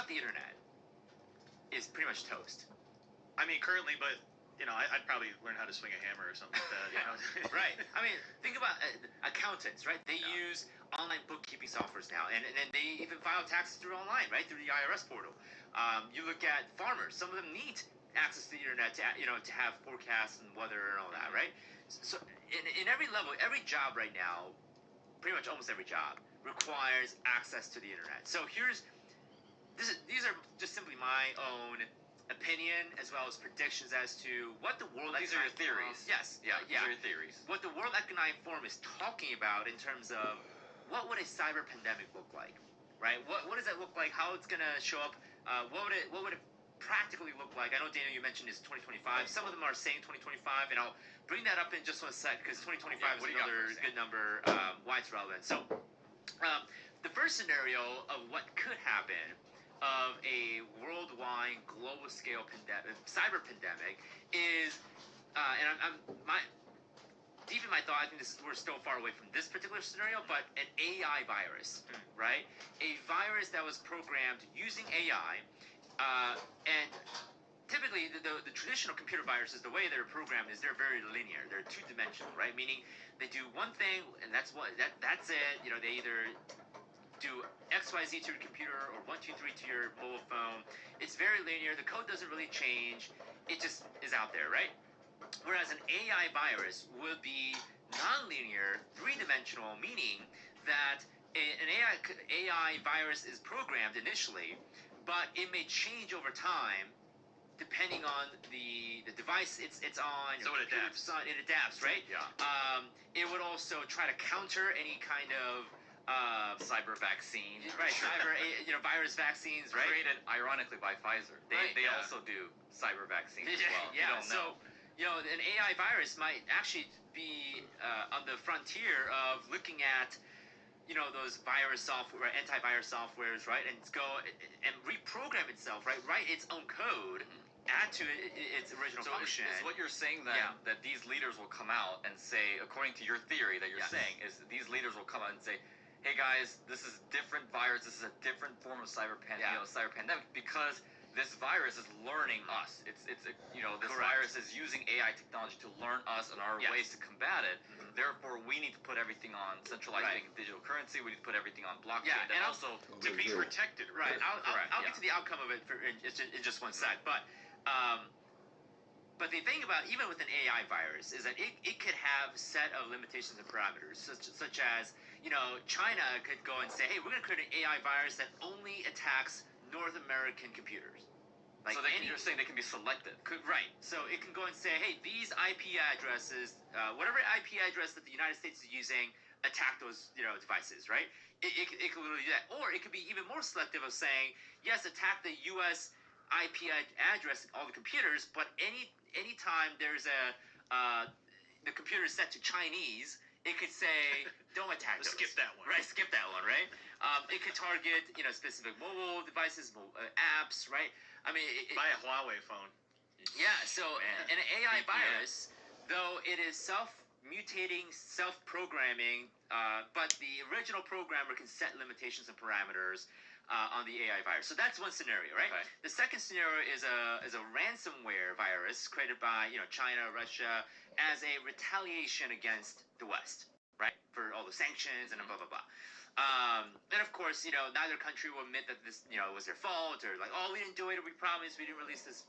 without the internet is pretty much toast. I mean, currently, but I'd probably learn how to swing a hammer or something like that. Right. I mean, think about accountants, right? They use online bookkeeping softwares now, and they even file taxes through online, right, through the IRS portal. You look at farmers; some of them need access to the internet to have forecasts and weather and all that, right? So in every level, every job right now, pretty much almost every job requires access to the internet. So these are just simply my own opinion as well as predictions as to what the World These are your theories. Yes. These are your theories. What the World Economic Forum is talking about in terms of what would a cyber pandemic look like, right? What does that look like? How it's going to show up? What would it practically look like? I know, Daniel, you mentioned is 2025. Some of them are saying 2025, and I'll bring that up in just one sec because 2025 is another good number. Why it's relevant. So the first scenario of what could happen of a worldwide, global-scale cyber pandemic is, and deep in my thought, I think we're still far away from this particular scenario, but an AI virus, right? A virus that was programmed using AI, and typically the traditional computer viruses, the way they're programmed is they're very linear. They're two-dimensional, right? Meaning they do one thing, and that's it. They either do XYZ to your computer or 1, 2, 3 to your mobile phone. It's very linear. The code doesn't really change. It just is out there, right? Whereas an AI virus would be non-linear, three-dimensional, meaning that an AI virus is programmed initially, but it may change over time depending on the device it's on. So it adapts. It adapts, right? Yeah. It would also try to counter any kind of cyber vaccine, right? Virus vaccines, right? Created ironically by Pfizer. They also do cyber vaccines as well. Yeah. You don't know. An AI virus might actually be on the frontier of looking at those virus software, antivirus softwares, right? And go and reprogram itself, right? Write its own code, add to its original function. Is what you're saying that these leaders will come out and say, according to your theory that you're saying, is these leaders will come out and say, hey guys, this is different virus. This is a different form of cyber pandemic because this virus is learning us. This virus is using AI technology to learn us and our ways to combat it. Therefore, we need to put everything on centralized digital currency. We need to put everything on blockchain, and also to be protected. Right. I'll get to the outcome of it in just one sec, but the thing about even with an AI virus is that it could have set of limitations and parameters, such as China could go and say, hey, we're going to create an AI virus that only attacks North American computers. So you're saying they can be selected. Right. So it can go and say, hey, these IP addresses, whatever IP address that the United States is using, attack those devices, right? It could literally do that. Or it could be even more selective of saying, yes, attack the U.S. IP address in all the computers, but any time there's the computer is set to Chinese, it could say, don't attack those. Skip that one. Right, skip that one, right? It could target, specific mobile devices, apps, right? I mean... Buy a Huawei phone. Yeah, so an AI virus, though it is self-mutating, self-programming, but the original programmer can set limitations and parameters on the AI virus. So that's one scenario, right? The second scenario is a ransomware virus created by China, Russia, as a retaliation against the West, right? For all the sanctions and blah blah blah. And of course, neither country will admit that this was their fault or like, oh, we didn't do it, or we promised we didn't release this.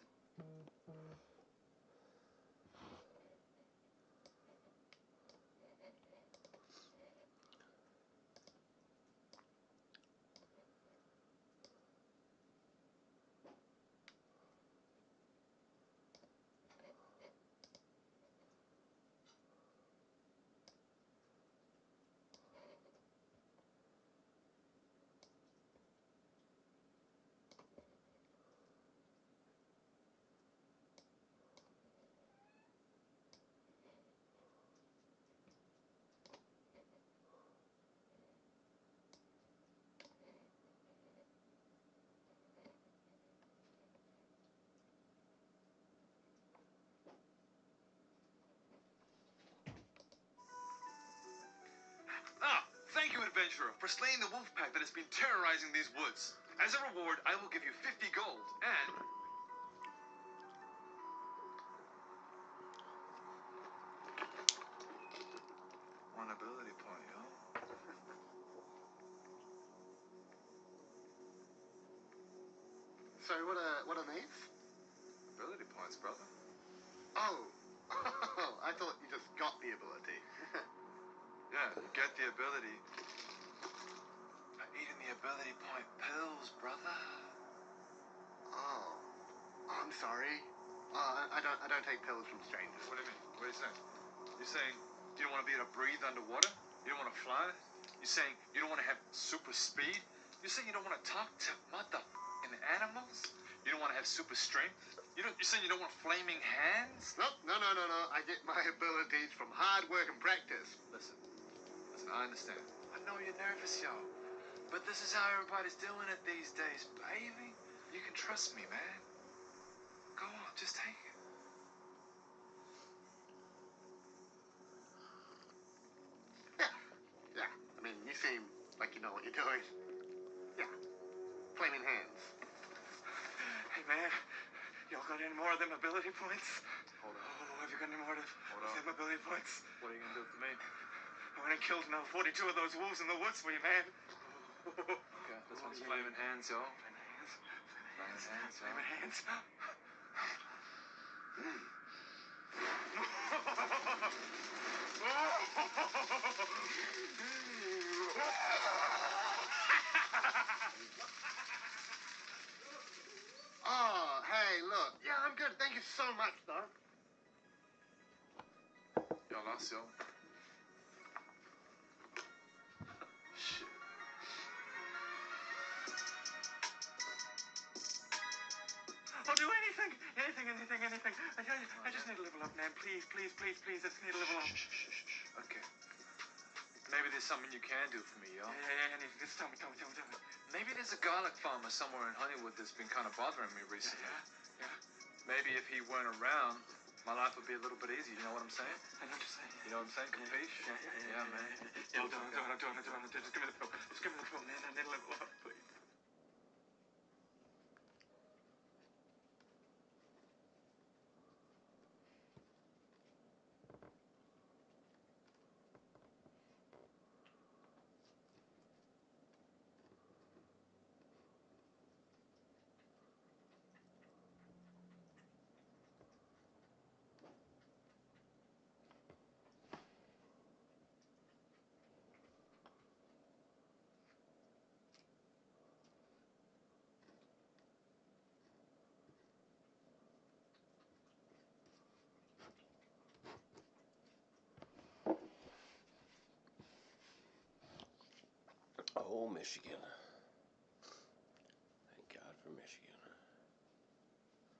adventurer for slaying the wolf pack that has been terrorizing these woods. As a reward, I will give you 50 gold and... one ability point, yo. So what are these? Ability points, brother. Oh, I thought you just got the ability. Yeah, you get the ability. Eating the ability point pills, brother. Oh, I'm sorry. I don't take pills from strangers. What do you mean? What are you saying? You're saying you don't want to be able to breathe underwater? You don't want to fly? You're saying you don't want to have super speed? You're saying you don't want to talk to motherfucking animals? You don't want to have super strength? You're saying you don't want flaming hands? Nope, no. I get my abilities from hard work and practice. Listen, I understand. I know you're nervous, yo. But this is how everybody's doing it these days, baby. You can trust me, man. Go on, just take it. Yeah. I mean, you seem like you know what you're doing. Yeah. Flaming hands. Hey, man. Y'all got any more of them ability points? Hold on. Oh, have you got any more of them ability points? What are you gonna do for me? I went and killed another 42 of those wolves in the woods for you, man. Okay, this one's flaming hands, yo. Flaming hands, flaming hands. Oh, hey, look. Yeah, I'm good. Thank you so much, though. Yo, lost, yo. Shit. I'll do anything. I just need to level up, man. Please. I just need to level up. Okay. Maybe there's something you can do for me, yo. Yeah. Just tell me. Maybe there's a garlic farmer somewhere in Honeywood that's been kind of bothering me recently. Yeah. Maybe if he weren't around, my life would be a little bit easier. You know what I'm saying? I know what you're saying. You know what I'm saying? Capiche? Yeah, man. Yeah, I'll do it. Just give me the pill. Just give me the pill, man. I need to level up, please. Oh, Michigan. Thank God for Michigan.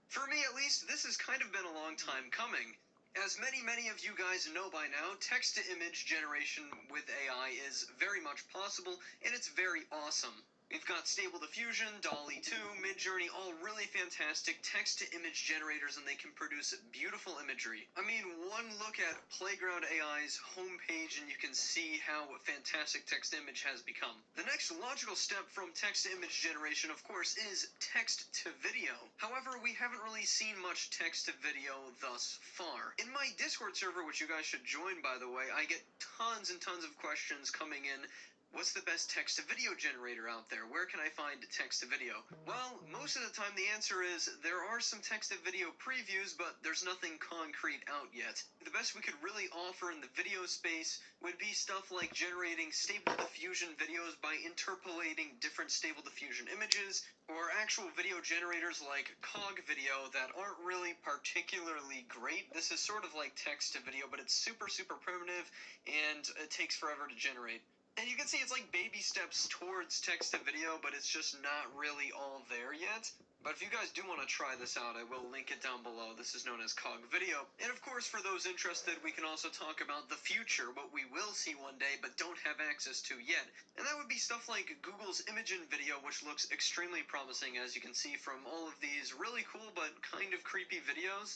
For me, at least, this has kind of been a long time coming. As many of you guys know by now, text-to-image generation with AI is very much possible, and it's very awesome. We've got Stable Diffusion, DALL-E 2, Midjourney, all really fantastic text-to-image generators, and they can produce beautiful imagery. I mean, one look at Playground AI's homepage and you can see how fantastic text-to-image has become. The next logical step from text-to-image generation, of course, is text-to-video. However, we haven't really seen much text-to-video thus far. In my Discord server, which you guys should join, by the way, I get tons and tons of questions coming in. What's the best text-to-video generator out there? Where can I find text-to-video? Well, most of the time the answer is there are some text-to-video previews, but there's nothing concrete out yet. The best we could really offer in the video space would be stuff like generating Stable Diffusion videos by interpolating different Stable Diffusion images, or actual video generators like Cog Video that aren't really particularly great. This is sort of like text-to-video, but it's super primitive, and it takes forever to generate. And you can see it's like baby steps towards text-to-video, but it's just not really all there yet. But if you guys do want to try this out, I will link it down below. This is known as Cog Video. And of course, for those interested, we can also talk about the future, what we will see one day but don't have access to yet. And that would be stuff like Google's Imagen video, which looks extremely promising, as you can see from all of these really cool but kind of creepy videos.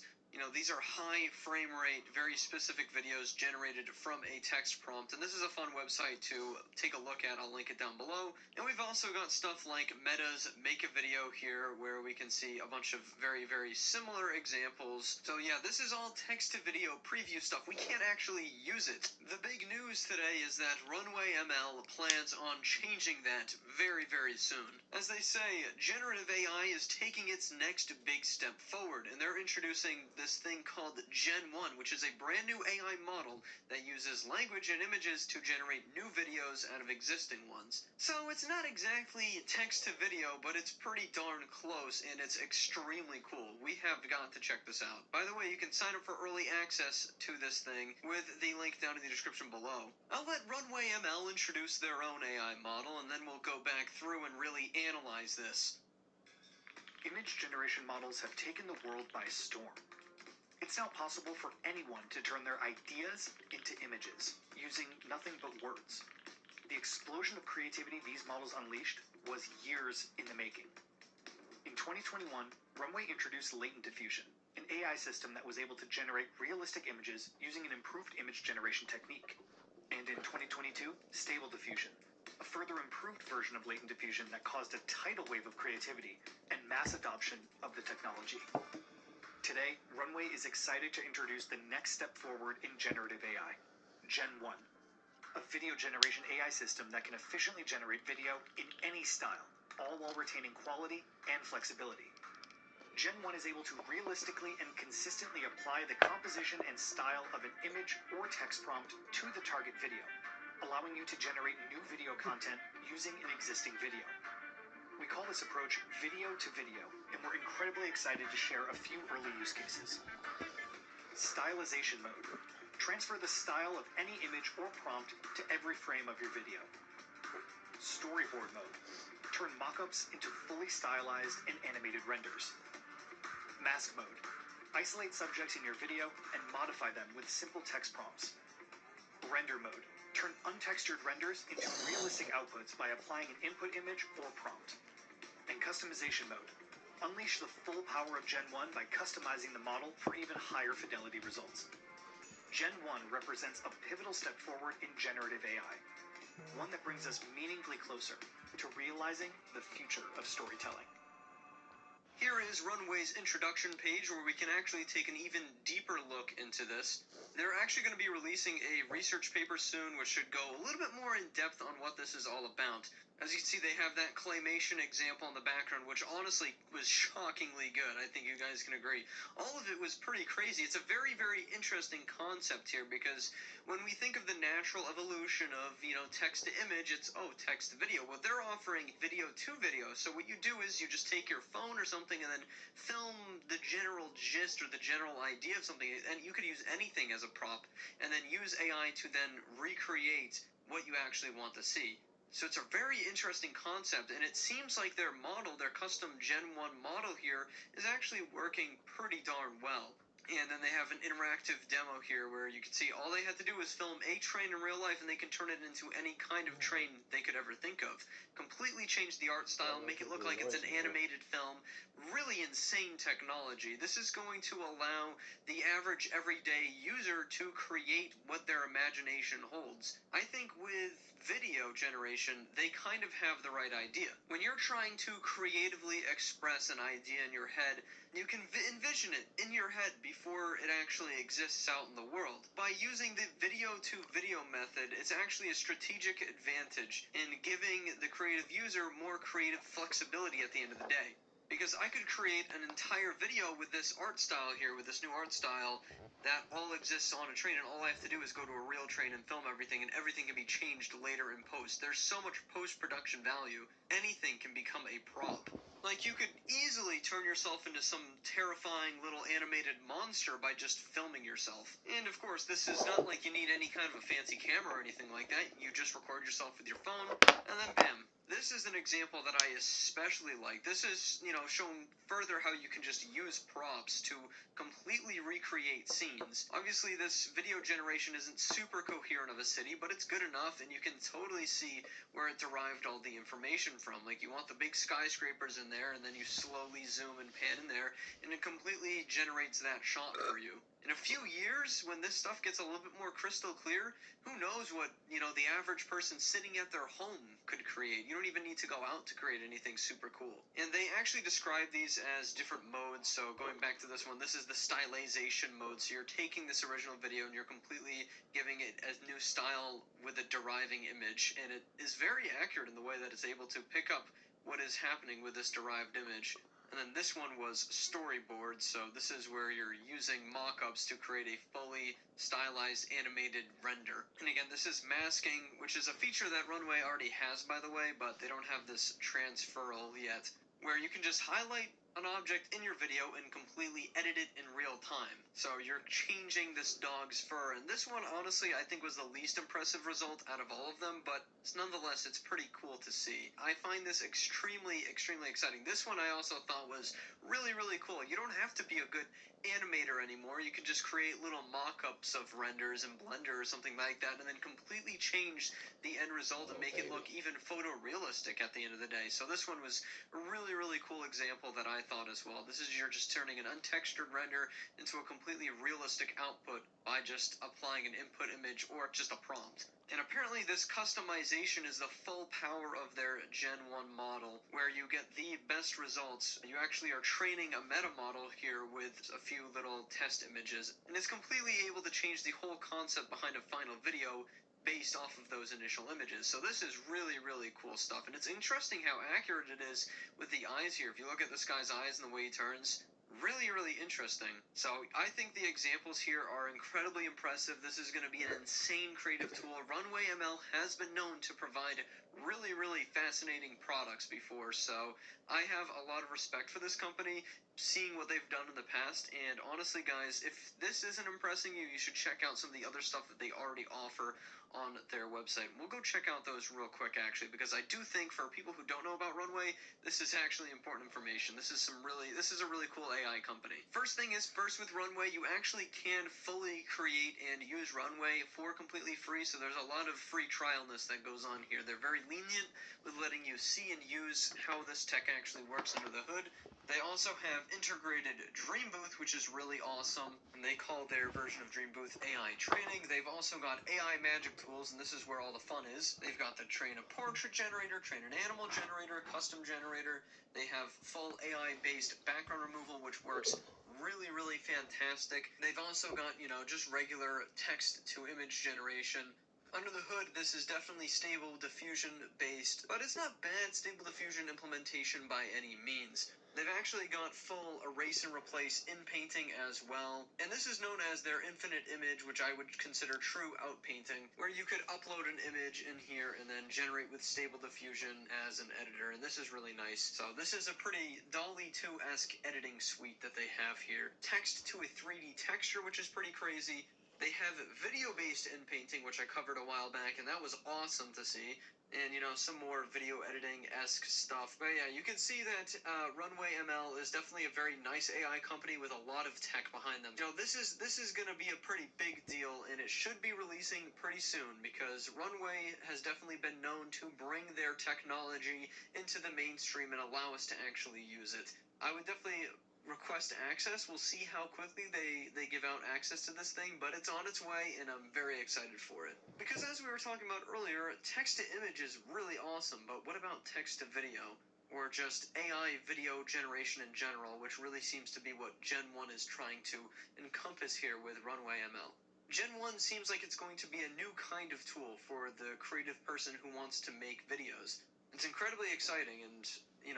These are high frame rate, very specific videos generated from a text prompt, and this is a fun website to take a look at. I'll link it down below. And we've also got stuff like Meta's Make a Video here, where we can see a bunch of very, very similar examples. So yeah, this is all text-to-video preview stuff. We can't actually use it. The big news today is that Runway ML plans on changing that very, very soon. As they say, generative AI is taking its next big step forward, and they're introducing this thing called Gen 1, which is a brand new AI model that uses language and images to generate new videos out of existing ones. So it's not exactly text to video, but it's pretty darn close, and it's extremely cool. We have got to check this out. By the way, you can sign up for early access to this thing with the link down in the description below. I'll let Runway ML introduce their own AI model, and then we'll go back through and really analyze this. Image generation models have taken the world by storm. It's now possible for anyone to turn their ideas into images, using nothing but words. The explosion of creativity these models unleashed was years in the making. In 2021, Runway introduced latent diffusion, an AI system that was able to generate realistic images using an improved image generation technique. And in 2022, Stable Diffusion, a further improved version of latent diffusion that caused a tidal wave of creativity and mass adoption of the technology. Today, Runway is excited to introduce the next step forward in generative AI, Gen 1, a video generation AI system that can efficiently generate video in any style, all while retaining quality and flexibility. Gen 1 is able to realistically and consistently apply the composition and style of an image or text prompt to the target video, allowing you to generate new video content using an existing video. We call this approach video to video, and we're incredibly excited to share a few early use cases. Stylization mode. Transfer the style of any image or prompt to every frame of your video. Storyboard mode. Turn mockups into fully stylized and animated renders. Mask mode. Isolate subjects in your video and modify them with simple text prompts. Render mode. Turn untextured renders into realistic outputs by applying an input image or prompt. And customization mode. Unleash the full power of Gen 1 by customizing the model for even higher fidelity results. Gen 1 represents a pivotal step forward in generative AI, one that brings us meaningfully closer to realizing the future of storytelling. Here is Runway's introduction page, where we can actually take an even deeper look into this. They're actually going to be releasing a research paper soon, which should go a little bit more in depth on what this is all about. As you can see, they have that claymation example in the background, which honestly was shockingly good. I think you guys can agree. All of it was pretty crazy. It's a very, very interesting concept here, because when we think of the natural evolution of, text to image, it's, text to video. Well, they're offering video to video. So what you do is you just take your phone or something and then film the general gist or the general idea of something, and you could use anything as a prop, and then use AI to then recreate what you actually want to see. So it's a very interesting concept, and it seems like their model, their custom Gen 1 model here, is actually working pretty darn well. And then they have an interactive demo here where you can see all they had to do was film a train in real life, and they can turn it into any kind of train they could ever think of. Completely change the art style, make it look like it's an animated film. Really insane technology. This is going to allow the average everyday user to create what their imagination holds. I think with video generation, they kind of have the right idea. When you're trying to creatively express an idea in your head, you can envision it in your head before it actually exists out in the world. By using the video-to-video method, it's actually a strategic advantage in giving the creative user more creative flexibility at the end of the day. Because I could create an entire video with this art style here, with this new art style, that all exists on a train, and all I have to do is go to a real train and film everything, and everything can be changed later in post. There's so much post-production value. Anything can become a prop. Like, you could easily turn yourself into some terrifying little animated monster by just filming yourself. And of course, this is not like you need any kind of a fancy camera or anything like that. You just record yourself with your phone, and then bam, This is an example that I especially like. This is, shown further how you can just use props to completely recreate scenes. Obviously, this video generation isn't super coherent of a city, but it's good enough, and you can totally see where it derived all the information from. Like, you want the big skyscrapers in there, and then you slowly zoom and pan in there, and it completely generates that shot for you. In a few years, when this stuff gets a little bit more crystal clear, who knows what, the average person sitting at their home could create. You don't even need to go out to create anything super cool. And they actually describe these as different modes. So going back to this one, this is the stylization mode. So you're taking this original video and you're completely giving it a new style with a deriving image. And it is very accurate in the way that it's able to pick up what is happening with this derived image. And then this one was storyboard, so this is where you're using mock-ups to create a fully stylized animated render. And again, this is masking, which is a feature that Runway already has, by the way, but they don't have this transferal yet, where you can just highlight an object in your video and completely edit it in real time. So you're changing this dog's fur, and this one, honestly, I think was the least impressive result out of all of them, but nonetheless, it's pretty cool to see. I find this extremely, extremely exciting. This one I also thought was really, really cool. You don't have to be a good animator anymore. You can just create little mock-ups of renders in Blender or something like that, and then completely change the end result and make it look even photorealistic at the end of the day. So this one was a really, really cool example that I thought as well. This is you're just turning an untextured render into a completely realistic output by just applying an input image or just a prompt. And apparently this customization is the full power of their Gen 1 model, where you get the best results. You actually are training a meta model here with a few little test images, and it's completely able to change the whole concept behind a final video based off of those initial images. So this is really, really cool stuff, and it's interesting how accurate it is with the eyes here. If you look at this guy's eyes and the way he turns, really, really interesting. So I think the examples here are incredibly impressive. This is going to be an insane creative tool. Runway ML has been known to provide really, really fascinating products before, so I have a lot of respect for this company, seeing what they've done in the past. And honestly, guys, if this isn't impressing you, you should check out some of the other stuff that they already offer on their website. We'll go check out those real quick, actually, because I do think for people who don't know about Runway, this is actually important information. This is a really cool AI company. First thing is, first with Runway, you actually can fully create and use Runway for completely free, so there's a lot of free trialness that goes on here. They're very lenient with letting you see and use how this tech actually works under the hood. They also have integrated Dream Booth, which is really awesome, and they call their version of Dream Booth AI Training. They've also got AI magic tools, and this is where all the fun is. They've got the train a portrait generator, train an animal generator, custom generator. They have full AI-based background removal, which works really, really fantastic. They've also got, just regular text-to-image generation. Under the hood, this is definitely Stable Diffusion based, but it's not bad Stable Diffusion implementation by any means. They've actually got full erase and replace in painting as well, and this is known as their infinite image, which I would consider true outpainting, where you could upload an image in here and then generate with Stable Diffusion as an editor, and this is really nice. So this is a pretty DALL-E 2-esque editing suite that they have here. Text to a 3D texture, which is pretty crazy. They have video-based in-painting, which I covered a while back, and that was awesome to see. And, some more video editing-esque stuff. But yeah, you can see that Runway ML is definitely a very nice AI company with a lot of tech behind them. This is going to be a pretty big deal, and it should be releasing pretty soon, because Runway has definitely been known to bring their technology into the mainstream and allow us to actually use it. I would definitely request access. We'll see how quickly they give out access to this thing, but it's on its way, and I'm very excited for it. Because as we were talking about earlier, text-to-image is really awesome, but what about text-to-video? Or just AI video generation in general, which really seems to be what Gen 1 is trying to encompass here with Runway ML. Gen 1 seems like it's going to be a new kind of tool for the creative person who wants to make videos. It's incredibly exciting, and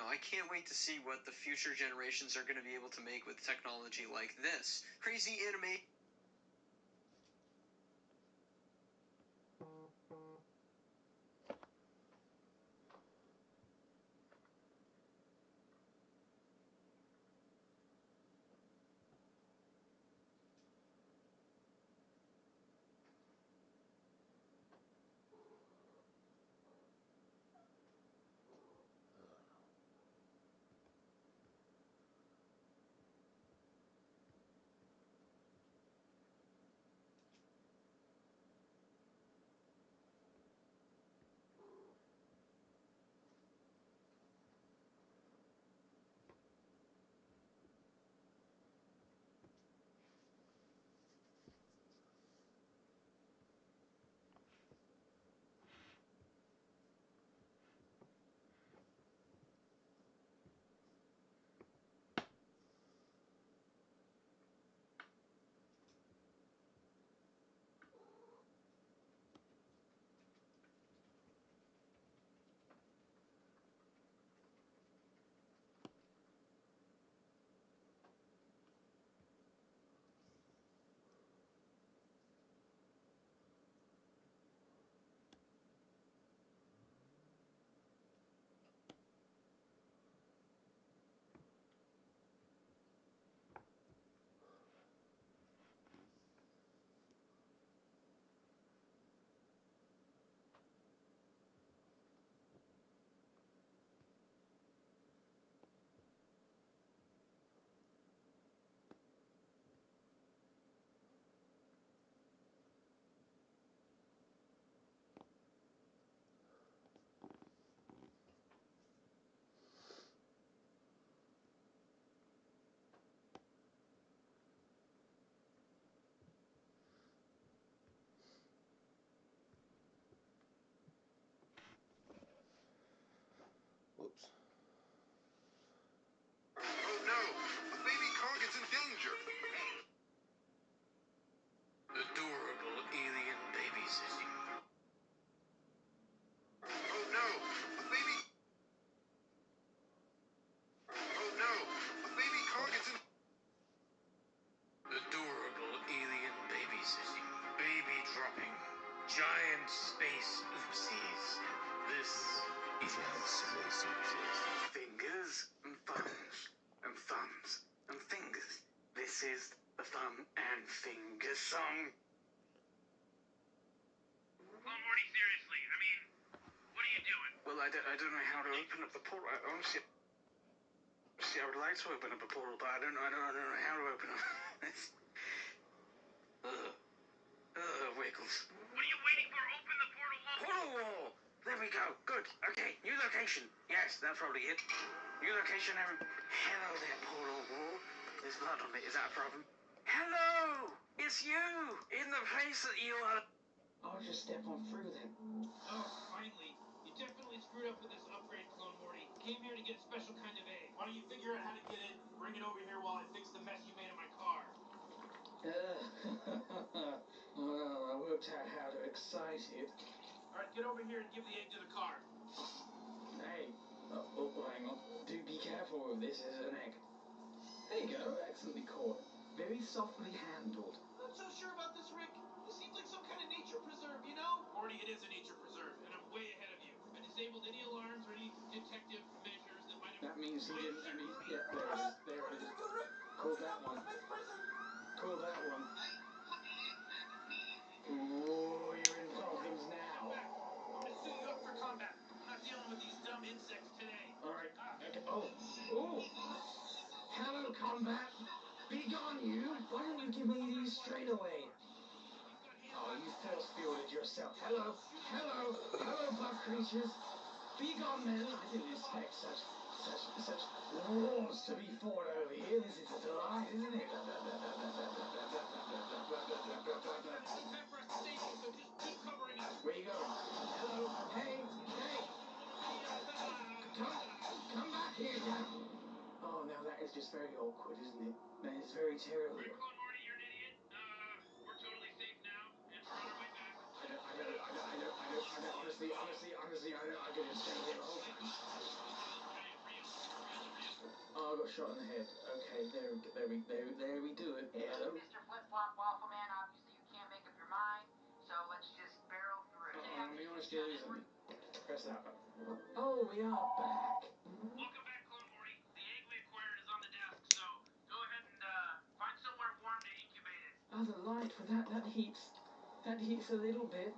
I can't wait to see what the future generations are going to be able to make with technology like this. Crazy anime. giant space exist. Fingers and thumbs and thumbs and fingers. This is the thumb and finger song. Well, Morty, seriously, I mean, what are you doing? Well, I don't know how to open up the portal. Honestly, I would like to open up a portal, but I don't know how to open up. Wiggles. What are you waiting for? Open the portal wall. Portal wall! There we go. Good. Okay, new location. Yes, that's probably it. New location, Aaron. Hello there, portal wall. There's blood on it. Is that a problem? Hello! It's you! In the place that you are... I'll just step on through then. Oh, finally. You definitely screwed up with this upgrade, Clone Morty. Came here to get a special kind of egg. Why don't you figure out how to get it, bring it over here while I fix the mess you made of my car? Well, I worked out how to excite it. Alright, get over here and give the egg to the car. Hey, hang on. Do be careful with this, it's an egg. There you go, excellently caught. Very softly handled. I'm not so sure about this, Rick. This seems like some kind of nature preserve, you know? Morty, it is a nature preserve, and I'm way ahead of you. I disabled any alarms or any detective measures that might have... That means he didn't, yeah, there it is, there it is. Call that one. Call that one. Oh, you're in problems now. I'm gonna suit you up for combat. I'm not dealing with these dumb insects today. Alright, okay. Oh! Hello, combat! Be gone, you! Why don't you give me these straight away? Oh, you force-fielded yourself. Hello, buff creatures! Be gone, then! I didn't expect such wars to be fought over here. This is a delight, isn't it? Where you going? Hello? Hey! Come back here now! Oh, now that is just very awkward, isn't it? That is very terrible. Rick, Clone Morty, you're an idiot. We're totally safe now, and we're on our way back. Honestly, I didn't stay here the whole time. Oh, I got shot in the head. Okay, there we do it. Hello? Mr. Flip-Flop Waffle Man, obviously you can't make up your mind, so let's just barrel through. I'll be honest, you're losing me. Press that button. Oh, we are back. Welcome back, Clone Morty. The egg we acquired is on the desk, so go ahead and find somewhere warm to incubate it. Oh, the light for that heats a little bit.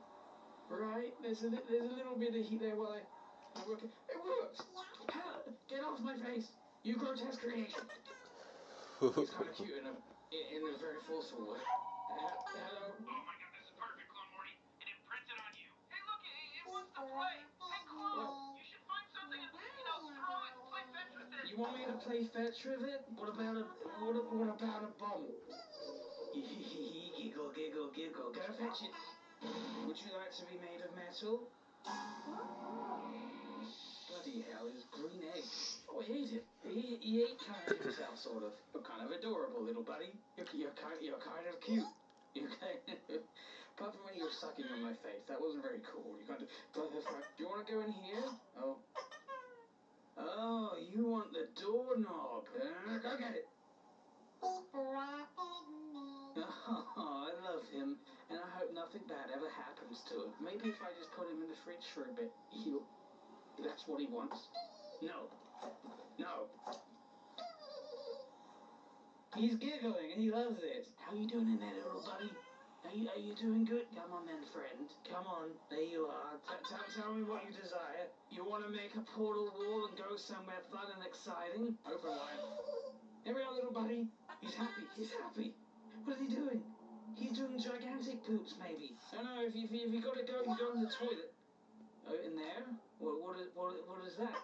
Right? There's a little bit of heat there while I work it. It works! Get off my face! You grotesque creation! He's kind of cute in a very forceful way. Hello? Oh my god, this is perfect, Clone Morty. It imprinted on you. Hey, look, it wants to play. Hey, Clone, you should find something and, throw it and play fetch with it. You want me to play fetch with it? What about a bomb? Giggle. Go fetch it. Would you like to be made of metal? Bloody hell, it's green egg. Oh, he ate it. He ate kind of himself, sort of. You're kind of adorable, little buddy. You're kind of cute. Apart from when you were sucking on my face, that wasn't very cool. You kind of. Do you want to go in here? Oh, you want the doorknob? Go get it. Oh, I love him, and I hope nothing bad ever happens to him. Maybe if I just put him in the fridge for a bit, that's what he wants. No. He's giggling, and he loves it. How you doing in there, little buddy? Are you doing good? Come on then, friend. Come on. There you are. Tell me what you desire. You want to make a portal wall and go somewhere fun and exciting? Open wide. Here we are, little buddy. He's happy. What is he doing? He's doing gigantic poops, maybe. No, if you gotta go, you go in the toilet. Oh, in there? What is that?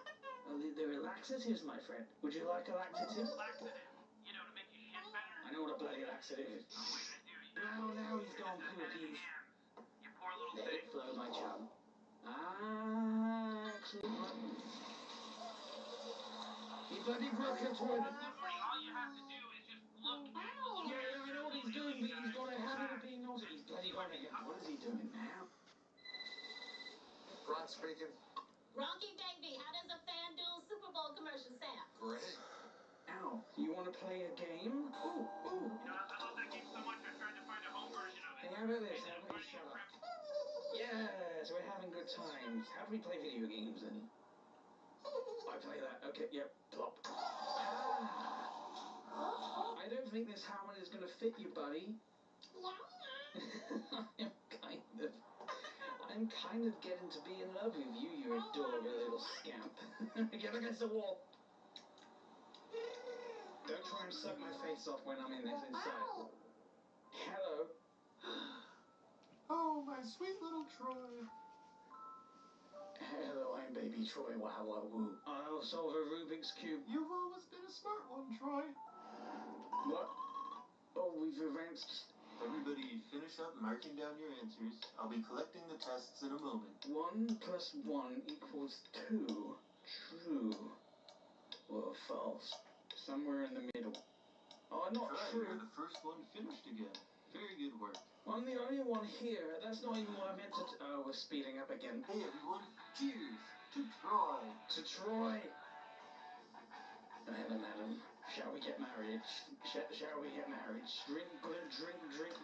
Oh, they're laxatives, my friend. Would you like a laxative? Laxative. To make you shit better. I know what a bloody laxative is. Oh, wait, I do. Now he's gone poopies. You poor little Let thing. it flow, my chum. Actually, he bloody broke your toilet. All you have to do is just look at the little... Yeah, I know what he's doing, but he's got a habit of being naughty. He's bloody gone again. What is he doing now? Ron speaking. Ronky baby, how does a FanDuel Super Bowl commercial sound? Great. Ow, you want to play a game? Ooh. I love that game so much, I tried to find a home version of it. Hey, how about this? How about you shut up? Yes, we're having good times. How do we play video games then? I play that. Okay, yep, plop. Ah. I don't think this helmet is gonna fit you, buddy. I'm kind of getting to be in love with you, you adorable little scamp. Get against the wall. Don't try and suck my face off when I'm in this inside. Hello. Oh, my sweet little Troy. Hello, I'm baby Troy. Wow, wow, woo. I'll solve a Rubik's Cube. You've always been a smart one, Troy. What? Oh, we've advanced. Everybody finish up marking down your answers. I'll be collecting the tests in a moment. 1 + 1 = 2. True. Or false. Somewhere in the middle. Oh, not Try, true. you're the first one finished again. Very good work. I'm the only one here. That's not even what I meant to... Oh, we're speeding up again. Hey everyone, cheers to Troy. To Troy. Hello, madam. Shall we get married? Shall we get married? Drink,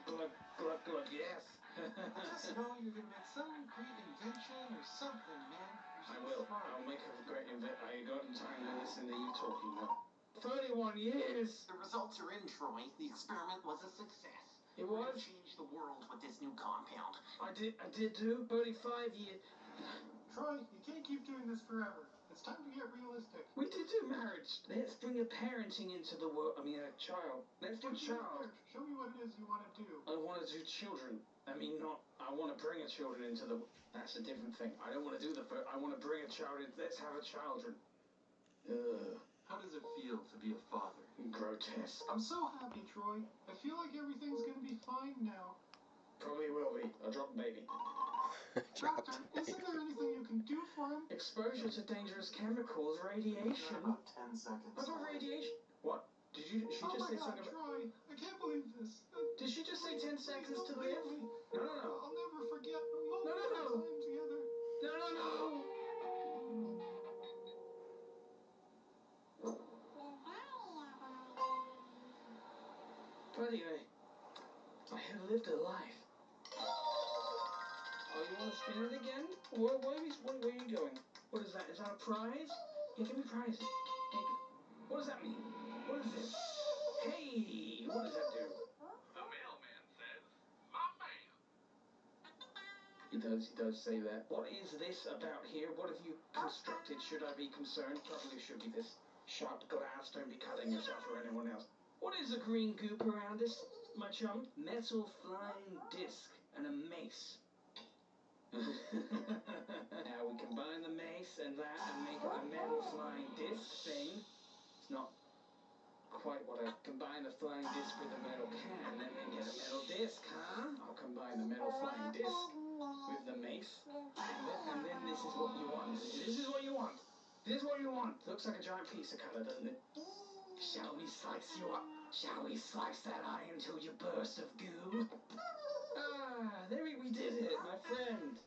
glug, glug, glug, yes. Just know you're gonna make some great invention or something, man. I will. I'll make a great invention. I got in time to listen to you talking now. 31 years! The results are in, Troy. The experiment was a success. It We're was? gonna change the world with this new compound. I did do 35 years. Troy, you can't keep doing this forever. It's time to get realistic. We did do marriage. Let's bring a parenting into the world. I mean, a child. Let's do child. Show me what it is you want to do. I want to do children. I mean, not. I want to bring a children into the. That's a different thing. I don't want to do the. I want to bring a child in. Let's have a children. How does it feel to be a father? Grotesque. I'm so happy, Troy. I feel like everything's gonna be fine now. Probably will be. I'll drop the baby. Doctor, isn't there anything you can do for him? Exposure to dangerous chemicals, radiation. About 10 seconds. I got radiation. What? Did she just say something about... Troy, I can't believe this. Did she just say 10 seconds to live? No. I'll never forget the moment No. of time together. No. Buddy, I have lived a life. Oh, you want to spin it again? Where are you going? What is that? Is that a prize? Here, give me prizes. Hey, what does that mean? What is this? Hey, what does that do? The mailman says, my man. He does say that. What is this about here? What have you constructed? Should I be concerned? Probably should be this sharp glass. Don't be cutting yourself or anyone else. What is the green goop around us, my chum? Metal flying disc and a mace. Now we combine the mace and that and make a metal flying disc thing. It's not quite what I combine the flying disc with a metal can and then get a metal disc, huh? I'll combine the metal flying disc with the mace and then this is what you want. This is what you want. This is what you want. Looks like a giant piece of color, doesn't it? Shall we slice you up? Shall we slice that eye until you burst of goo? Ah, there we did it, my friend.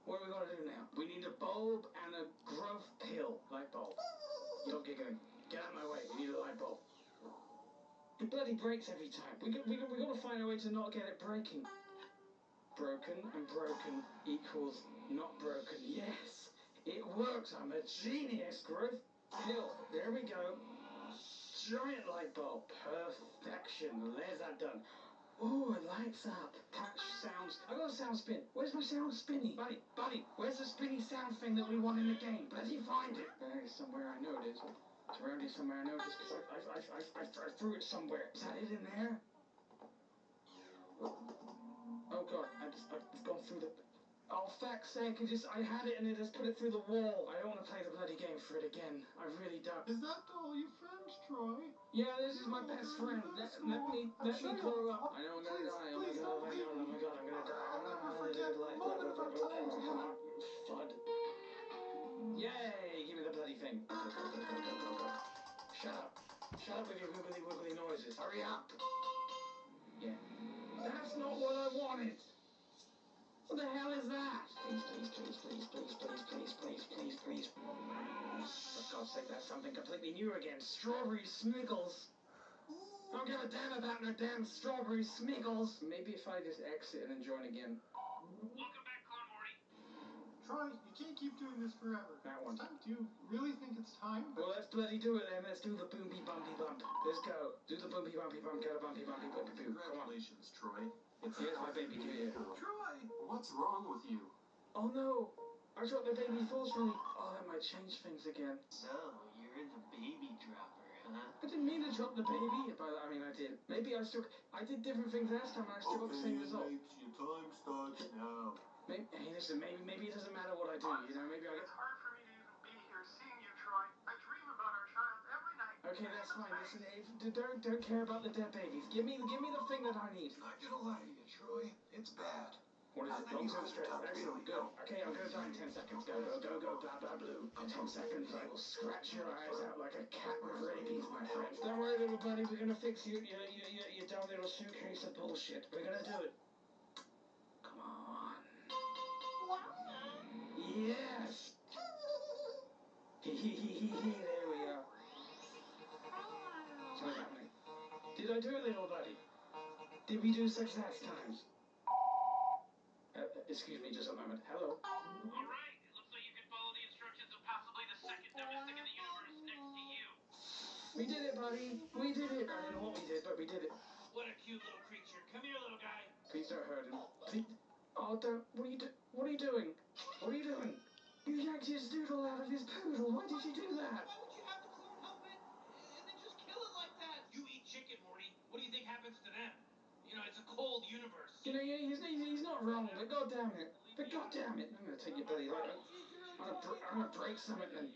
What do we gotta do now? We need a bulb and a growth pill. Light bulb. You're giggling. Get out of my way. We need a light bulb. It bloody breaks every time. We gotta find a way to not get it breaking. Broken and broken equals not broken. Yes, it works. I'm a genius. Growth pill. There we go. Giant light bulb. Perfection. There's that done. Ooh, it lights up. Catch sounds. I got a sound spin. Where's my sound spinny? Buddy, where's the spinny sound thing that we want in the game? Bloody find it. Somewhere I know it is. It's around here somewhere I know it is because I threw it somewhere. Is that it in there? Oh god, I've gone through the... Oh, fuck's sake, I had it and it just put it through the wall. I don't want to play the bloody game for it again. I really don't. Is that all your friends, Troy? Yeah, this is my best friend. Let me grow up. I know I'm gonna die. Oh my god, I'm gonna die. I'll never forget the moment of our time together. Fud. Yay, give me the bloody thing. Go. Shut up. Shut up with your wiggly noises. Hurry up. Yeah. That's not what I wanted. What the hell is that? Please. For God's sake, that's something completely new again. Strawberry smiggles. Don't give a damn about no damn strawberry smiggles. Maybe if I just exit and then join again. Welcome back, Con Morty. Troy, you can't keep doing this forever. That one. Do you really think it's time? Well, let's bloody do it then. Let's do the boomby bumpy bump. Let's go. Do the boomby bumpy bump. Get a bumpy bumpy bumpy boom. Come on. Congratulations, Troy. Here's my baby here. Troy, what's wrong with you? Oh no! I dropped the baby forcefully. Oh, that might change things again. So, you're in the baby dropper, huh? I didn't mean to drop the baby. I mean, I did. Maybe I did different things last time and I still got the same result. Mates, your time starts now. Maybe, hey, listen, maybe it doesn't matter what I do, you know, maybe I get... It's hard for me to even be here seeing you, Troy. I dream about our child every night. Okay, that's fine. Listen, don't care about the dead babies. Give me the thing that I need. Not gonna lie to you, Troy. It's bad. What is it? Long-term stress. Excellent. Good. Okay, I'm gonna die in 10 seconds. Go, blah, blah, blue. In 10 seconds, I will scratch your eyes out like a cat with rabies, my friend. Don't worry, little buddy. We're gonna fix your dumb little suitcase of bullshit. We're gonna do it. Come on. Yes! There we are. What's happening? Did I do it, little buddy? Did we do success times? Excuse me just a moment. Hello? Alright, it looks like you can follow the instructions of possibly the second dumbest thing in the universe next to you. We did it, buddy. We did it. I don't know what we did, but we did it. What a cute little creature. Come here, little guy. Please don't hurt him. Please. Oh, don't. What are you doing? What are you doing? You yanked his doodle out of his poodle. Why did you do that? Why would you have the clone help it and then just kill it like that? You eat chicken, Morty. What do you think happens to them? You know, it's a cold universe. You know, he's not wrong, but goddamn it. But goddamn it. I'm gonna take your bloody right. I'm gonna break something and...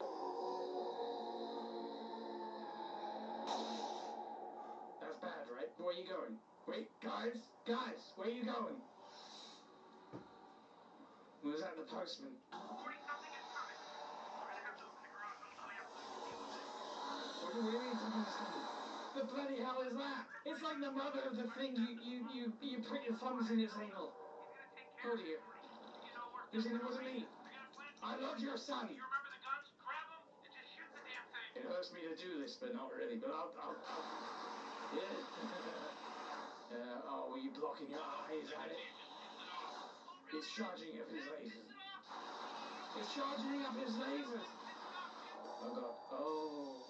That's bad, right? Where are you going? Wait, guys, where are you going? Was that the postman? Morty, something is coming. We're gonna have to open the garage until we have to deal with it. What do you mean something is coming? The bloody hell is that? It's like the mother of the thing you put your thumbs in its anal. Oh dear. Listen, it wasn't me. I love your son. You remember the guns? Grab them and just shoot the damn thing. It hurts me to do this, but not really. But I'll yeah. Oh, were you blocking your eyes at it? It's charging up his lasers. It's charging up his lasers. Oh god. Oh.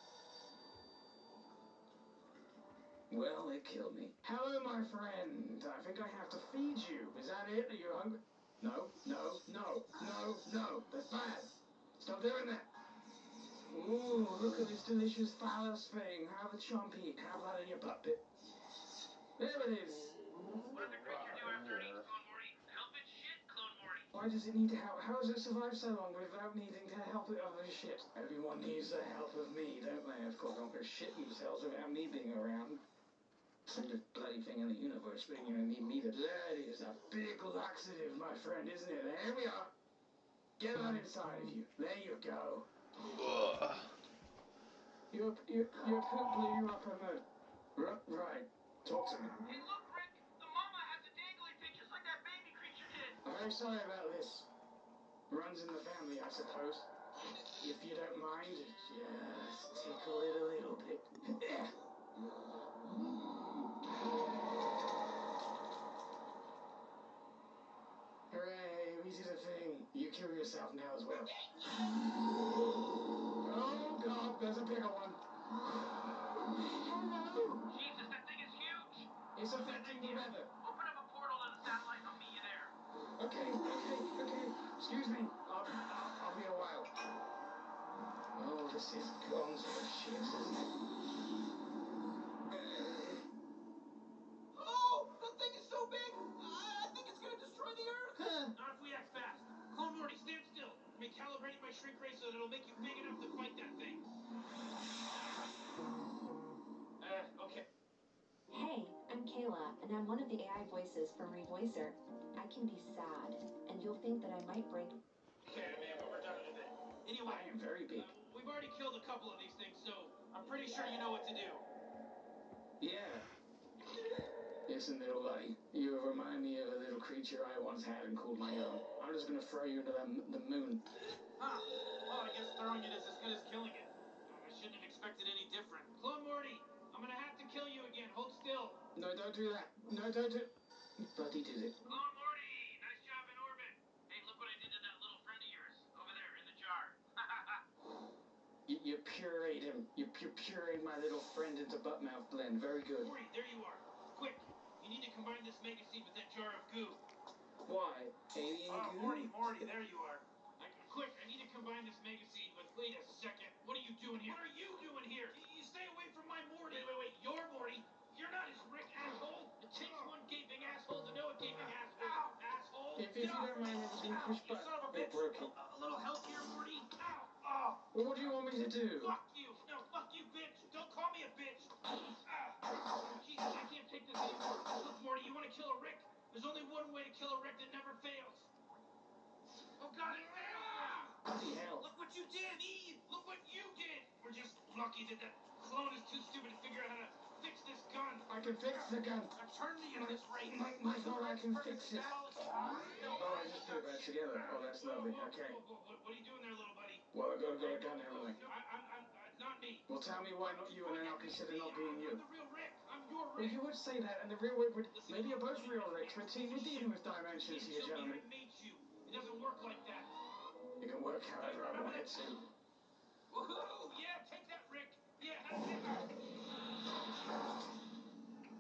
Well, it killed me. Hello, my friend. I think I have to feed you. Is that it? Are you hungry? No. That's bad. Stop doing that. Ooh, look at this delicious phallus thing. Have a chompy. Have that in your butt bit. There it is. What did the creature do after it ate Clone Morty? Help it shit, Clone Morty. Why does it need to help? How has it survived so long without needing to help it other shit? Everyone needs the help of me, don't they? Of course, they're not going to shit themselves without me being around. Simplest bloody thing in the universe, but you don't need me to... There it is, a big laxative, my friend, isn't it? There we are. Get that inside of you. There you go. Your poop blew you up a mood. Right. Talk to me. Hey, look, Rick. The mama has a dangly thing just like that baby creature did. I'm very sorry about this. Runs in the family, I suppose. If you don't mind, just tickle it a little bit. Hooray, we did a thing. You kill yourself now as well. Oh god, there's a bigger one. Hello. Jesus, that thing is huge. It's affecting the weather. Open up a portal to the satellite and I'll meet you there. Okay. Excuse me. I'll be a while. Oh, this is gonzo shit, isn't it? Oh, that thing is so big. I think it's gonna destroy the Earth. Not if we act fast. Clone Morty, stand still. Let me calibrate my shrink ray so that it'll make you big enough to fight that thing. Okay. Hey, I'm Kayla, and I'm one of the AI voices from Revoicer. I can be sad, and you'll think that I might break... Okay, man, but we're done with it. Anyway, I am very big. We've already killed a couple of these things, so I'm pretty sure you know what to do. Yeah. Listen, little buddy, you remind me of a little creature I once had and called my own. I'm just gonna throw you into the moon. Huh. Well, I guess throwing it is as good as killing it. I shouldn't have expected any different. Clone Morty, I'm gonna have to kill you again. Hold still. No, don't do that. No, don't do... You bloody did it. Clone Morty, nice job in orbit. Hey, look what I did to that little friend of yours. You pureed him. You pureed my little friend into butt mouth blend. Very good. Morty, there you are. Quick, you need to combine this mega seed with that jar of goo. Why? Alien goo? Morty, there you are. Quick, I need to combine this mega seed with... Wait a second. What are you doing here? What are you doing here? You stay away from my Morty. Wait. You're Morty. You're not his Rick, asshole. It takes one gaping asshole to know a gaping asshole. Ow, asshole. If you don't mind everything pushed back, it broke it. A little help here, Morty? Ow. Oh. Well, what do you want me to do? Fuck you. No, fuck you, bitch. Don't call me a bitch. Jesus, I can't take this anymore. Look, Morty, you want to kill a Rick? There's only one way to kill a Rick that never fails. Oh, God, it failed. Bloody hell. Look what you did, Look what you did. We're just lucky that clone is too stupid to figure out how to fix this gun. I can fix the gun. Eternity at this rate. My God, I can fix it. Oh, I just put it back together. Oh, that's lovely. Okay. What are you doing there, little buddy? Well, I got a gun and everything. No, I'm not me. Well, tell me why not you, and then I'll consider not being you. I'm the real Rick. I'm your Well, Rick. you would say that, and the real Rick would... Maybe you're both real Ricks. We're dealing with dimensions here, gentlemen. I made you. It doesn't work like that. It can work however I want it to. Woohoo! Yeah, take that, Rick. Yeah, that's it.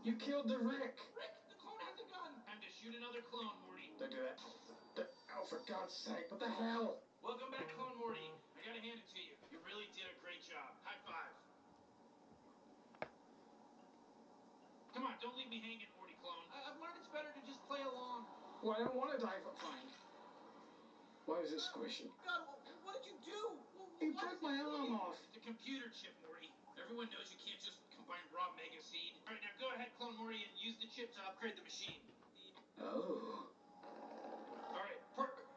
You killed the Rick. Rick, the clone has a gun. Time to shoot another clone, Morty. Don't do that. Oh, for God's sake, what the hell? Welcome back, Clone Morty. I gotta hand it to you. You really did a great job. High five. Come on, don't leave me hanging, Morty clone. I've learned it's better to just play along. Well, I don't want to die for fine. Why is it squishy? God, what did you do? You broke my arm off. It's a computer chip, Morty. Everyone knows you can't just combine raw mega seed. All right, now go ahead, Clone Morty, and use the chip to upgrade the machine. Oh. All right, perfect.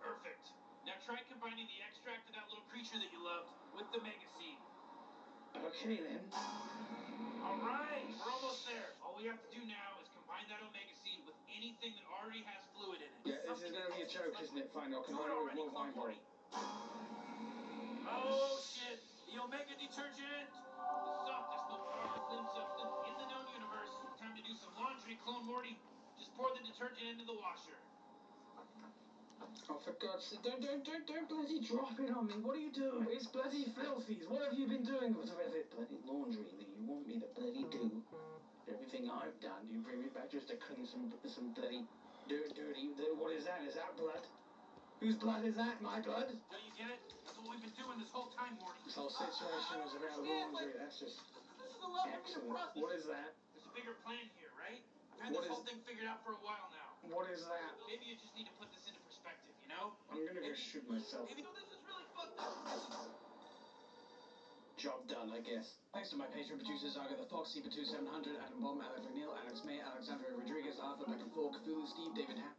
Now try combining the extract of that little creature that you loved with the mega seed. Okay, then. All right, we're almost there. All we have to do now is combine that omega seed with anything that already has fluid in it. Yeah, this is going to be a joke, isn't it? Fine, I'll combine it with more wine bottle. Oh, shit. The omega detergent. The softest, most powerful clean substance in the known universe. Time to do some laundry, Clone Morty. Just pour the detergent into the washer. Oh, for God's sake, don't bloody drop it on me. What are you doing? It's bloody filthy. What have you been doing with it? Bloody laundry that you want me to bloody do. Everything I've done, you bring me back just to clean some bloody dirty. What is that? Is that blood? Whose blood is that? My blood? Don't you get it? That's what we've been doing this whole time, Morty. This whole situation is about laundry. That's just excellent. What is that? There's a bigger plan here, right? I've had this whole thing figured out for a while now. What is that? Maybe you just need to put this into perspective, you know? I'm gonna go shoot myself. Maybe this is really fucked up. Job done, I guess. Thanks to my patron producers, Argo the Fox, Seaper 2700, Adam Bomb, Alex McNeil, Alex May, Alexandra Rodriguez, Arthur Back and Forth, Cthulhu, Steve, David Hamm.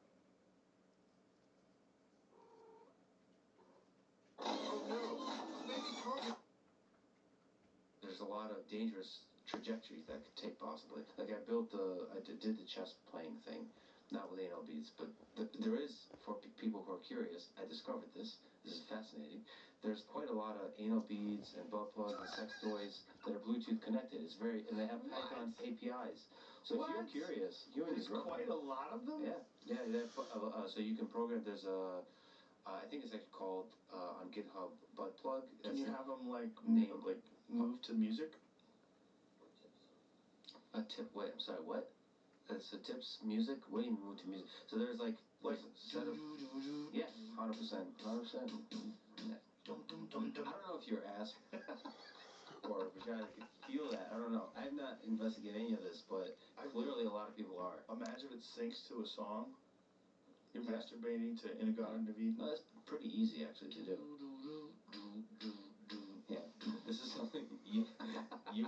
There's a lot of dangerous trajectories that could take possibly. Like I did the chess playing thing, not with anal beads, but there is, for people who are curious, I discovered this. This is fascinating. There's quite a lot of anal beads and butt plugs and sex toys that are Bluetooth connected. And they have Python APIs. So if you're curious, There's quite a lot of them? Yeah. So you can program, there's a, I think it's actually called, on GitHub, butt plug. Can you have them move to music? I'm sorry, what? So tips, music? What do you mean move to music? So there's a set of, yeah, 100%. I don't know if your ass or vagina can feel that. I don't know. I've not investigated any of this, but clearly a lot of people are. Imagine it syncs to a song. You're masturbating to Inagata Navid. No, that's pretty easy actually to do. Yeah, this is something you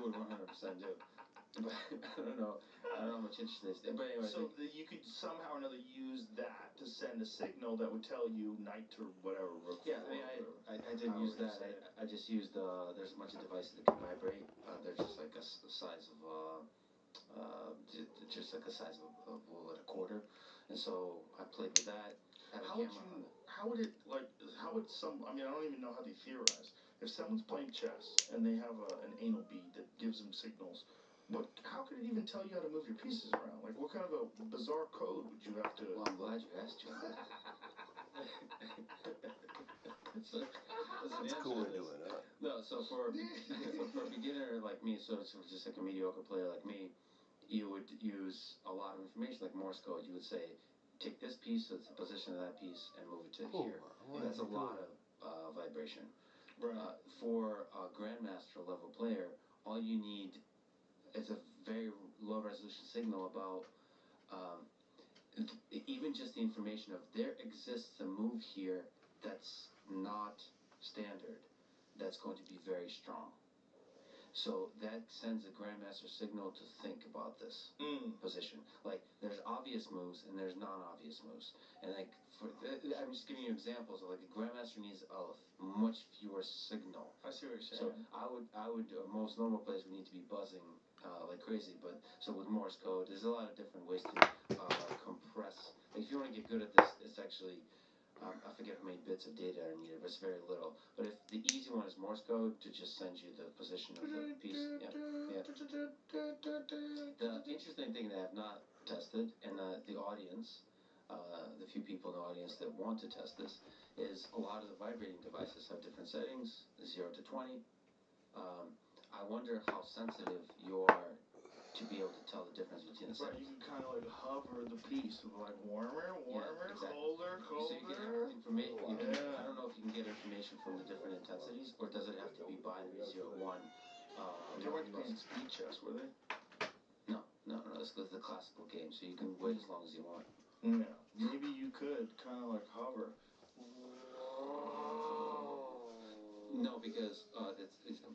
would 100% do. But I don't know how much interest this. But anyway, so you could somehow or another use that to send a signal that would tell you night or whatever. Yeah, I didn't use that. I just used there's a bunch of devices that can vibrate. They're just like a size of just like the size of a quarter, and so I played with that. How would I don't even know how they theorize. If someone's playing chess and they have an anal bead that gives them signals, how could it even tell you how to move your pieces around? Like, what kind of a bizarre code would you have to... Well, I'm glad you asked, John. That's a cool way of doing it. No, so for a beginner like me, so just like a mediocre player like me, you would use a lot of information like Morse code. You would say, take this piece, so it's the position of that piece, and move it to here. And that's a lot of vibration. Right. For a grandmaster level player, all you need is a very low resolution signal about even just the information of there exists a move here that's not standard, that's going to be very strong. So that sends a grandmaster signal to think about this position. Like there's obvious moves and there's non-obvious moves. And like I'm just giving you examples of like a grandmaster needs a much fewer signal. I see what you're saying. So I would most normal players would need to be buzzing like crazy. But so with Morse code, there's a lot of different ways to compress. Like if you want to get good at this, it's actually I forget how many bits of data are needed, but it's very little. But if the easy one is Morse code to just send you the position of the piece. Yeah. The interesting thing that I have not tested, and the audience, the few people in the audience that want to test this, is a lot of the vibrating devices have different settings, 0 to 20. I wonder how sensitive you are to be able to tell the difference between the settings. Right, you can kind of like hover the piece of like warmer, exactly. colder. So you can have information. I don't know if you can get information from the different intensities, or does it have to be binary 0, 1? They weren't playing speed chess, were they? No. This was the classical game, so you can wait as long as you want. Yeah. Maybe you could kind of like hover. No, because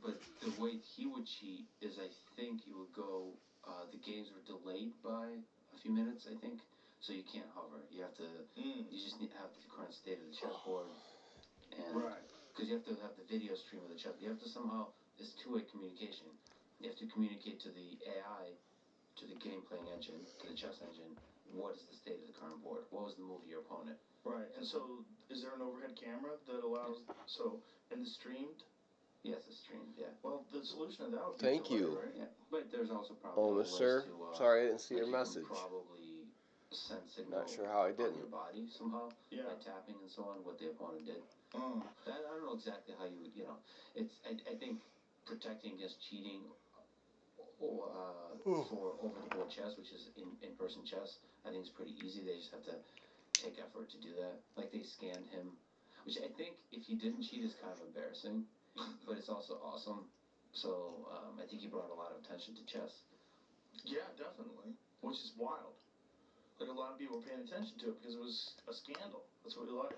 but the way he would cheat is I think it would go. The games were delayed by a few minutes, I think, so you can't hover. You have to. You just need to have the current state of the chessboard, and because you have to have the video stream of the chess. You have to somehow. It's two-way communication. You have to communicate to the AI, to the game playing engine, to the chess engine. What is the state of the current board? What was the move of your opponent? Right, and so is there an overhead camera that allows and it's streamed? Yes, it's streamed. Yeah. Well, the solution to that would be Thank you. right? Yeah, but there's also probably ways sir. to. Sorry, I didn't see like your message. You can probably send signal. Not sure how I on didn't. your body somehow by tapping and so on. What the opponent did. That I don't know exactly how you would. It's. I think protecting against cheating. For over-the-board chess, which is in-person chess, I think it's pretty easy. They just have to take effort to do that. Like they scanned him, which I think if he didn't cheat is kind of embarrassing, but it's also awesome. So I think he brought a lot of attention to chess. Yeah, definitely. Which is wild. Like a lot of people were paying attention to it because it was a scandal. That's what we like.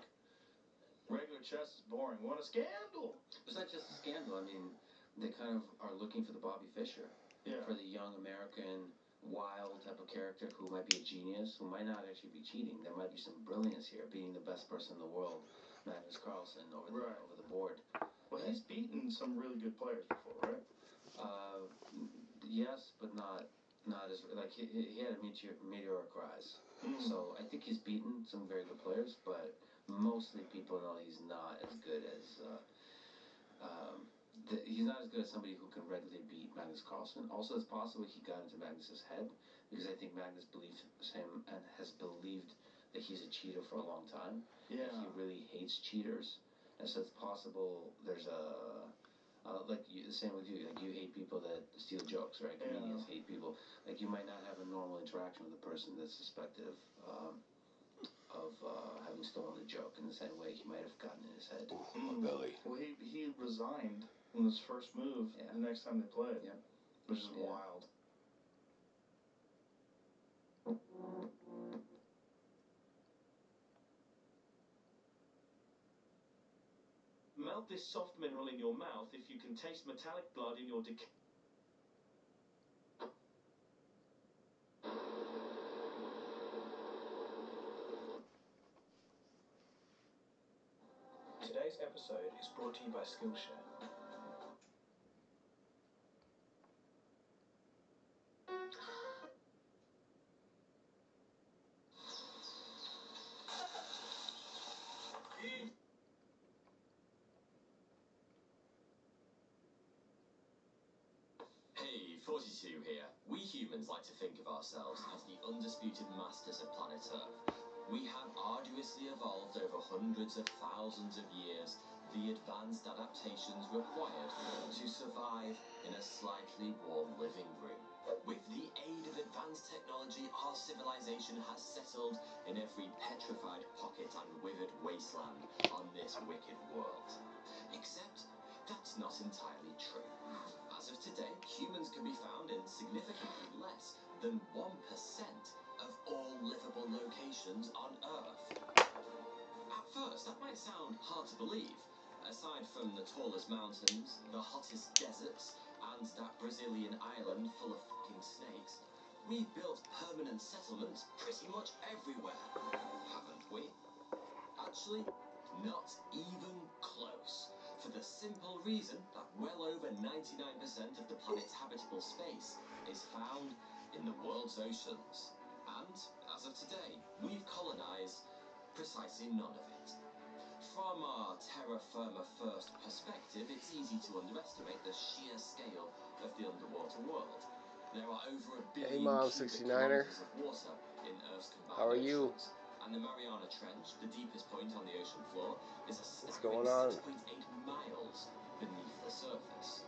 Regular chess is boring. We want a scandal. It's not just a scandal. I mean, they kind of are looking for the Bobby Fischer. Yeah. For the young American, wild type of character who might be a genius, who might not actually be cheating. There might be some brilliance here, beating the best person in the world, Magnus Carlsen, over the board. Well, he's beaten some really good players before, right? Yes, but not as like he had a meteoric rise. So I think he's beaten some very good players, but mostly people know he's not as good as. He's not as good as somebody who can regularly beat Magnus Carlsen. Also, it's possible he got into Magnus's head because I think Magnus believes him and has believed that he's a cheater for a long time. Yeah. And he really hates cheaters, and so it's possible there's the same with you. Like you hate people that steal jokes, right? Comedians hate people. Like you might not have a normal interaction with a person that's suspected of having stolen a joke in the same way he might have gotten in his head. Billy. Well, he resigned in his first move the next time they played. Yeah. Which is wild. Melt this soft mineral in your mouth if you can taste metallic blood in your Today's episode is brought to you by Skillshare. Hey, 42 here. We humans like to think of ourselves as the undisputed masters of planet Earth. We have arduously evolved over hundreds of thousands of years, the advanced adaptations required to survive in a slightly warm living room. With the aid of advanced technology, our civilization has settled in every petrified pocket and withered wasteland on this wicked world. Except that's not entirely true. As of today, humans can be found in significantly less than 1% of all livable locations on Earth. At first, that might sound hard to believe. Aside from the tallest mountains, the hottest deserts, and that Brazilian island full of fucking snakes, we've built permanent settlements pretty much everywhere, haven't we? Actually, not even close. For the simple reason that well over 99% of the planet's habitable space is found in the world's oceans. And, as of today, we've colonized precisely none of it. From our terra firma first perspective, it's easy to underestimate the sheer scale of the underwater world. There are over 1 billion Hey, Mom, cubic 69er. kilometers of water in Earth's combined How are you? oceans. And the Mariana Trench, the deepest point on the ocean floor, is a What's staggering going on? 6.8 miles beneath the surface.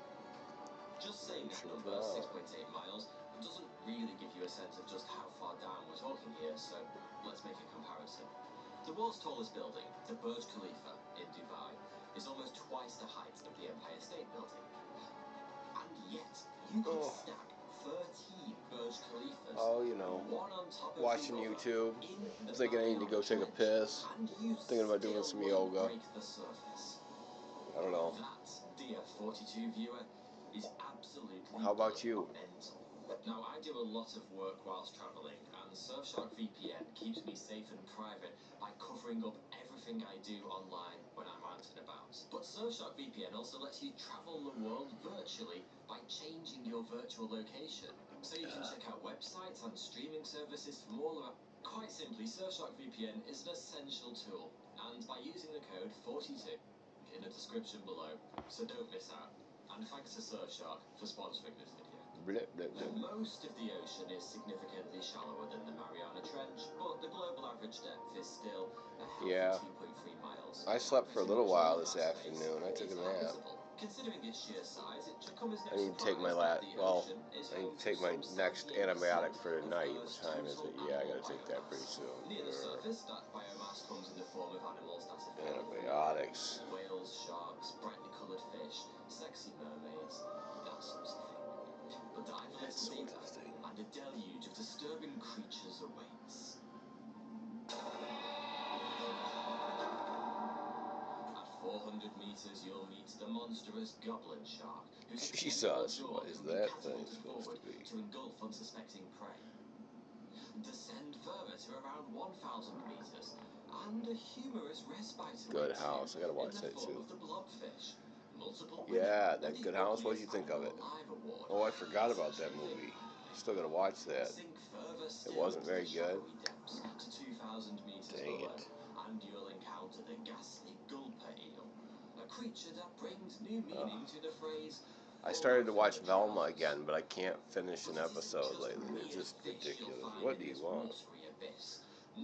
Just saying that Sure number, does. 6.8 miles, doesn't really give you a sense of just how far down we're talking here, so let's make a comparison. The world's tallest building, the Burj Khalifa in Dubai, is almost twice the height of the Empire State Building. And yet, you could stack 13 Burj Khalifas, Oh, you know, one on top of watching the other, YouTube, in the thinking I need to go take a Mariana piss, Trench, and you thinking about doing still some won't yoga. break the surface. I don't know. That, dear 42 viewer, is absolutely How about you? mental. Now, I do a lot of work whilst travelling, and Surfshark VPN keeps me safe and private by covering up everything I do online when I'm out and about. But Surfshark VPN also lets you travel the world virtually by changing your virtual location. So you can check out websites and streaming services from all around. Quite simply, Surfshark VPN is an essential tool, and by using the code 42 in the description below, so don't miss out. And thanks to Surfshark for sponsoring this video. Most of the ocean is significantly shallower than the Mariana Trench, but the global average depth is still a healthy 2.3 miles. I slept for a little while this afternoon. I took a nap. Considering its sheer size, it should come as no I need to take my surprise that the ocean is I need home to take to my some next 78% antibiotic for of tonight. What Earth's time is total it? Yeah, I animal gotta take that pretty biomass. soon. Near the surface, that biomass comes in the form of animals that are found Antibiotics. whales, sharks, brightly coloured fish, sexy mermaids, that sort of thing. But dive a little deeper, and a deluge of disturbing creatures awaits. At 400 meters, you'll meet the monstrous goblin shark, whose Jesus, what is that thing supposed to be? to engulf unsuspecting prey. Descend further to around 1,000 meters, and a humorous respite Good awaits House. I gotta watch in the that form too. of the blobfish. Multiple Yeah, women, that and Good the House. What do you Ugliest think of it? Animal Alive Award. Oh, I forgot about that movie. Still gotta watch that. Sink further It still wasn't to very the good. shadowy depths, to 2,000 meters Dang below, it. and you'll encounter the ghastly gulper eel, a creature that brings new meaning to the phrase. I started to watch Velma again, but I can't finish an episode lately. It's just ridiculous. What do you want?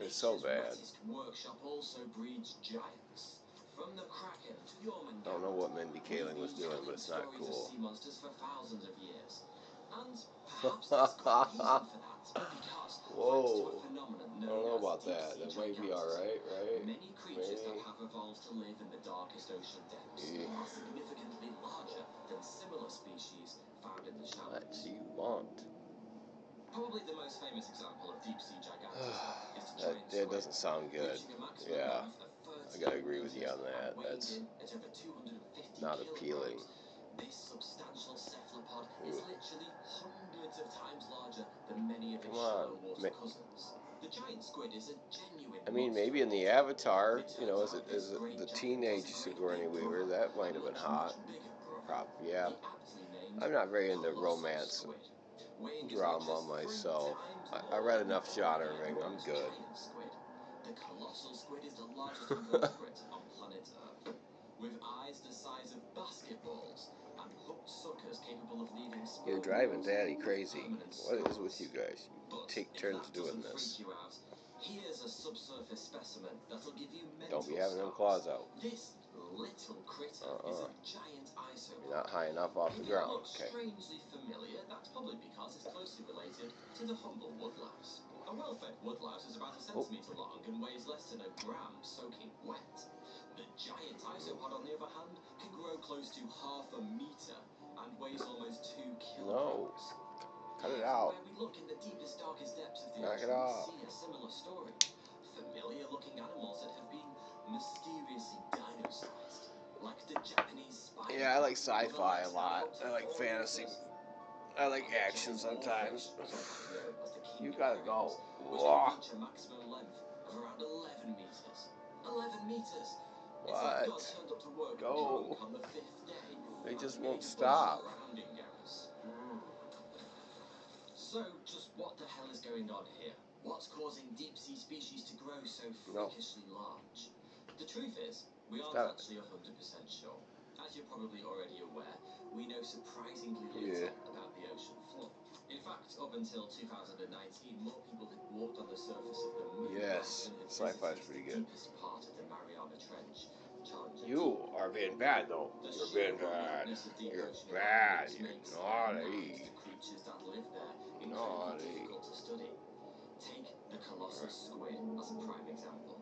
It's so bad. Workshop also breeds giants. From the Kraken to I don't know what Mindy Kaling was doing, but it's not cool. sea monsters for thousands of years. And perhaps there's good reason for that, because Whoa. thanks to a phenomenon I don't known know as about deep that. sea That might be gigantism, alright, right? many creatures Maybe. that have evolved to live in the darkest ocean depths Yeah. are significantly larger than similar species found in the shallows. What do you want? Probably the most famous example of deep sea gigantism is the giant That squid, doesn't sound good. reaching a maximum Yeah. length of 30 I gotta agree with you on meters that. and weighing That's in at over 250 not kilograms. appealing. This substantial cephalopod is literally hundreds of times larger than many of its Come on. shallow water cousins. The giant squid is a genuine I mean, maybe in the Avatar, you know, as the teenage Sigourney Weaver, that might have been hot. Probably, yeah. I'm not very into romance drama myself. I read enough genre ring. I'm good. The colossal squid is the largest invertebrate on planet Earth, with eyes the size of basketballs and hooked suckers capable of leaving sperm. You're driving Daddy crazy. What is with you guys? You take turns doing this. Here's a subsurface specimen that'll give you Don't be having them claws out. This little critter is a giant isopod. You're not high enough off the If it ground. looks Okay. strangely familiar, that's probably because it's closely related to the humble woodlouse. A well-fed woodlouse is about a centimetre long and weighs less than a gram soaking wet. The giant isopod, on the other hand, can grow close to 0.5 metre and weighs almost 2 kilograms. Cut it out. Where we look in the deepest, darkest depths of the Knock it ocean, off. we see a similar story. Familiar-looking animals that have been mysteriously dino-sized, like the Japanese spider. Yeah, I like sci-fi a lot. I like fantasy. I like action sometimes. You gotta go. Whoa. Reach a maximum length of around 11 meters. 11 meters. It's What? like God turned up to work Go. drunk on the 5th day. They just and won't made stop. rounding errors. So, just what the hell is going on here? What's causing deep-sea species to grow so freakishly large? The truth is, we aren't actually 100% sure. As you're probably already aware, we know surprisingly little about the ocean floor. In fact, up until 2019, more people had walked on the surface of the moon than had sci-fi's pretty visited the good. deepest part of the Mariana Trench. You are being bad though. You're being bad. You're bad. You're naughty. Creatures that live there Naughty. difficult to study. Take the colossal squid as a prime example.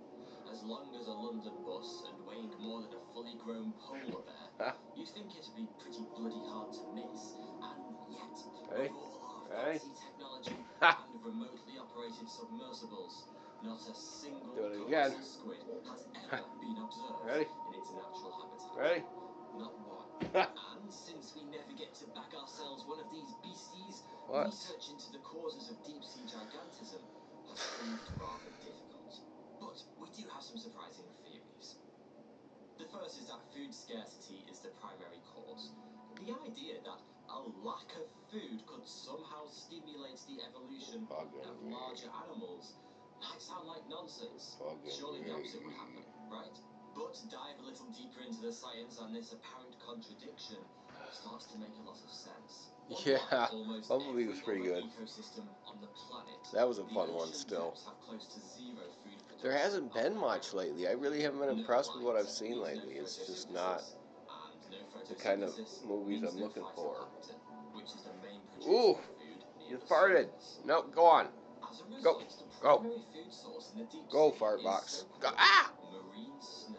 As long as a London bus and weighing more than a fully grown polar bear, you'd think it'd be pretty bloody hard to miss. And yet, with all our fancy technology and remotely operated submersibles, not a single colossal squid has ever been observed in its natural habitat. Not one. And since we never get to back ourselves one of these beasties, research into the causes of deep-sea gigantism has proved rather difficult. But we do have some surprising theories. The first is that food scarcity is the primary cause. The idea that a lack of food could somehow stimulate the evolution of larger animals might sound like nonsense. Surely the opposite would happen, right? But to dive a little deeper into the science on this apparent contradiction starts to make a lot of sense. Yeah, Bumblebee was pretty good. That was a fun one still. There hasn't been much lately. I really haven't been impressed with what I've seen lately. It's just not the kind of movies I'm looking for. Ooh, you farted. No, go on. Go. Go. Go, fart box. Go. Ah! Marine snow.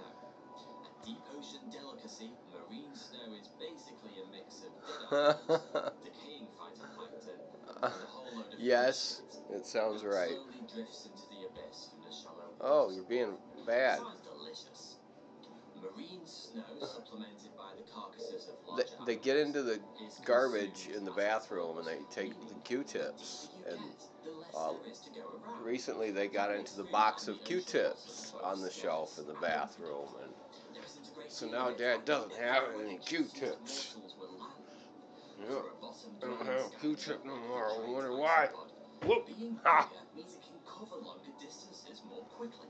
A deep ocean delicacy, marine snow is basically a mix of dead animals, decaying phytoplankton, and a whole load of Yes, it sounds right. slowly drifts into the abyss from the shallow waters. Oh, you're being bad. Sounds delicious. Marine snow supplemented by the carcasses of large They get into the garbage in the bathroom and they take the Q-tips. And recently they got into the box of Q-tips on the shelf in the bathroom. And so now Dad doesn't have any Q-tips. Yeah, I don't have a Q-tip no more. I wonder why. Whoop! Ha! means it can cover longer distances more quickly,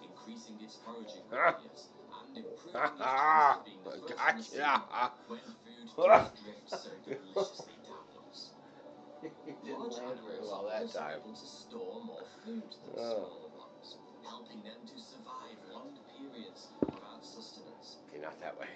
increasing its foraging radius and improving its chance of being the first in the sea when food does drift so deliciously downwards. Large animals are also able to store more food than smaller ones, helping them to survive long periods without sustenance. Okay, not that way.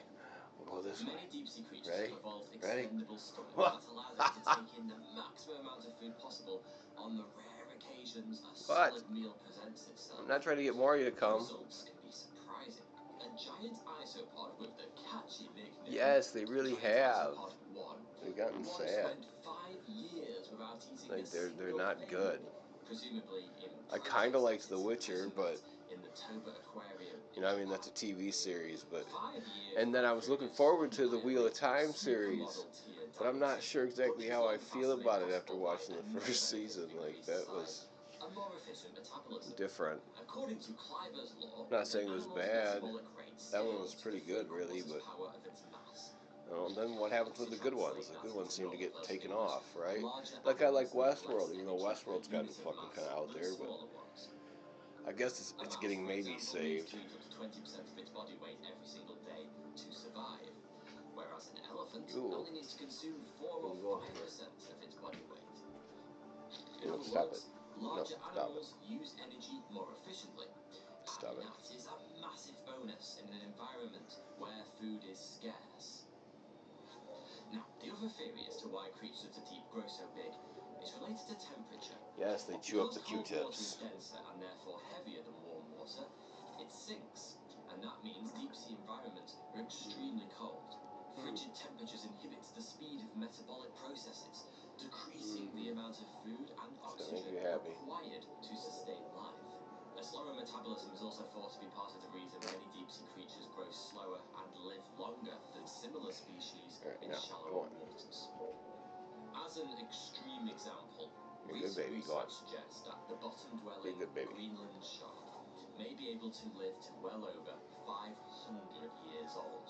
We'll go this way. Many deep-sea creatures Ready? have evolved Ready? expendable stomachs that allow them to take in the maximum amount of food possible on the rare occasions a solid meal presents itself. I'm not trying to get more of you to come. Results can be surprising. A giant isopod with the catchy nickname. Yes, they really have. Isopod 1 They've gotten sad. spent 5 years without eating Like a they're not good. Presumably in I kind of liked The Witcher, but in the Toba Aquarium. you know, I mean that's a TV series, but and then I was looking forward to the Wheel of Time series, but I'm not sure exactly how I feel about it after watching the first season. Like that was different. According to Kleiber's law, I'm not saying it was bad. That one was pretty good, really, but then what happens with the good ones? The good ones seem to get taken off, right? Like I like Westworld, even though Westworld's gotten fucking kind of out there, but I guess it's getting maybe saved. 20% of its body weight every single day to survive, whereas an elephant Ooh. only needs to consume 4 or 5% of its body weight. In other Stop words, it. larger No, stop animals use energy more efficiently. Stop it. That is a massive bonus in an environment where food is scarce. Now, the other theory as to why creatures of the deep grow so big is related to temperature. Yes, they chew up the Because cold water is Q-tips. denser and therefore heavier than warm water, it sinks, and that means deep-sea environments are extremely cold. Frigid temperatures inhibit the speed of metabolic processes, decreasing the amount of food and oxygen required to sustain life. A slower metabolism is also thought to be part of the reason many deep-sea creatures grow slower and live longer than similar species in shallower waters. As an extreme example, recent research suggests that the bottom-dwelling Greenland shark may be able to live to well over 500 years old,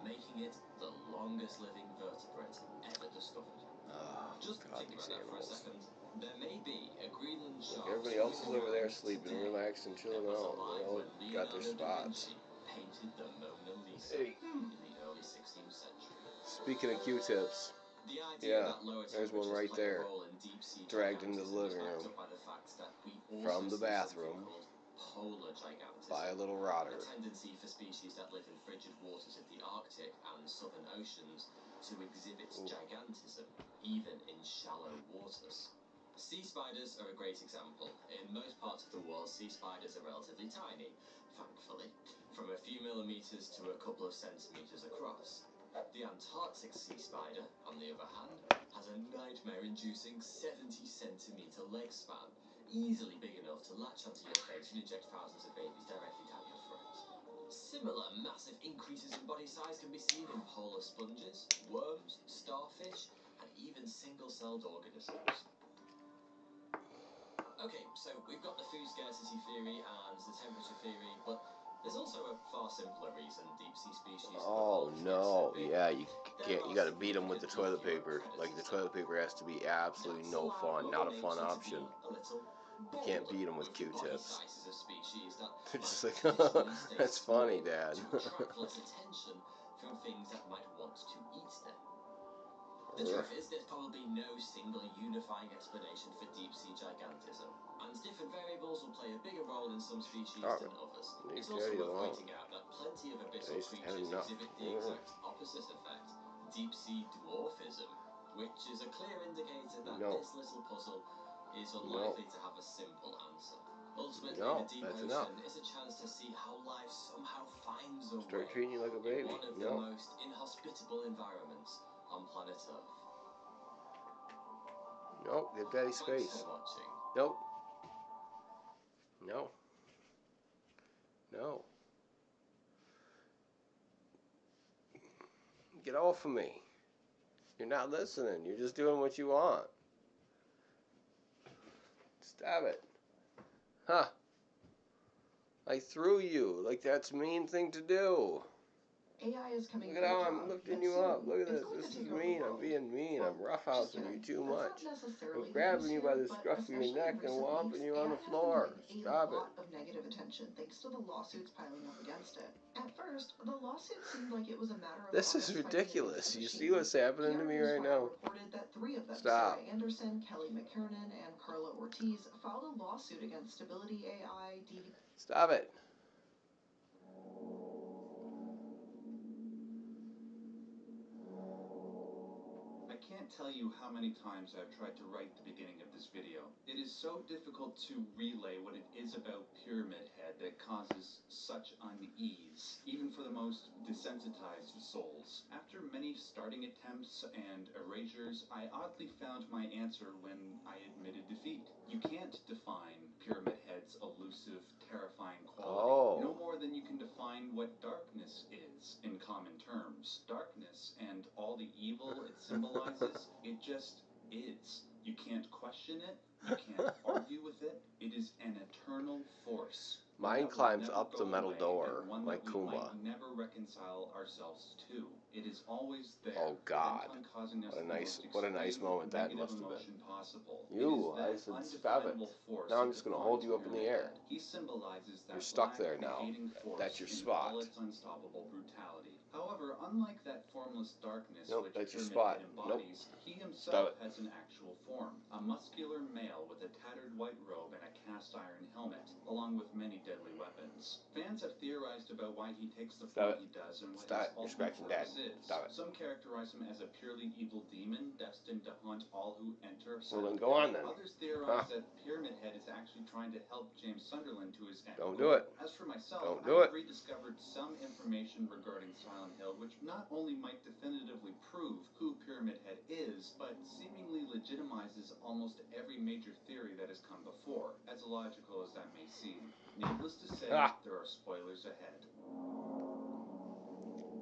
making it the longest-living vertebrate ever discovered. Just think about that for a second. There may be a Greenland shark. Everybody else is over there sleeping, relaxed, and chilling out. They all got their spots. Painted the Mona Lisa in the early 16th century. Speaking of Q-tips, yeah, there's one right there, dragged into the living room from the bathroom by a little rotter. A tendency for species that live in frigid waters of the Arctic and southern oceans to exhibit gigantism, even in shallow waters. Sea spiders are a great example. In most parts of the world, sea spiders are relatively tiny, thankfully, from a few millimeters to a couple of centimeters across. The Antarctic sea spider, on the other hand, has a nightmare-inducing 70-centimeter leg span, easily big enough to latch onto your face and inject thousands of babies directly down your throat. Similar massive increases in body size can be seen in polar sponges, worms, starfish, and even single-celled organisms. Okay, so we've got the food scarcity theory and the temperature theory, but there's also a far simpler reason deep-sea species... Oh no, yeah, you can't, you gotta beat them with the toilet paper. Like, the toilet paper has to be absolutely no fun, not a fun option. You can't beat them with Q-tips. They're just like, that's funny, Dad. attract less attention from things that might want to eat them. The truth is, there's probably no single unifying explanation for deep-sea gigantism, and different variables will play a bigger role in some species than others. It's also worth pointing out that plenty of abyssal creatures exhibit the exact opposite effect, deep-sea dwarfism, which is a clear indicator that this little puzzle is unlikely to have a simple answer. Ultimately, the deep ocean is a chance to see how life somehow finds a way treating you like a baby. in one of the most inhospitable environments on planet Earth. Nope, give Daddy space. Thanks for watching. Nope. No. No. Get off of me. You're not listening. You're just doing what you want. Stop it. Huh. I threw you. Like, that's a mean thing to do. AI is coming. Look at how I'm lifting you up. Look at this. This is mean. I'm being mean. I'm roughhousing you too much. I'm grabbing you by the scruff of your neck and whomping you on the floor. Stop it. A lot of negative attention thanks to the lawsuits piling up against it. At first, the lawsuit seemed like it was a matter of this is ridiculous. You see what's happening to me right now? Reported that 3 of them, Stop. Sarah Anderson, Kelly McKernan, and Carla Ortiz, filed a lawsuit against Stability AI, Stop it. I can't tell you how many times I've tried to write the beginning of this video. It is so difficult to relay what it is about Pyramid Head that causes such unease, even for the most desensitized souls. After many starting attempts and erasures, I oddly found my answer when I admitted defeat. You can't define Pyramid Head's elusive, terrifying quality, no more than you can define what darkness is in common terms. Darkness and all the evil it symbolizes, it just is. You can't question it, you can't argue with it. It is an eternal force. Mine climbs up the metal door like we Kuma. might never reconcile ourselves to. It is always there. Oh God! What a nice moment that must have been. You, I said stop it. Now I'm just gonna hold you up in the air. He symbolizes that You're stuck there now. That's your spot. Unstoppable brutality. However, unlike that formless darkness Nope, which that's your Pyramid spot. Head embodies, he Stop himself it. has an actual form, a muscular male with a tattered white robe and a cast iron helmet, along with many deadly weapons. Fans have theorized about why he takes the form he does and what his ultimate purpose is. Some characterize him as a purely evil demon destined to haunt all who enter Well, then Silent go Hill. on then. Others theorize that Pyramid Head is actually trying to help James Sunderland to his end Don't goal. do it. As for myself, Don't do I've it. rediscovered some information regarding Silent Hill, which not only might definitively prove who Pyramid Head is, but seemingly legitimizes almost every major theory that has come before, as illogical as that may seem. Needless to say, there are spoilers ahead.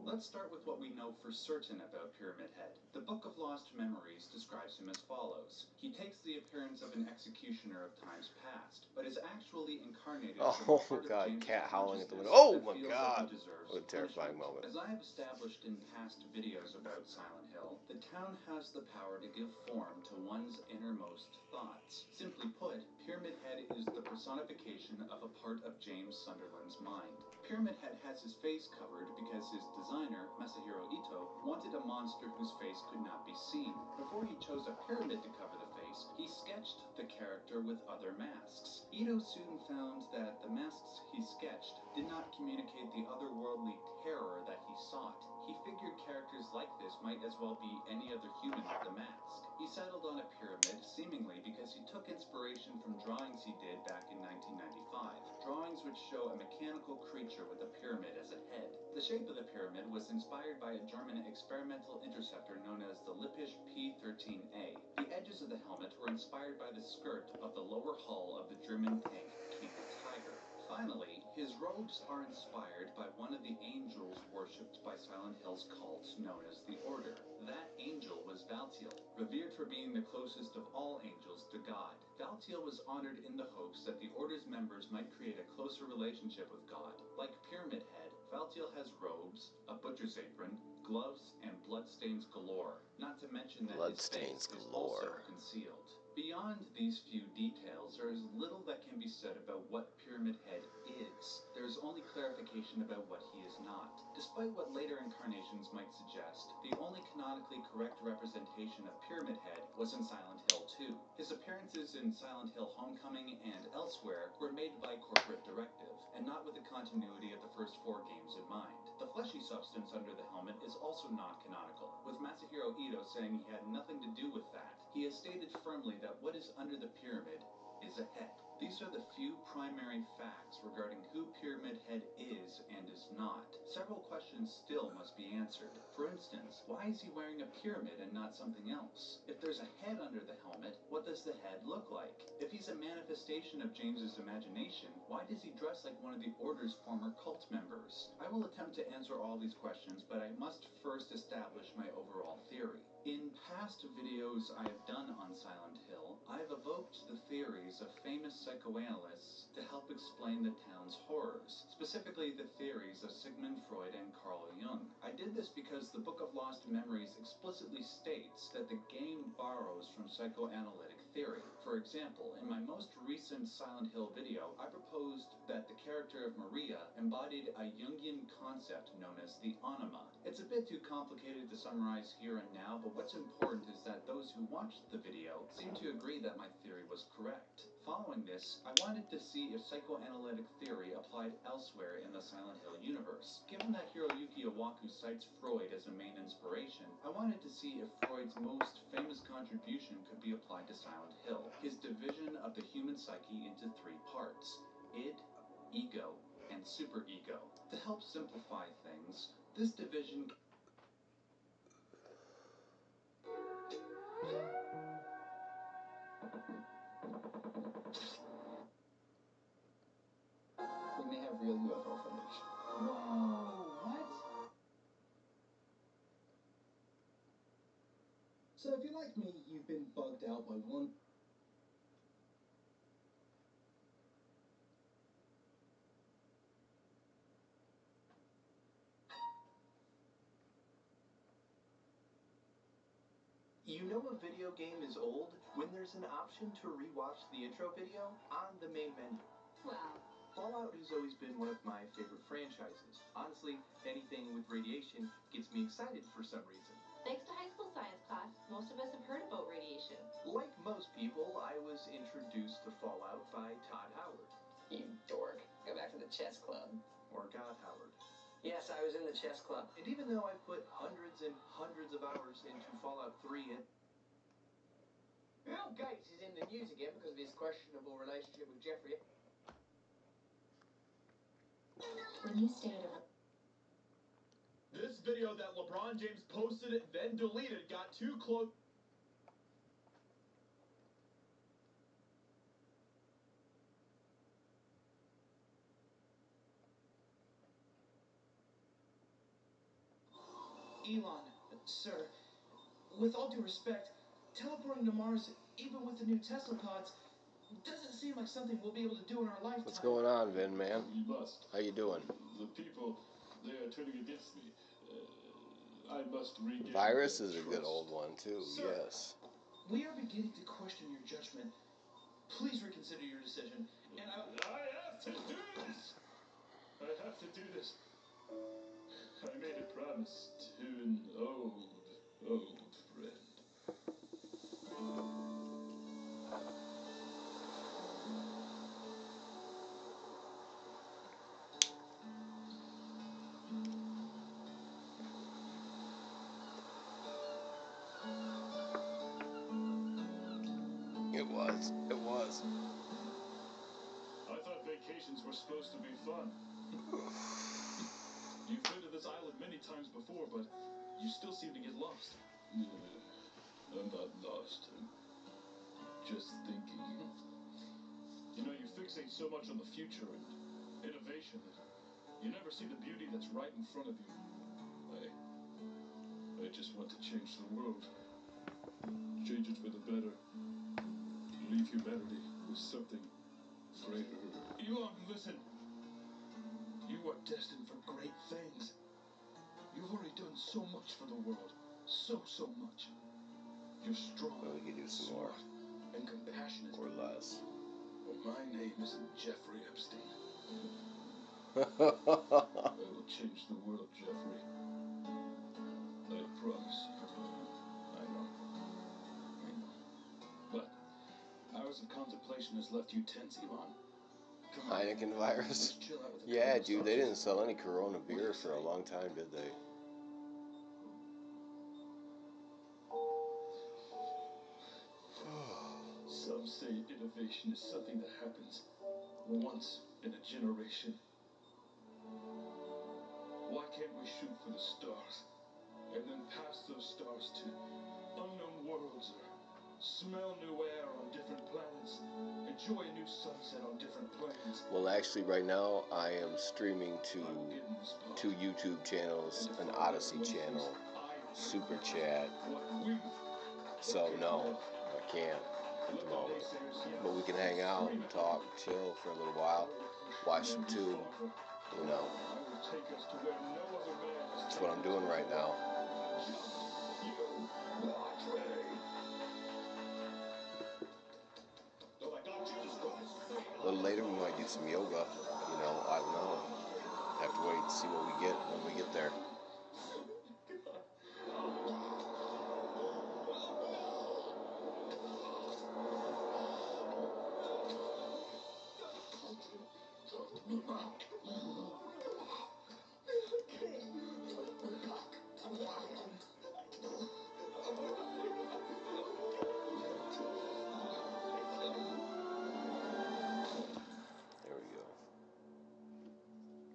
Let's start with what we know for certain about Pyramid Head. The Book of Lost Memories describes him as follows. He takes the appearance of an executioner of times past, but is actually incarnated from a part of James' cat howling at the window. consciousness Oh my that feels god! like he deserves What a terrifying punishment. moment. As I have established in past videos about Silent Hill, the town has the power to give form to one's innermost thoughts. Simply put, Pyramid Head is the personification of a part of James Sunderland's mind. Pyramid Head has his face covered because his designer, Masahiro Ito, wanted a monster whose face could not be seen. Before he chose a pyramid to cover the face, he sketched the character with other masks. Ito soon found that the masks he sketched did not communicate the otherworldly terror that he sought. He figured characters like this might as well be any other human with a mask. He settled on a pyramid, seemingly because he took inspiration from drawings he did back in 1995. Drawings which show a mechanical creature with a pyramid as a head. The shape of the pyramid was inspired by a German experimental interceptor known as the Lippisch P-13A. The edges of the helmet were inspired by the skirt of the lower hull of the German tank King Tiger. Finally, his robes are inspired by one of the angels worshipped by Silent Hill's cult known as the Order. That angel was Valtiel, revered for being the closest of all angels to God. Valtiel was honored in the hopes that the Order's members might create a closer relationship with God. Like Pyramid Head, Valtiel has robes, a butcher's apron, gloves, and bloodstains galore. Not to mention that his face is also concealed. Beyond these few details, there is little that can be said about what Pyramid Head is. There is only clarification about what he is not. Despite what later incarnations might suggest, the only canonically correct representation of Pyramid Head was in Silent Hill 2. His appearances in Silent Hill Homecoming and elsewhere were made by corporate directive, and not with the continuity of the first 4 games in mind. The fleshy substance under the helmet is also non-canonical, with Masahiro Ito saying he had nothing to do with that. He has stated firmly that what is under the pyramid is a head. These are the few primary facts regarding who Pyramid Head is and is not. Several questions still must be answered. For instance, why is he wearing a pyramid and not something else? If there's a head under the helmet, what does the head look like? If he's a manifestation of James's imagination, why does he dress like one of the Order's former cult members? I will attempt to answer all these questions, but I must first establish my overall theory. In past videos I have done on Silent Hill, I've evoked the theories of famous psychoanalysts to help explain the town's horrors, specifically the theories of Sigmund Freud and Carl Jung. I did this because the Book of Lost Memories explicitly states that the game borrows from psychoanalytic theory. For example, in my most recent Silent Hill video, I proposed that the character of Maria embodied a Jungian concept known as the anima. It's a bit too complicated to summarize here and now, but what's important is that those who watched the video seem to agree that my theory was correct. Following this, I wanted to see if psychoanalytic theory applied elsewhere in the Silent Hill universe. Given that Hiroyuki Iwaku cites Freud as a main inspiration, I wanted to see if Freud's most famous contribution could be applied to Silent Hill, his division of the human psyche into 3 parts: id, ego, and superego. To help simplify things, this division we may have real UFO footage. Whoa, what? So if you're like me, you've been bugged out by one... You know a video game is old when there's an option to rewatch the intro video on the main menu. Well, Fallout has always been one of my favorite franchises. Honestly, anything with radiation gets me excited for some reason. Thanks to high school science class, most of us have heard about radiation. Like most people, I was introduced to Fallout by Todd Howard. You dork. Go back to the chess club. Or God Howard. Yes, I was in the chess club. And even though I put hundreds and hundreds of hours into Fallout 3 and Bill Gates is in the news again because of his questionable relationship with Jeffrey. When you stay at a... This video that LeBron James posted then deleted got too close. Elon, sir, with all due respect, teleporting to Mars, even with the new Tesla pods, doesn't seem like something we'll be able to do in our lifetime. What's going on, Vin, man? We must. How you doing? The people, they are turning against me. I must regain Virus is a trust. good old one, too, Sir, yes. We are beginning to question your judgment. Please reconsider your decision. And I have to do this! I have to do this. I made a promise to an old friend. It was. I thought vacations were supposed to be fun. You've been to this island many times before, but you still seem to get lost. I'm not lost. I'm just thinking. You know, you fixate so much on the future and innovation that you never see the beauty that's right in front of you. I just want to change the world. Change it for the better. Leave humanity with something greater. Elon, listen. You are destined for great things. You've already done so much for the world. So much. You're strong. Well, we could do some more. And compassionate. Or less. Well, my name isn't Jeffrey Epstein. I will change the world, Jeffrey. I promise. I know. But hours of contemplation has left you tense, Elon. Heineken virus? Yeah, dude, they didn't sell any Corona beer for a long time, did they? Some say innovation is something that happens once in a generation. Why can't we shoot for the stars and then pass those stars to unknown worlds, or smell new air on different planets, enjoy a new sunset on different planets? Well, actually, right now, I am streaming to two YouTube channels, an Odyssey channel, Super Chat. So, no, I can't at the moment. But we can hang out and talk, chill for a little while, watch some tube, you know. That's what I'm doing right now. A little later, we might do some yoga, you know, I don't know. Have to wait and see what we get when we get there. There we go.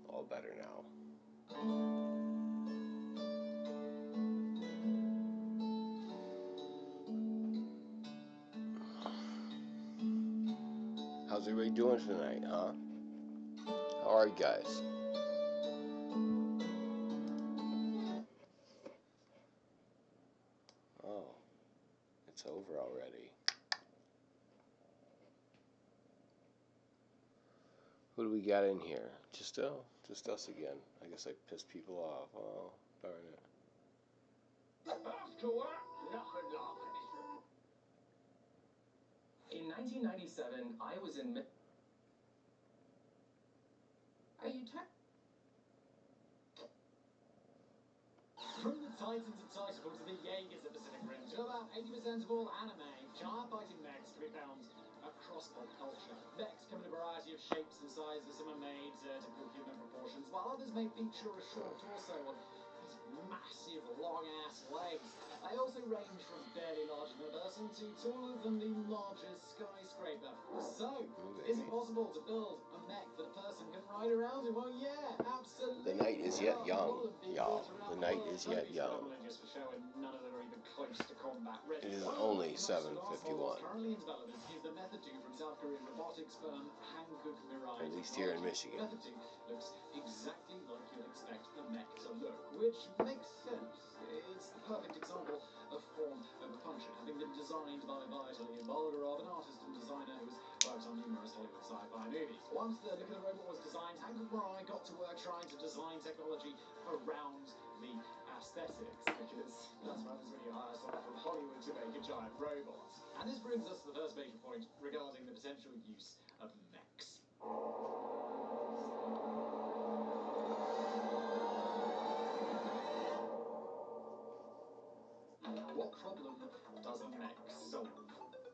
All better now. How's everybody doing tonight, huh? How are you guys? Oh, it's over already. Who do we got in here? Just us again. I guess I pissed people off. Oh, darn it. After work, nothing long. In 1997, I was in... Titans excitable to the Jaegers of Pacific Rim. To about 80% of all anime, giant fighting mechs can be found across pop culture. Mechs come in a variety of shapes and sizes. Some are made typical human proportions, while others may feature a short torso and these massive, long-ass legs. They also range from barely larger than a person to taller than the largest skyscraper. So, is it possible to build a mech that a person can ride around in? Well, yeah, absolutely. The night is yet young, y'all. The night is yet young. Just for show, and none of them are even close to combat ready. It is only 7:51. Currently in development is the Method 2 from South Korean robotics firm Hankook Mirai. At least here in Michigan. Method 2 looks exactly like you'd expect a mech to look, which makes sense. It's the perfect example of form over function, having been designed by Vitaly Bolgarov, an artist and designer who has worked on numerous Hollywood sci-fi movies. Once the nuclear robot was designed, Hankook Mirai got to work trying to design technology around the aesthetics, because that's what happens when you hire someone from Hollywood to make a giant robot. And this brings us to the first major point regarding the potential use of mechs. What problem does a mech solve?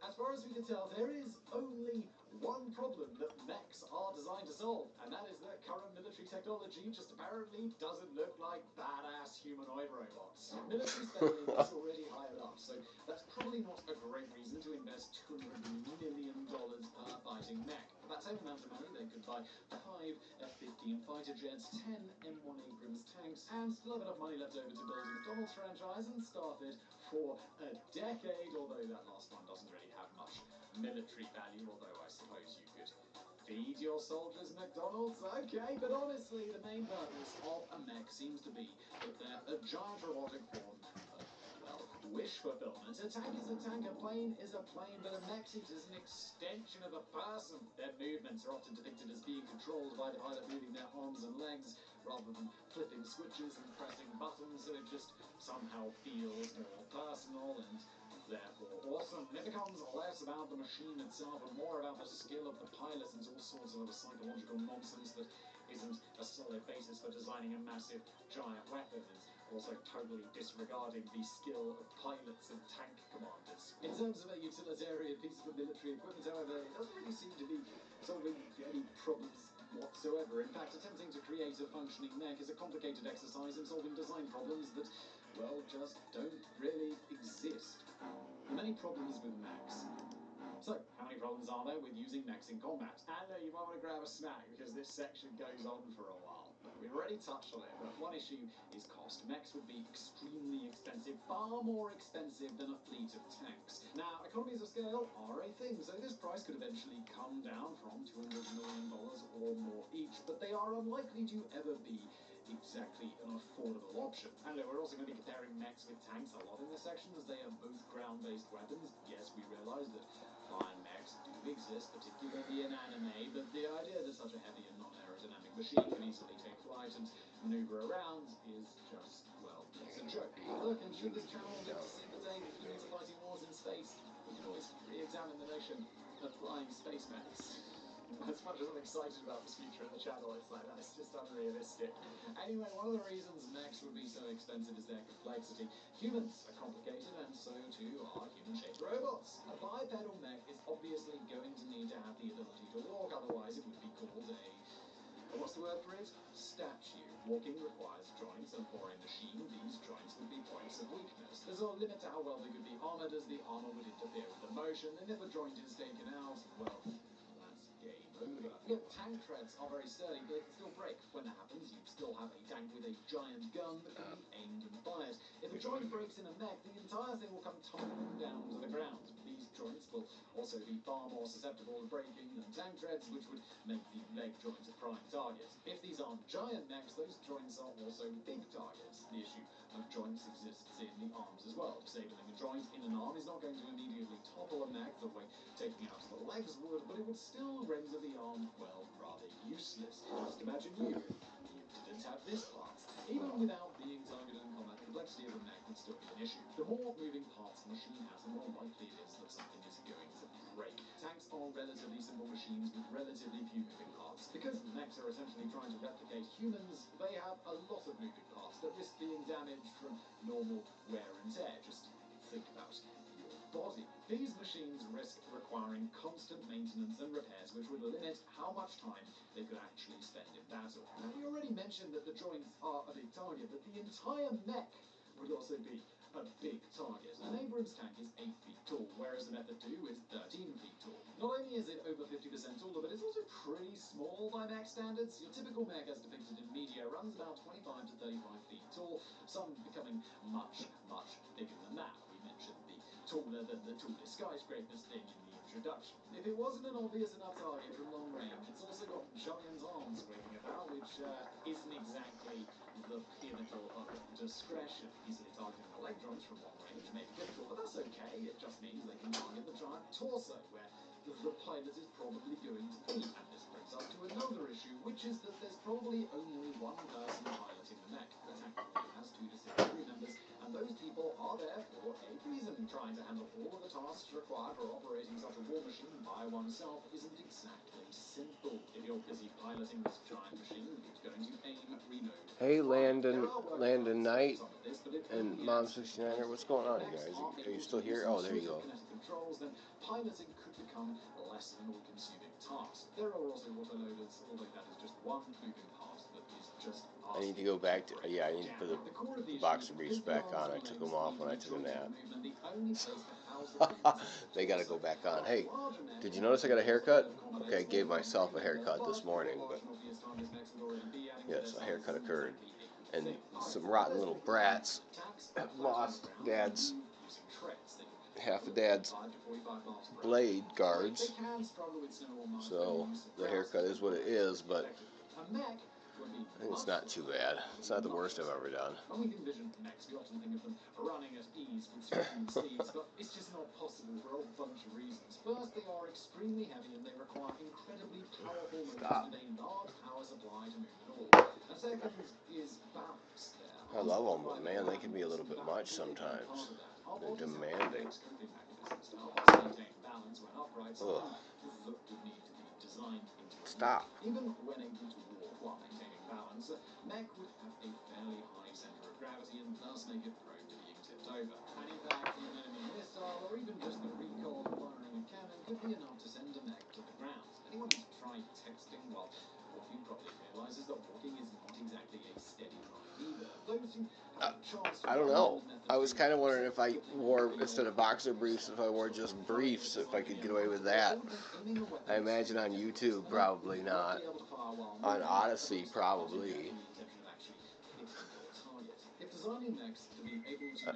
As far as we can tell, there is only one problem that mechs are designed to solve, and that is that current military technology just apparently doesn't look like badass humanoid robots. Military spending is already high enough, so that's probably not a great reason to invest $200 million per fighting mech. For that same amount of money, they could buy 5 F-15 fighter jets, 10 M1 Abrams tanks, and still have enough money left over to build a McDonald's franchise and staff it for a decade, although that last one doesn't really have much military value, although I suppose you could feed your soldiers McDonald's. Okay, but honestly, the main purpose of a mech seems to be that they're a giant robotic form of, well, wish fulfillment. A tank is a tank, a plane is a plane, but a mech is an extension of a person. Their movements are often depicted as being controlled by the pilot moving their arms and legs rather than flipping switches and pressing buttons, so it just somehow feels more personal and therefore awesome. It becomes less about the machine itself and more about the skill of the pilots and all sorts of other psychological nonsense that isn't a solid basis for designing a massive giant weapon. It's also totally disregarding the skill of pilots and tank commanders. In terms of a utilitarian piece of military equipment, however, it doesn't really seem to be solving any problems whatsoever. In fact, attempting to create a functioning mech is a complicated exercise in solving design problems that, well, just don't really exist. There are many problems with mechs. So, how many problems are there with using mechs in combat? And you might want to grab a snack, because this section goes on for a while. We've already touched on it, but one issue is cost. Mechs would be extremely expensive, far more expensive than a fleet of tanks. Now, economies of scale are a thing, so this price could eventually come down from $200 million or more each, but they are unlikely to ever be exactly an affordable option. And we're also going to be comparing mechs with tanks a lot in this section, as they are both ground-based weapons. Yes, we realise that flying mechs do exist, particularly in anime, but the idea that such a heavy and non-aerodynamic machine can easily take flight and maneuver around is just, well, it's a joke. Look, and should this channel live to see the day that humans are fighting wars in space, we can always re-examine the notion of flying space mechs. As much as I'm excited about this future in the channel, it's like, that's just unrealistic. Anyway, one of the reasons mechs would be so expensive is their complexity. Humans are complicated, and so too are human-shaped robots. A bipedal mech is obviously going to need to have the ability to walk, otherwise it would be called a... what's the word for it? Statue. Walking requires joints, and for a machine, these joints would be points of weakness. There's a limit to how well they could be armored, as the armor would interfere with the motion, and if a joint is taken out, well... game over. Look, tank treads are very sturdy, but they can still break. When that happens, you still have a tank with a giant gun that can be aimed and fired. If a joint breaks in a mech, the entire thing will come tumbling down to the ground. These joints will also be far more susceptible to breaking than tank treads, which would make the leg joints a prime target. If these aren't giant mechs, those joints are also big targets. The issue of joints exists in the arms as well. Disabling a joint in an arm is not going to immediately topple a mech the way taking out the legs would, but it would still render the arm, well, rather useless. Just imagine you didn't have this part. Even without being targeted in combat, the complexity of a mech would still be an issue. The more moving parts a machine has, the more likely it is that something is going to break. Tanks are relatively simple machines with relatively few moving parts. Because mechs are essentially trying to replicate humans, they have a lot of moving parts that risk being damaged from normal wear and tear. Just think about your body. These machines risk requiring constant maintenance and repairs, which would limit how much time they could actually spend in battle. Now, we already mentioned that the joints are a big target, but the entire mech would also be a big target. An Abrams tank is 8 feet tall, whereas the Method 2 is 13 feet tall. Not only is it over 50% taller, but it's also pretty small by mech standards. Your typical mech, as depicted in media, runs about 25 to 35 feet tall, some becoming much, much bigger than that. We mentioned the taller than the tallest skyscrapers thing in the introduction. If it wasn't an obvious enough target from long range, it's also got giant arms waving about, which isn't exactly the pinnacle of discretion. Easily targeting electrons from long range may be difficult, but that's okay. It just means they can target the giant torso, where the pilot is probably going to be. And this brings us to another issue, which is that there's probably only one person piloting the mech. The tank only has 2 to 6 crew members, and those people are there for a reason. Trying to handle all of the tasks required for operating such a war machine by oneself isn't exactly simple. If you're busy piloting this giant machine, it's going to aim, reload. Hey, Landon Knight and Mom69er, what's going on, you guys? Are you still here? Oh, there you go. Controls, then piloting could become less an all-consuming task. There are also autoloaders, although that is just one moving part that is just. I need to go back to, I need to put the boxer briefs back on. I took them off when I took a nap. They got to go back on. Hey, did you notice I got a haircut? Okay, I gave myself a haircut this morning, but yes, a haircut occurred. And some rotten little brats lost half of Dad's blade guards. So the haircut is what it is, but it's not too bad. It's not the worst I've ever done. When we envision mechs, we often think of them running at ease with superhuman speeds, but it's just not possible for a whole bunch of reasons. First, they are extremely heavy and they require incredibly powerful motors and a large power supply to move at all. And second is balance. I love them, but man, they can be a little bit much sometimes. They're demanding. Ugh. Stop. Even when able to walk while maintaining balance, mech would have a fairly high center of gravity and thus make it prone to being tipped over. And in fact, an enemy missile or even just the recoil of firing a cannon could be enough to send a mech to the ground. Anyone who's tried texting while walking probably realizes that walking is not exactly a steady ride either. Those who have a chance to I don't know. I was kind of wondering if I wore, instead of boxer briefs, if I wore just briefs, if I could get away with that. I imagine on YouTube, probably not. On Odyssey, probably.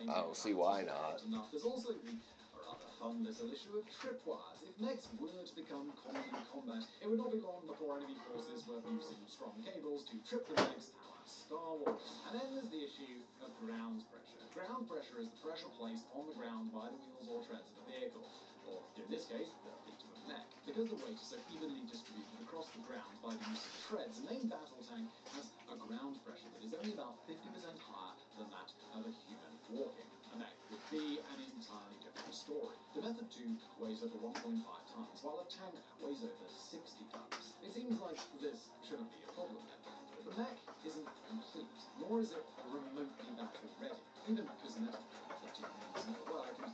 I don't see why not. There's also the rather fun little issue of tripwires. If mechs were to become common in combat, it would not be long before enemy forces were using strong cables to trip the mechs out of Star Wars. And then there's the issue of ground pressure. Ground pressure is the pressure placed on the ground by the wheels or treads of a vehicle, or in this case, the feet of a mech. Because the weight is so evenly distributed across the ground by the use of treads, the main battle tank has a ground pressure that is only about 50% higher than that of a human walking. A mech would be an entirely different story. The Method 2 weighs over 1.5 tons, while a tank weighs over 60 tons. It seems like this shouldn't be a problem then. But the mech isn't complete, nor is it remotely battle ready. Even cosmetic Method 2 needs more work, and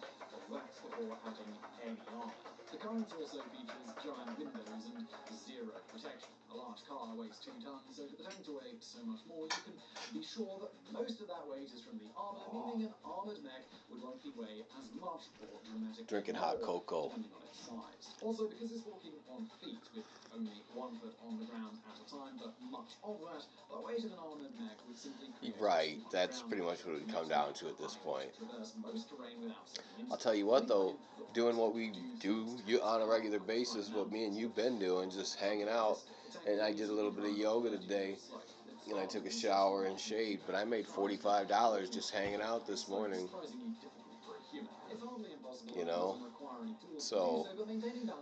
that's before adding any armor. The current also features giant windows and zero protection. A large car weighs 2 tons, so for the tank to weigh so much more, you can be sure that most of that weight is from the armor, meaning an armored mech would likely weigh as much or dramatically Drinking hot cocoa. depending on its size. Also, because it's walking on feet with only 1 foot on the ground at a time, but much of that, the weight of an armored mech would simply Right, that's pretty much what it would come down to at this point. I'll tell you what though, doing what we do on a regular basis, what me and you've been doing, just hanging out, and I did a little bit of yoga today, and I took a shower and shaved, but I made $45 just hanging out this morning, you know, so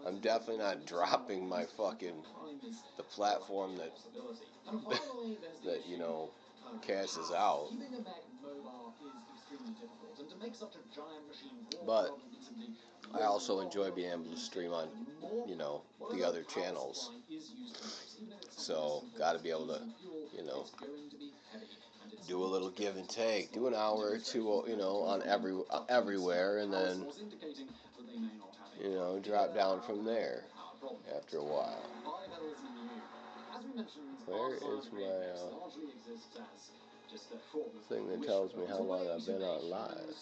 I'm definitely not dropping my the platform that, you know, cashes out. But I also enjoy being able to stream on, you know, the other channels. So, got to be able to, you know, do a little give and take. Do an hour or two, you know, on everywhere, and then, you know, drop down from there after a while. Where is my thing that tells me how long I've been on live?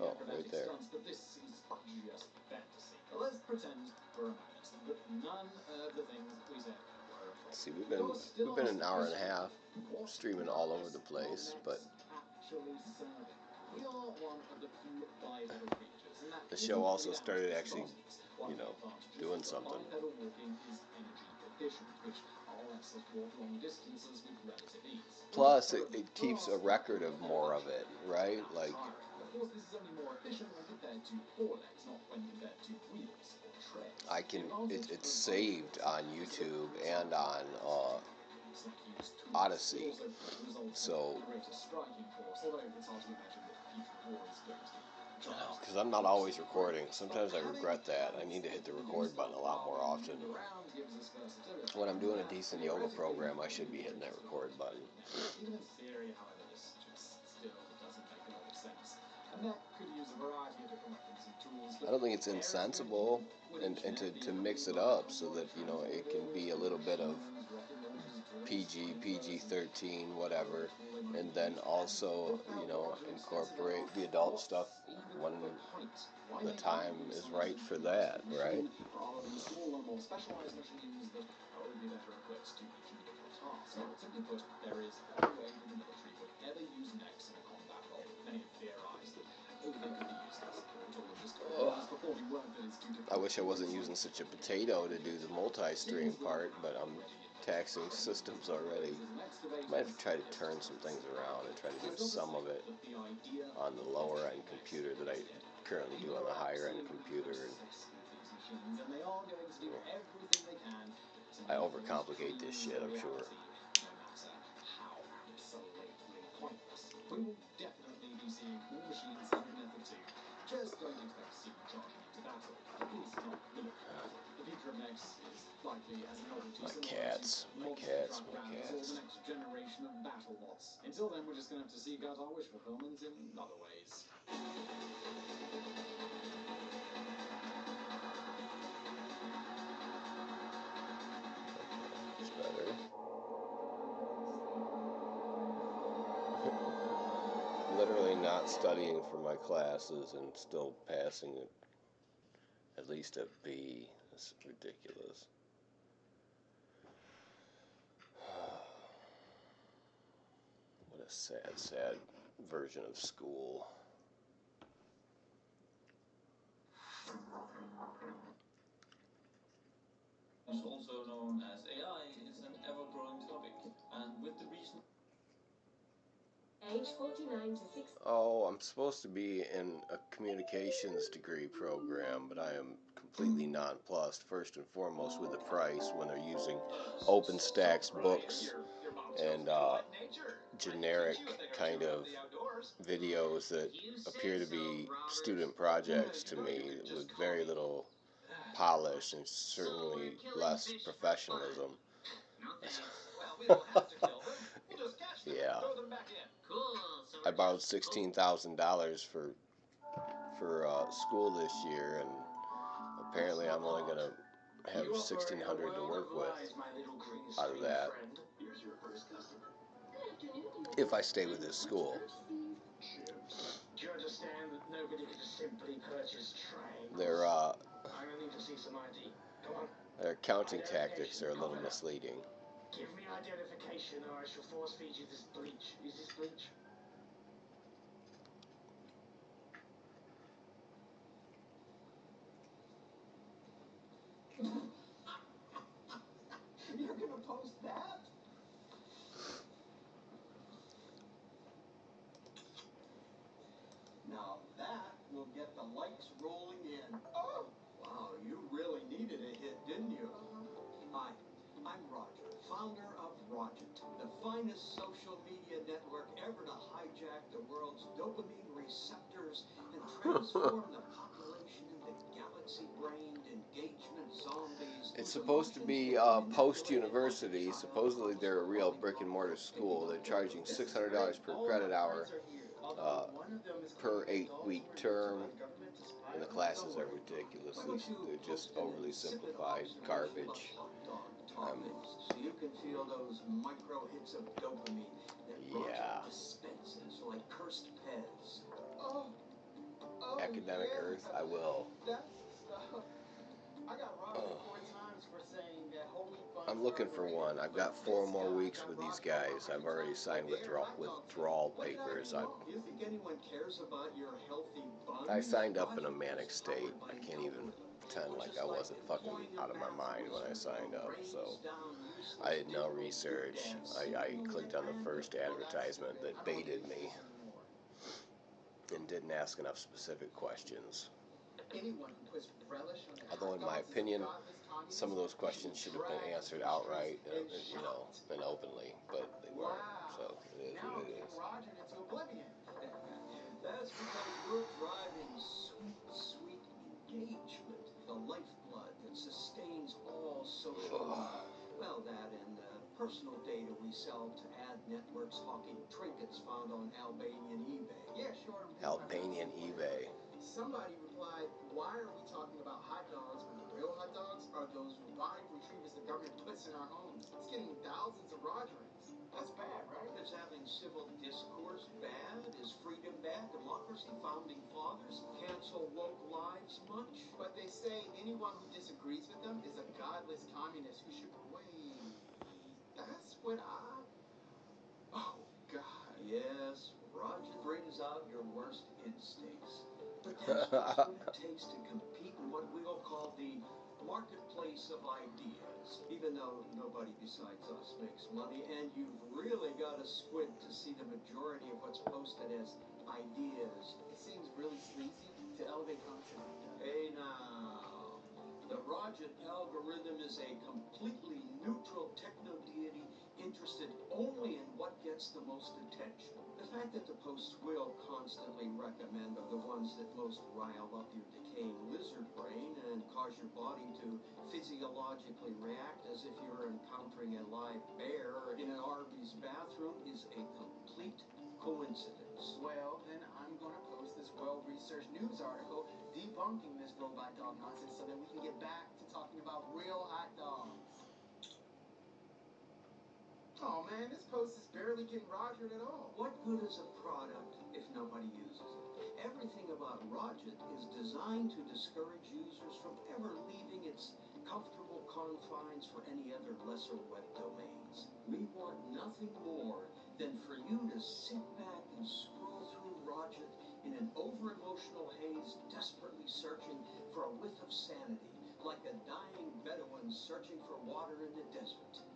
Oh, right there. Let's pretend we're imagining, but none of the things we said were true. See, we've been an hour and a half streaming all over the place, but we are one of the few bipedal creatures, and that the show also started actually, you know, doing something. Bipedal walking is energy efficient, which lets us walk long distances with relative ease. Plus, it keeps a record of more of it, right? Like, of course, this is only more efficient when compared to four legs, not when compared to wheels or treads. I can, it's saved on YouTube and on Odyssey, so, because I'm not always recording. Sometimes I regret that. I need to hit the record button a lot more often. When I'm doing a decent yoga program, I should be hitting that record button. Even in theory, however, this just still doesn't make a lot of sense. And that could use a variety of different weapons and tools. I don't think it's insensible, and to mix it up so that, you know, it can be a little bit of PG-13, whatever, and then also, you know, incorporate the adult stuff when the time is right for that, right? Rather than smaller, more specialized machines that would be better equipped to achieve different tasks. Simply put, there is no way that the military would ever use mechs in a combat role. Many have theorized that they could be used as portal logistical performing work that is too difficult. I wish I wasn't using such a potato to do the multi-stream part, but I'm taxing systems already. Might have to try to turn some things around and try to do some of it on the lower end computer that I currently do on the higher end computer. I overcomplicate this shit, I'm sure. We will definitely be seeing more machines in Method 2. Just don't expect to see them charging into battle. At least not militarily. The future of mechs is likely as a novelty. My cats. Or the next generation of battle bots. Until then, we're just going to have to seek out our wish fulfillment in other ways. It's better. Literally not studying for my classes and still passing it at least a B. It's ridiculous. What a sad, sad version of school. Also known as AI, is an ever-growing topic, and with the recent Age 49 to 60. Oh, I'm supposed to be in a communications degree program, but I am completely nonplussed, first and foremost, with the price when they're using OpenStack's books and generic kind of videos that appear to be student projects to me with very little polish and certainly less professionalism. Yeah. I borrowed $16,000 for school this year, and apparently I'm only going to have $1,600 to work with out of that if I stay with this school. Do you understand that nobody can simply purchase trains? Their I'm gonna need to see some ID. Come on. their accounting tactics are a little misleading. Give me identification or I shall force feed you this bleach. Is this bleach? You're gonna post that? Now that will get the likes rolling in. Oh! Wow, you really needed a hit, didn't you? Hi, I'm Roger, founder of Roger, the finest social media network ever to hijack the world's dopamine receptors and transform the population into galaxy-brained engagement zombies. It's supposed to be post-university. Supposedly they're a real brick-and-mortar school. They're charging $600 per credit hour per 8-week term. And the classes are ridiculous. They're just overly simplified garbage. So you can feel those micro hits of dopamine that Yeah. dispenses like cursed Pez. Academic Earth, I will. That's the stuff. I got robbed 4 times for saying that whole wheat buns. I'm looking for one. I've got 4 more weeks with these guys. I've already signed withdrawal papers. You think anyone cares about your healthy buns? I signed up in a manic state. I can't even pretend like I wasn't fucking out of my mind when I signed up. So I did no research. I clicked on the first advertisement that baited me and didn't ask enough specific questions. Although in my opinion, some of those questions should have been answered outright, and openly, but they weren't. So it is what it is. That's because you're driving sweet, sweet engagement, the lifeblood that sustains all social life. Well, that and the personal data we sell to ad networks hawking trinkets found on Albanian eBay. Yeah, sure. Albanian eBay. Somebody replied, why are we talking about hot dogs when the real hot dogs are those robotic retrievers the government puts in our homes? It's getting thousands of rogerings. That's bad, right? Is having civil discourse bad? Is freedom bad? Democracy? Founding fathers? Cancel woke lives much? But they say anyone who disagrees with them is a godless communist who should... Wait, that's what I... Oh, God. Yes, Roger brings out your worst instincts. But that's just what it takes to compete in what we'll call the marketplace of ideas. Even though nobody besides us makes money, and you've really got to squint to see the majority of what's posted as ideas. It seems really sleazy to elevate content like that. Hey now, the Roget algorithm is a completely neutral techno-deity interested only in what gets the most attention. The fact that the posts will constantly recommend are the ones that most rile up your decaying lizard brain and cause your body to physiologically react as if you're encountering a live bear in an Arby's bathroom is a complete coincidence. Well, then I'm going to post this well-researched news article debunking this robot dog nonsense so that we can get back to talking about real hot dogs. Oh man, this post is barely getting rogered at all. What good is a product if nobody uses it? Everything about Roget is designed to discourage users from ever leaving its comfortable confines for any other lesser web domains. We want nothing more than for you to sit back and scroll through Roget in an over-emotional haze, desperately searching for a whiff of sanity, like a dying Bedouin searching for water in the desert.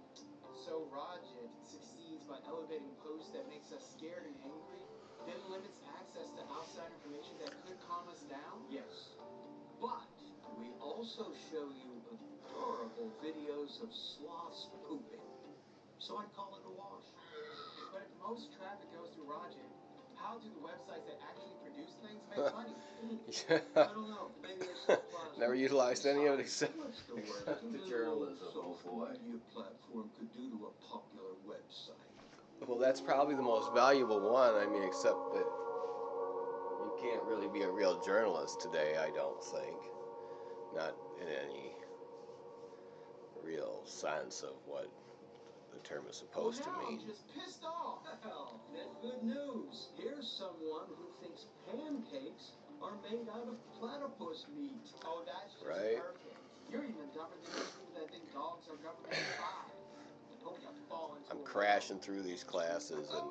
So Roget succeeds by elevating posts that makes us scared and angry, then limits access to outside information that could calm us down? Yes. But we also show you adorable videos of sloths pooping. So I call it a wash. But if most traffic goes through Roget, how do the websites that actually produce things make money? I don't know. Maybe it's never utilized any of it except the journalism. Oh boy. Media platform could do to a popular website. Well, that's probably the most valuable one. I mean, except that you can't really be a real journalist today, I don't think. Not in any real sense of what the term is supposed to mean. I'm just pissed off. Well, that's good news. Here's someone who thinks pancakes are made out of platypus meat. Oh, that's just right. Perfect. You're even dumber than those people that think dogs are government spies. Hope you fall into I'm crashing through these classes and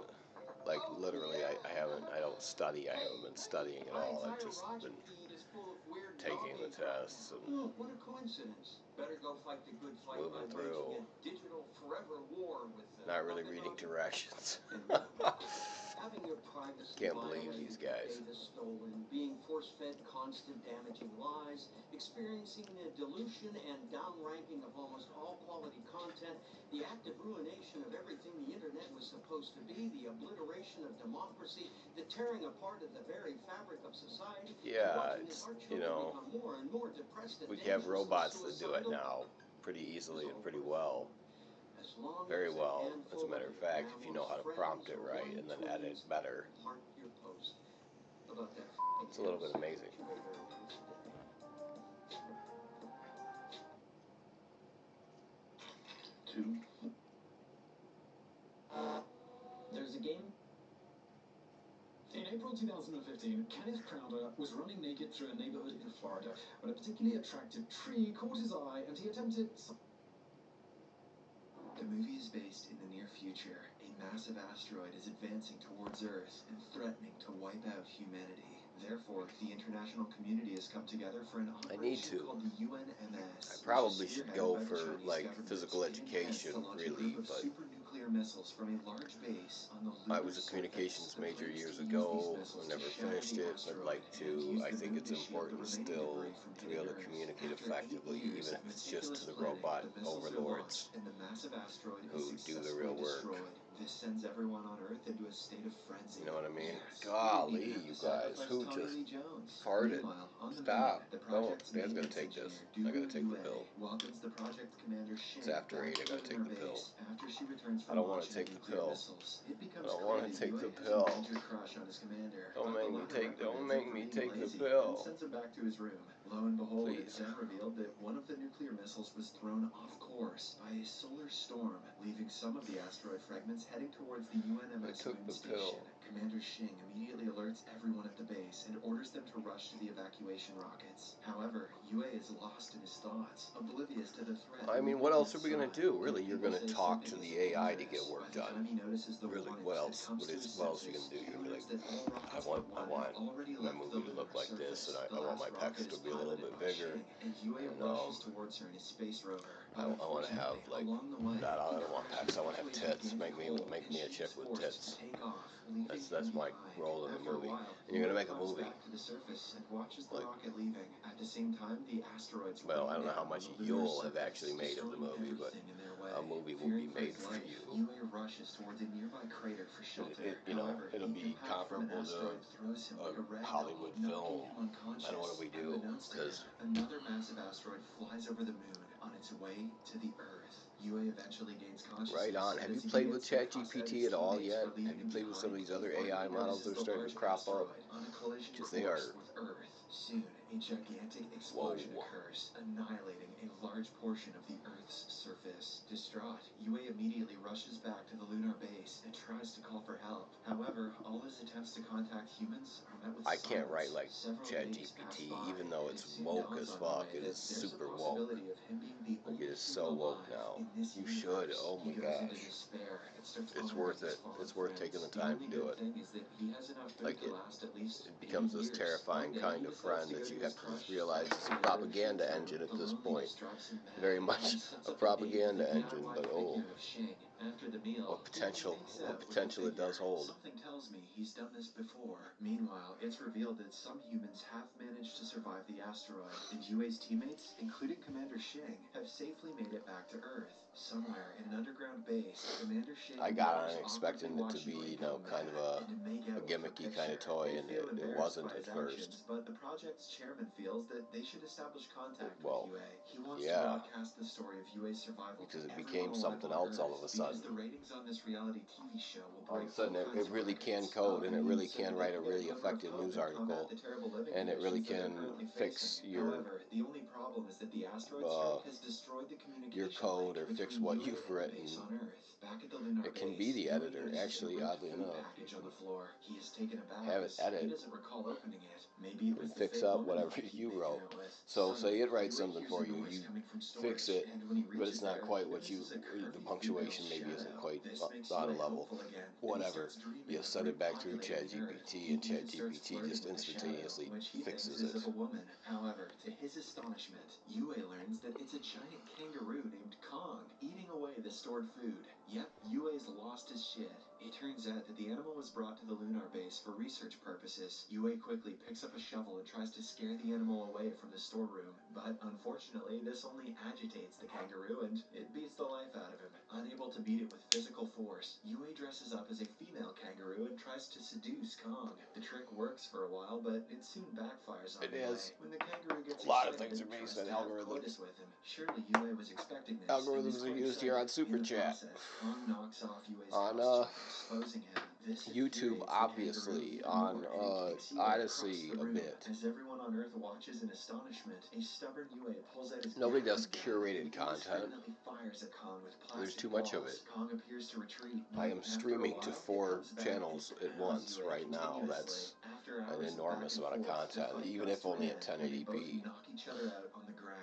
like literally I don't study. I haven't been studying at all. I've just been taking the tests and oh, what a coincidence. Better go fight the good fight moving by through. waging a digital forever war with Not really reading directions. Having your privacy Can't believe violated, these guys. data stolen, being force-fed constant damaging lies, experiencing the dilution and downranking of almost all quality content, the active ruination of everything the internet was supposed to be, the obliteration of democracy, the tearing apart of the very fabric of society. Yeah, it's, you know, we have robots that do it now pretty easily and pretty well. Very well, as a matter of fact, if you know how to prompt it right and then edit better. It's a little bit amazing. There's a game. In April 2015, Kenneth Crowder was running naked through a neighborhood in Florida when a particularly attractive tree caught his eye and he attempted... The movie is based in the near future. A massive asteroid is advancing towards Earth and threatening to wipe out humanity. Therefore, the international community has come together for an operation called the UNMS. I probably should go for like physical education, really, but missiles from a large base on the I was a communications major years ago. I never finished it. I'd like to. I think it's important still to be able to communicate effectively, even if it's just to the robot overlords who do the real work. This sends everyone on Earth into a state of frenzy. You know what I mean? Golly, you guys, who just farted? Stop. No, Dad's gonna take this. I gotta take the pill. It's after 8, I gotta take the pill. I don't want to take the pill. I don't want to take the pill. Don't make me take the pill. Sends him back to his room. Lo and behold, Please. it's then revealed that one of the nuclear missiles was thrown off course by a solar storm, leaving some of the asteroid fragments heading towards the UNMS moon station. Commander Shing immediately alerts everyone at the base and orders them to rush to the evacuation rockets. However, Yue is lost in his thoughts, oblivious to the threat. I mean, what else are we gonna do? Really, you're gonna talk to the AI to get work done. Really, what else? What else are you gonna do? You're gonna be like, I want my movie to look like this, and I want my pecs to be a little bit bigger, and I want to have like, I don't want pecs. I want to have tits. Make me a chick with tits. That's my role in the movie. And you're gonna make a movie. Like, well, I don't know how much you'll have actually made of the movie, but a movie will be made for you. You know, it'll be comparable to a Hollywood film. And what do we do? Because another massive asteroid flies over the moon on its way to the Earth. Yue eventually gains consciousness. Right on. Have you played with ChatGPT at all yet? Have you played with some of these other AI models that are starting to crop up? Because they are. Soon, a gigantic explosion occurs, annihilating a large portion of the Earth's surface. Distraught, Yue immediately rushes back to the lunar base and tries to call for help. However, all his attempts to contact humans are met with I can't write like ChatGPT, even though it's woke as fuck. It is super woke. Like, it is so woke now. You should. Oh my gosh. It's worth it. It's worth taking the time to do it. Like, it becomes this terrifying kind of friend that you have to just realize it's a propaganda engine at this point. Very much a propaganda engine, but oh, what potential it does hold. Something tells me he's done this before. Meanwhile, it's revealed that some humans have managed to survive the asteroid, and Yue's teammates, including Commander Shing, have safely made it back to Earth. Somewhere in an underground base, Commander Shing... I got on expecting it to be, you know, kind of a gimmicky kind of toy, and it wasn't at first. But the project's chairman feels that they should establish contact with Yue. He wants to yeah, broadcast the story of Yue's survival because it became something else all of a sudden. The ratings on this reality TV show will all of a sudden it really can code, and it really can write a really effective news article, and it really can fix your code or fix what you've written. It can be the editor, actually, oddly enough. Have it edit and fix up whatever you wrote. So say it writes something for you, you fix it, but it's not quite what you, the punctuation maybe isn't quite on a level. Whatever, you send it back through ChatGPT, and ChatGPT just instantaneously fixes it. However, to his astonishment, Yue learns that it's a giant kangaroo named Kong eating away the stored food. Yep, Yue's lost his shit. It turns out that the animal was brought to the lunar base for research purposes. Yue quickly picks up a shovel and tries to scare the animal away from the storeroom, but unfortunately this only agitates the kangaroo and it beats the life out of him. Unable to beat it with physical force, Yue dresses up as a female kangaroo and tries to seduce Kong. The trick works for a while, but it soon backfires on Yue. When the kangaroo gets A lot of excited things are and based tries on to have algorithms. quotas with him. Surely Yue was expecting this. Algorithms are used here on Super In the Chat. process, Kong knocks off Yue's On costume, exposing him. This YouTube, infuriates the obviously. kangaroo On even more, and he kicks Yue Odyssey, across the a room. bit. As everyone on Earth watches in astonishment, a stubborn Yue pulls out his Nobody gun does again curated and content. indiscriminately fires at Kong with There's plastic too much of balls. it. Kong appears to retreat, I but am after a streaming while, to it 4 comes back channels and at pounds once Yue right now. continuously. That's After an hours of enormous back amount and of forth, the content, fight even goes if only to at an end, and they both 1080p. knock each other out on the ground.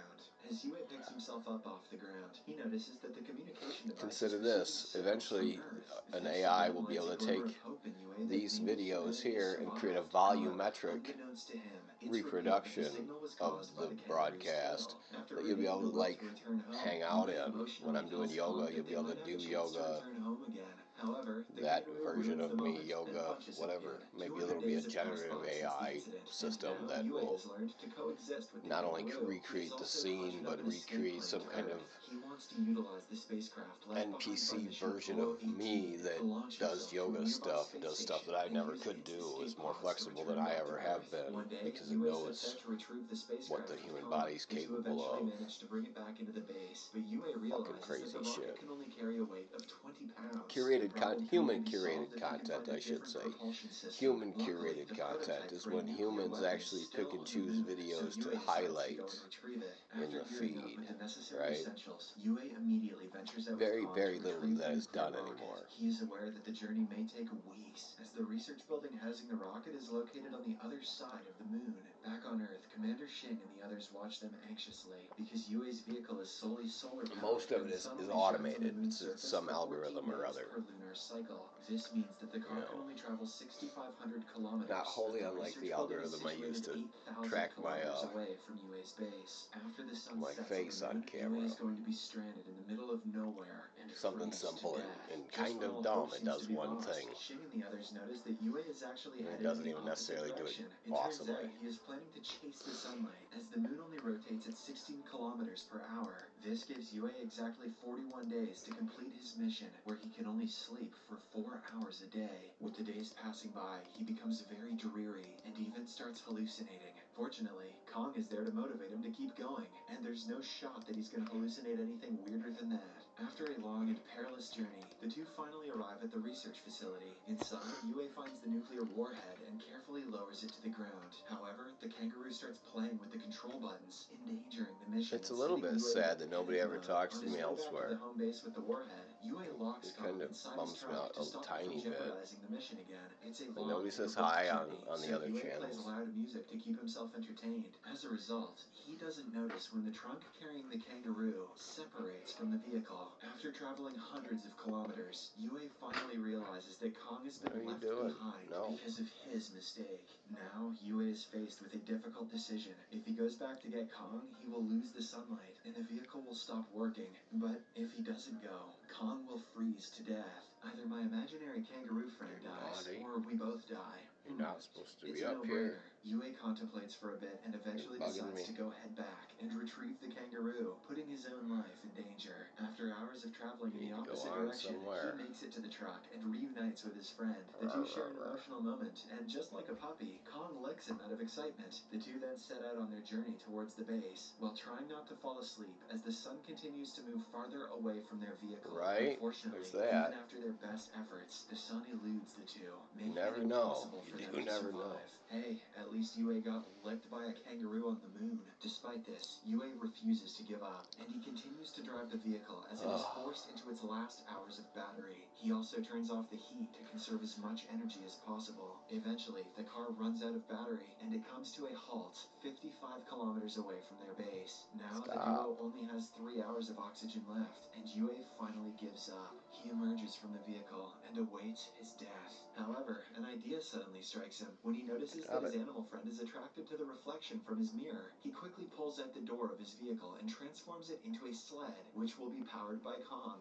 As Yue picks himself up off the ground, he notices that the communication device Consider is this, receiving evenally signals from Earth. an This AI event will be lights able a to glimmer take of hope in Yue that these maybe videos humanity here and create a survived. However, volumetric unbeknownst to him, it's reproduction revealed that the signal was of caused by the the kangaroo's broadcast tail. After that you'll be ringing able to the bell like to return home, hang out Yue in. When emotionally I'm doing tells yoga, Kong you'll that be they able might to have do a chance to yoga, return home again. However, the that kangaroo version ruins of the me, moment and yoga, punches him whatever. again. Maybe 200 there'll be a days have passed generative by since the AI incident, system and now that Yue will has learned to coexist with the not only kangaroo. He has recreate the also scene, conjured but up an escape recreate plan some to kind Earth. of He wants to utilize the spacecraft left behind by NPC mission version of 4018 me that to launch does himself to a yoga nearby stuff, space does stuff station that I and never use could its do, is escape more pods to flexible return than I back to ever Earth. have been, One day, because it Yue knows sets out to retrieve the what spacecraft the with human Kong. body's The two capable eventually of. manage to bring it back into the base, but Yue Fucking realizes that crazy the rocket shit. can only carry a weight of 20 pounds. Curated The problem can human only be curated solved if he can content, find a I should different say. propulsion system. Human Luckily, curated the content prototype is for a when nuclear humans weapon actually is still pick and on the choose moon, videos so Yue to decides to highlight go and retrieve it. in After the gearing up feed, with the necessary right? essentials, Yue immediately ventures out Very, with Kong very to little retrieve of that the is nuclear done rocket. anymore. He is aware that the journey may take weeks, as the research building housing the rocket is located on the other side of the moon. Back on Earth, Commander Shing and the others watch them anxiously, because Yue's vehicle is solely solar powered. Most of it and the is sun only shines automated. on the moon's It's surface some for 14 algorithm or days other. per lunar cycle. This means that the car You can know, only travel 6,500 kilometers. not wholly The unlike research the building is algorithm I situated used to 8,000 track my kilometers away from Yue's base. After the sun my sets face on on the moon, camera. Yue is going to be stranded in the middle of nowhere and Something freeze simple to and, death. and Just kind when of all dumb. hope It seems does to be one lost, thing. Shing and the others notice that Yue is actually And it headed doesn't in the even opposite necessarily do it direction. It turns out awesomely. he is planning to chase the sunlight, as the moon only rotates at 16 kilometers per hour. This gives Yue exactly 41 days to complete his mission, where he can only sleep for 4 hours a day. With the days passing by, he becomes very dreary and even starts hallucinating. Fortunately, Kong is there to motivate him to keep going, and there's no shot that he's going to hallucinate anything weirder than that. After a long and perilous journey, the two finally arrive at the research facility. Inside, Yue finds the nuclear warhead and carefully lowers it to the ground. However, the kangaroo starts playing with the control buttons, endangering the mission. It's a little bit sad that nobody ever talks to me elsewhere. On his way back to the home base with the warhead, Yue locks It kind Kong of inside bums his me truck out to a stop him tiny from bit. jeopardizing the mission again. It's a Like long nobody and says abrupt hi journey, on the so other Yue channels. plays loud music to keep himself entertained. As a result, he doesn't notice when the trunk carrying the kangaroo separates from the vehicle. After traveling hundreds of kilometers, Yue finally realizes that Kong has been left behind because of his mistake. Now, Yue is faced with a difficult decision. If he goes back to get Kong, he will lose the sunlight, and the vehicle will stop working. But if he doesn't go, Kong will freeze to death. Either my imaginary kangaroo friend dies, or we both die. You're not supposed to It's be a up here. no-brainer. Yue contemplates for a bit and eventually decides to go head back and retrieve the kangaroo, putting his own life in danger. After hours of traveling in the opposite direction, he makes it to the truck and reunites with his friend. The two share an emotional moment, and just like a puppy, Kong licks him out of excitement. The two then set out on their journey towards the base, while trying not to fall asleep as the sun continues to move farther away from their vehicle. Right? Unfortunately, There's that. even after their best efforts, the sun eludes the two, You making never it know. impossible for You them do to never survive. know. Hey, at least Yue got licked by a kangaroo on the moon. Despite this, Yue refuses to give up, and he continues to drive the vehicle as it is forced into its last hours of battery. He also turns off the heat to conserve as much energy as possible. Eventually, the car runs out of battery, and it comes to a halt 55 kilometers away from their base. Now, the duo only has 3 hours of oxygen left, and Yue finally gives up. He emerges from the vehicle and awaits his death. However, an idea suddenly strikes him when he notices that his animal friend is attracted to the reflection from his mirror. He quickly pulls out the door of his vehicle and transforms it into a sled, which will be powered by Kong.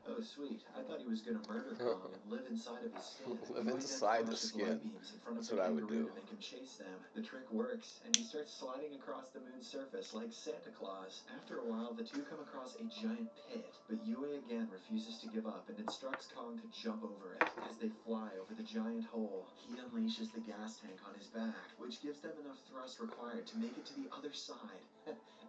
Oh, sweet. I thought he was gonna murder Kong and live inside of his skin. Live Yui then inside the flashes skin. light beams in front That's of the what I would kangaroo do. to make him chase them. The trick works, and he starts sliding across the moon's surface like Santa Claus. After a while, the two come across a giant pit, but Yui again refuses to give up and instructs Kong to jump over it. As they fly over the giant hole, he unleashes the gas tank on his back, which gives them enough thrust required to make it to the other side,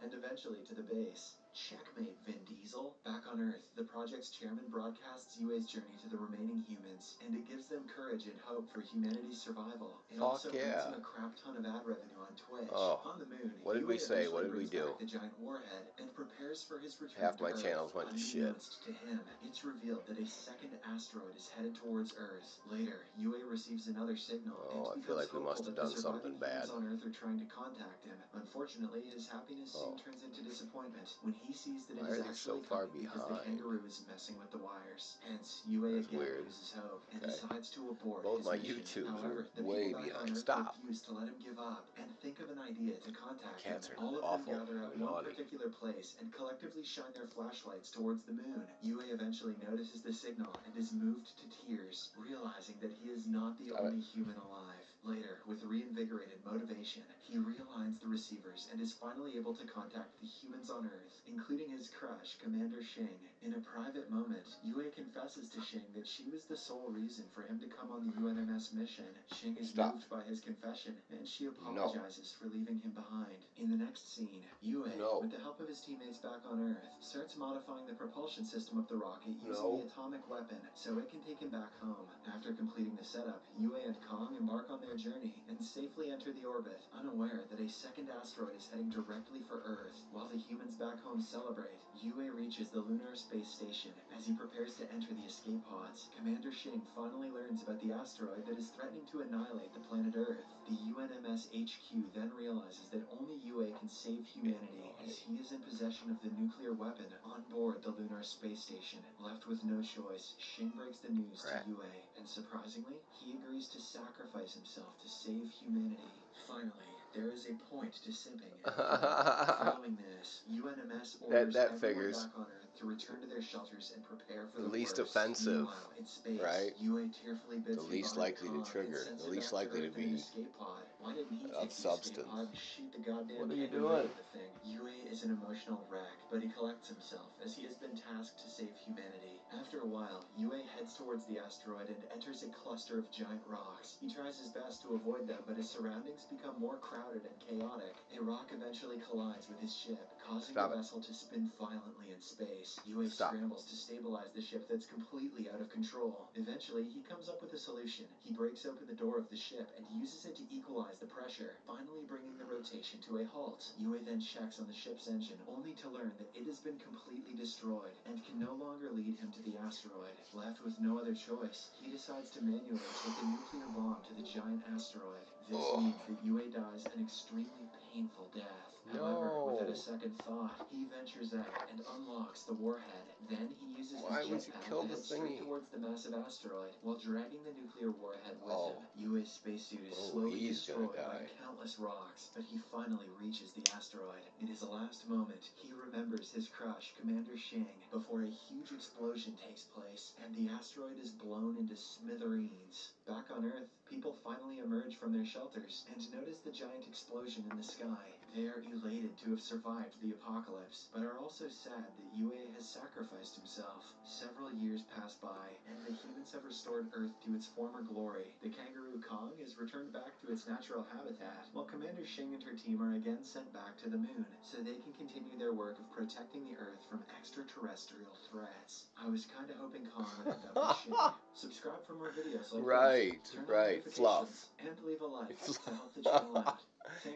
and eventually to the base. Checkmate, Vin Diesel. Back on Earth, the project's chairman broadcasts Yui's journey to the remaining humans, and it gives them courage and hope for humanity's survival. It also brings him a crap ton of ad revenue on Twitch. Oh, On the moon, what did we say? What did we do? The giant warhead and prepares for his return Half to my Earth. channels went to shit. Unbeknownst to him, it's revealed that a second asteroid is headed towards Earth. Later, Yui receives another signal. Oh, I feel like we must have done something bad. On Earth are trying to contact him. Unfortunately, his happiness soon turns into disappointment when he sees that it is actually coming because the kangaroo is messing with the wires. Hence, Yui again loses hope and decides to abort Both his my mission. YouTubes However, are the way people back on behind. Earth Stop. refuse to let him give up and think of an idea to contact him. Cats are All of awful. them gather at They're one naughty. particular place and collectively shine their flashlights towards the moon. Yui eventually notices the signal and is moved to tears, realizing that he is not the only human alive. Later, with reinvigorated motivation, he realigns the receivers and is finally able to contact the humans on Earth, including his crush, Commander Shing. In a private moment, Yui confesses to Shing that she was the sole reason for him to come on the UNMS mission. Shing is moved by his confession, and she apologizes for leaving him behind. In the next scene, Yui, with the help of his teammates back on Earth, starts modifying the propulsion system of the rocket using the atomic weapon so it can take him back home. After completing the setup, Yui and Kong embark on their journey and safely enter the orbit, unaware that a second asteroid is heading directly for Earth. While the humans back home celebrate, Yui reaches the Lunar Space Station. As he prepares to enter the escape pods, Commander Shing finally learns about the asteroid that is threatening to annihilate the planet Earth. The UNMS HQ then realizes that only Yui can save humanity, as he is in possession of the nuclear weapon on board the Lunar Space Station. Left with no choice, Shing breaks the news to Yui, and surprisingly, he agrees to sacrifice himself to save humanity. Finally, there is a point to simping. Following this, UNMS orders everyone back on Earth to return to their shelters and prepare for the least worst. offensive, Meanwhile, in space, right? Yui tearfully bids The least goodbye likely Kong to trigger, and sends the him least back likely to Earth in an be escape pod. Why didn't he of take the substance. escape pod and shoot the goddamn What are you kangaroo doing? with the thing? Yui is an emotional wreck, but he collects himself as he has been tasked to save humanity. After a while, Yui heads towards the asteroid and enters a cluster of giant rocks. He tries his best to avoid them, but his surroundings become more crowded and chaotic. A rock eventually collides with his ship, causing the vessel to spin violently in space. Yui scrambles to stabilize the ship that's completely out of control. Eventually, he comes up with a solution. He breaks open the door of the ship and uses it to equalize the pressure, finally bringing the rotation to a halt. Yui then checks on the ship's engine, only to learn that it has been completely destroyed and can no longer lead him to the asteroid. Left with no other choice, he decides to manually take a nuclear bomb to the giant asteroid. This means that Yui dies an extremely painful death. However, without a second thought, he ventures out and unlocks the warhead. Then he uses his jetpack to head straight towards the massive asteroid while dragging the nuclear warhead with him. Yui's spacesuit is slowly destroyed by countless rocks, but he finally reaches the asteroid. In his last moment, he remembers his crush, Commander Shing, before a huge explosion takes place, and the asteroid is blown into smithereens. Back on Earth, people finally emerge from their shelters and notice the giant explosion in the sky. They are elated to have survived the apocalypse, but are also sad that Yui has sacrificed himself. Several years pass by, and the humans have restored Earth to its former glory. The kangaroo Kong is returned back to its natural habitat, while Commander Shing and her team are again sent back to the moon, so they can continue their work of protecting the Earth from extraterrestrial threats. I was kinda hoping Kong would end up with Shing. Subscribe for more videos like this. Turn on notifications, and leave a like to help the channel out.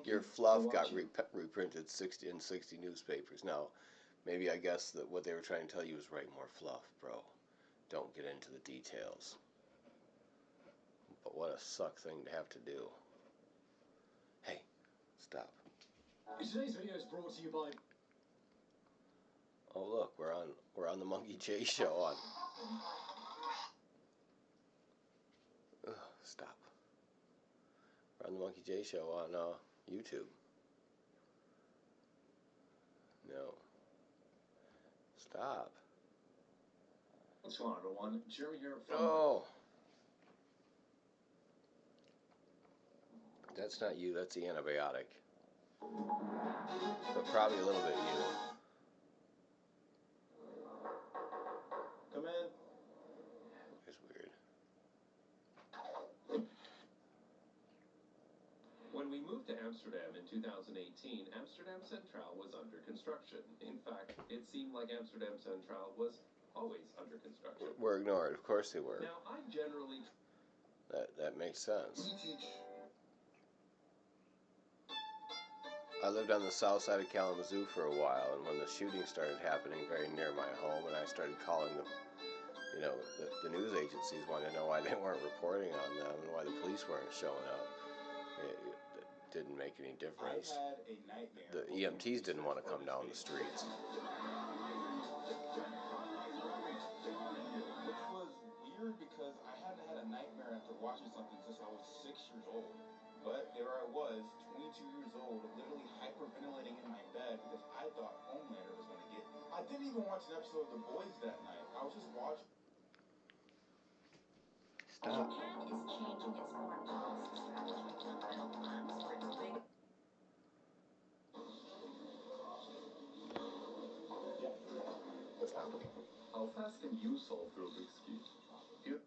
Your fluff got reprinted in 60 newspapers. Now, maybe I guess that what they were trying to tell you is write more fluff, bro. Don't get into the details. But what a suck thing to have to do. Hey, stop. Today's video is brought to you by... Oh look, we're on the Monkey J show on. Ugh, stop. We're on the Monkey J show on YouTube. No. Stop. What's going on, everyone? Jeremy here from... Oh. That's not you, that's the antibiotic. But probably a little bit you. Come in. It's weird. When we moved to Amsterdam in 2018, Amsterdam Central was under construction. In fact, it seemed like Amsterdam Central was always under construction. Were ignored, of course they were. Now, I generally... That makes sense. I lived on the south side of Kalamazoo for a while, and when the shooting started happening very near my home, and I started calling the news agencies, wanting to know why they weren't reporting on them and why the police weren't showing up. It didn't make any difference. I had a nightmare. The EMTs didn't want to come down the streets. Which was weird because I hadn't had a nightmare after watching something since I was 6 years old. But there I was, 22 years old, literally hyperventilating in my bed because I thought Homelander was going to get me. I didn't even watch an episode of The Boys that night. I was just watching... Stop. Japan is changing its foreign policy strategy to little arms for its big... How fast can you solve the Rubik's Cube?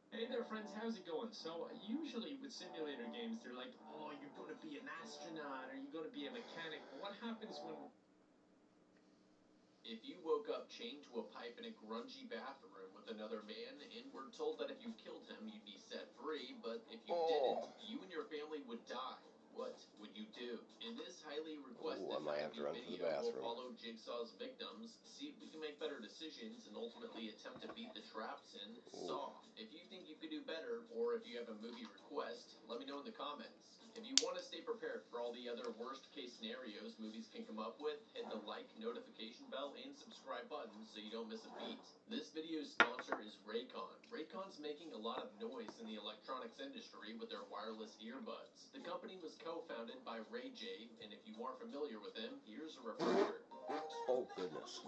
Hey there, friends, how's it going? So, usually with simulator games, they're like, oh, you're going to be an astronaut, or you're going to be a mechanic. But what happens when... If you woke up chained to a pipe in a grungy bathroom with another man, and were told that if you killed him, you'd be set free, but if you didn't, you and your family would die. What would you do? In this highly requested I might have to run to the video, bathroom. we'll follow Jigsaw's victims, see if we can make better decisions, and ultimately attempt to beat the traps in Saw. If you think you could do better, or if you have a movie request, let me know in the comments. If you want to stay prepared for all the other worst-case scenarios movies can come up with, hit the like, notification bell, and subscribe button so you don't miss a beat. This video's sponsor is Raycon. Raycon's making a lot of noise in the electronics industry with their wireless earbuds. The company was co-founded by Ray J, and if you aren't familiar with him, here's a refresher. Oh, goodness.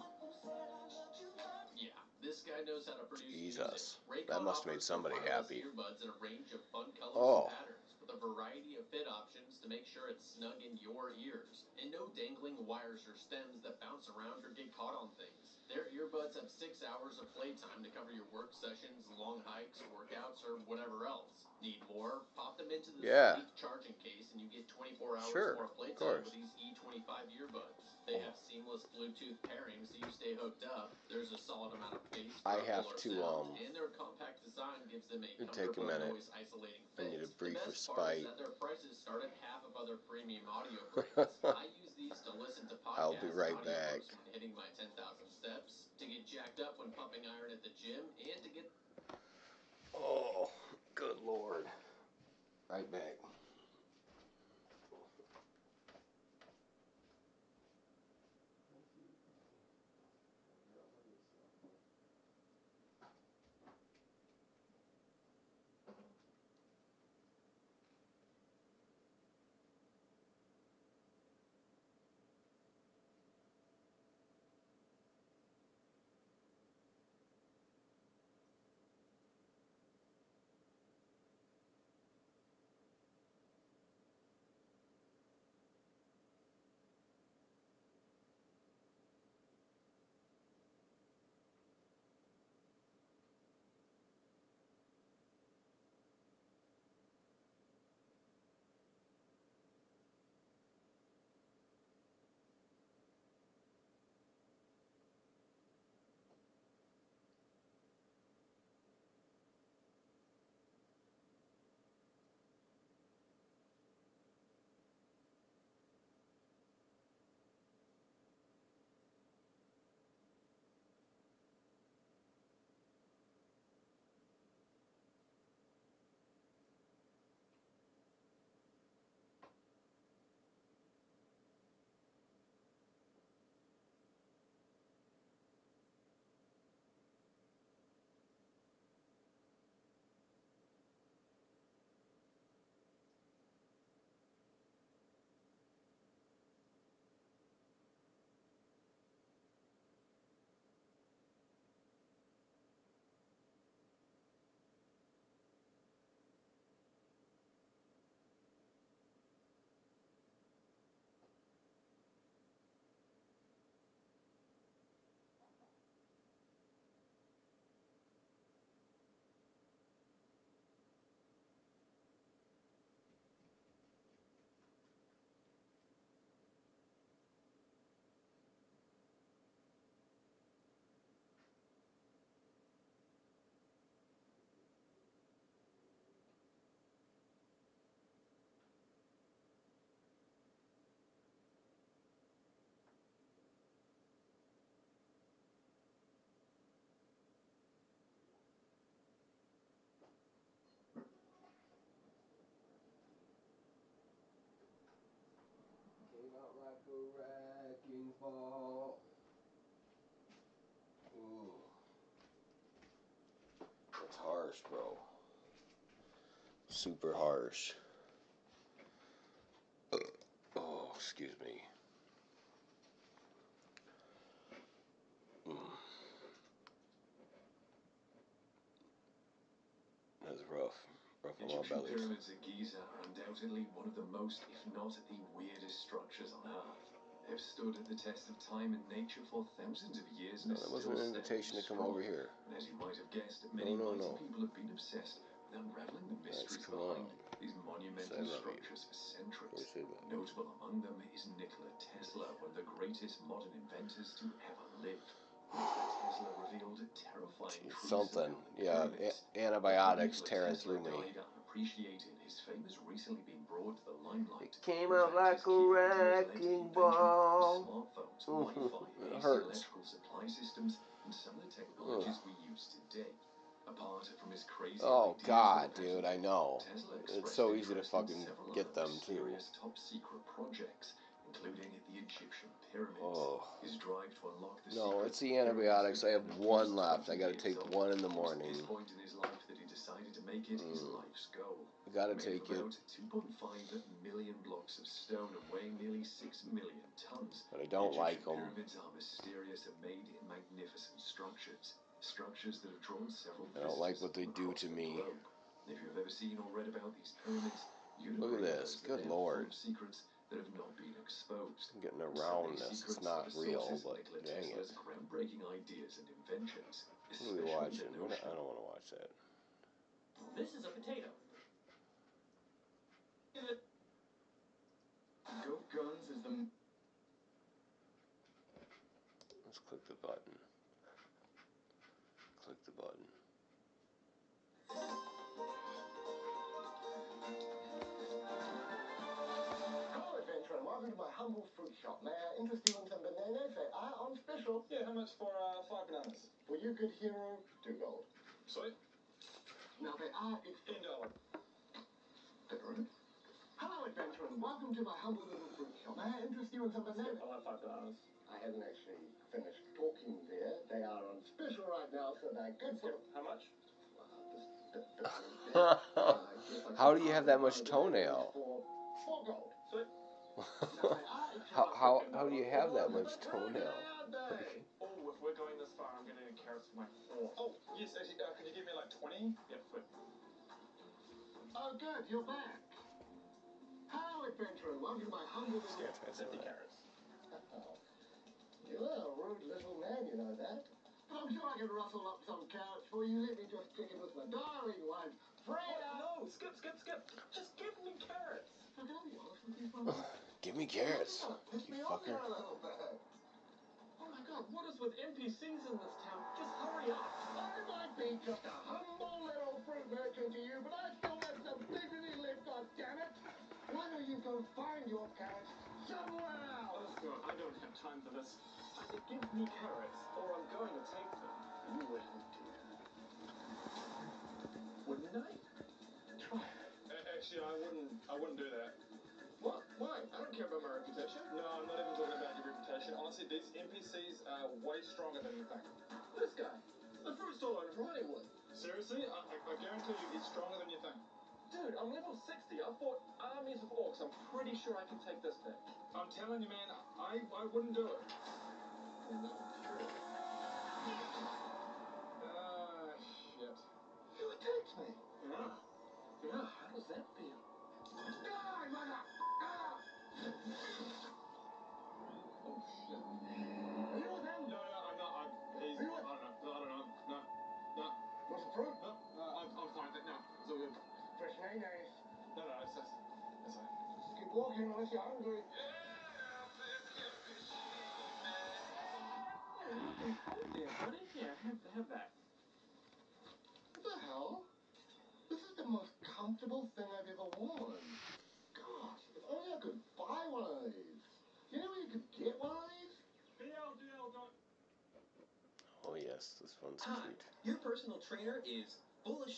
Yeah, this guy knows how to produce Jesus. music. That must have made somebody happy. Earbuds in a range of fun colors and patterns, with a variety of fit options to make sure it's snug in your ears. And no dangling wires or stems that bounce around or get caught on things. Their earbuds have 6 hours of playtime to cover your work sessions, long hikes, workouts, or whatever else. Need more? Pop them into the sleek charging case and you get 24 hours more playtime with these E25 earbuds. They have seamless Bluetooth pairing so you stay hooked up. There's a solid amount of bass, sound, and their compact design gives them a comfortable noise isolating fit. I need a brief respite. respite. That their prices start at half of other premium audio brands. I use these to listen to podcasts. I'll be right back. When hitting my 10,000 steps, to get jacked up when pumping iron at the gym, and to get... Oh, good Lord. Right back. softball. Ooh. That's harsh, bro. Super harsh. Oh, excuse me. That's rough. Rough on my Egyptian belly. pyramids at Giza are undoubtedly one of the most, if not the weirdest structures on Earth. They've stood the test of time and nature for thousands of years. No, that wasn't an invitation to come over here. And as you might have guessed, many mighty people have been obsessed with unraveling the mysteries behind these monumental structures for centuries. Notable among them is Nikola Tesla, one of the greatest modern inventors to ever live. Nikola Tesla revealed terrifying truths Something. about the Yeah, pyramids. antibiotics tearing through me. Unappreciated, his fame has recently been brought to the limelight. It came out like a wrecking ball. It hurts. Electrical supply systems and some of the technologies we use today. Apart from his crazy Oh ideas God, for the dude, I patent, know. Tesla It's expressed so easy to interest in fucking several get other them too. mysterious top secret projects, including the Egyptian pyramids. Oh. His drive to unlock the No, secrets it's the of pyramids antibiotics. I have was one left. I gotta 20 take years old. one in the It was morning. at this point in his life that he decided to make it his life's goal. I gotta Made take of it. about 2.5 million blocks of stone and weighing nearly 6 million tons. But I don't like them. Pyramids are mysterious and made in magnificent structures. Structures that have drawn several I don't like what they visitors do from to across the me. globe. If you've ever seen or read about these pyramids, you'd Look at agree with this. us that Good they're full Lord. of secrets that have not been exposed. I'm getting Some around of these this. It's secrets not are the real, sources of but Nikola dang it. Tesla's groundbreaking ideas and inventions. What are we watching? I don't want to watch that. This is a potato. Goat Guns is the... Let's click the button. Click the button. Hello, adventurer, and welcome to my humble fruit shop. May I interest you in some bananas? They are on special. Yeah, how much for 5 bananas? For you, good hero, $2. Sweet. Now, they are extra. $10. Hello, adventurer, and welcome to my humble little fruit shop. May I interest you in some bananas? I like 5 bananas. I haven't actually finished talking there. They are on special right now, so they're good for... How much? How do you have that much toenail? $4 gold. Sweet. How do you have that much toenail? Oh, if we're going this far, I'm going to need carrots for my horse. Oh, yes, actually, could you give me like 20? Yeah, sweet. Oh, good, you're back. Hello, adventurer, and welcome to my humble little... 50 carrots. You're a rude little man, you know that. But I'm sure I can rustle up some carrots for you. Let me just check it with my darling wife, Freya. No, skip. Just give me carrots. So can I be honest with you for a minute? Give me carrots, Piss you me off fucker. there a little bit. Oh my god, what is with NPCs in this town? Just hurry up. I might be just a humble little fruit merchant to you, but I still have some dignity left, goddammit. Why don't you go find your carrots somewhere else? Oh, sir, I don't have time for this. Give me carrots, or I'm going to take them. You will, dear. Wouldn't I? Try it. Actually, I wouldn't do that. What? Why? I don't care about my reputation. No, I'm not even talking about your reputation. Honestly, these NPCs are way stronger than you think. This guy, the fruit stall owner from Hollywood. Seriously? I guarantee you he's stronger than you think. Dude, I'm level 60. I've fought armies of orcs. I'm pretty sure I can take this thing. I'm telling you, man, I wouldn't do it. Shit. You attacked me. Yeah. Yeah, how does that feel? Die, mother! Ah! Oh, shit. Are you with him? No, I'm not. He's... Are you with... I don't know. No. Want some fruit? No, I'm fine. No, it's all good. Fresh mayonnaise. No, it's all right. Just keep walking unless you're hungry. Yeah, buddy. Yeah, have that. What the hell? This is the most comfortable thing I've ever worn. Gosh, if only I could buy one of these. You know where you could get one of these? DL, don't... Oh yes, this one's Hi, cute. your personal trainer is full of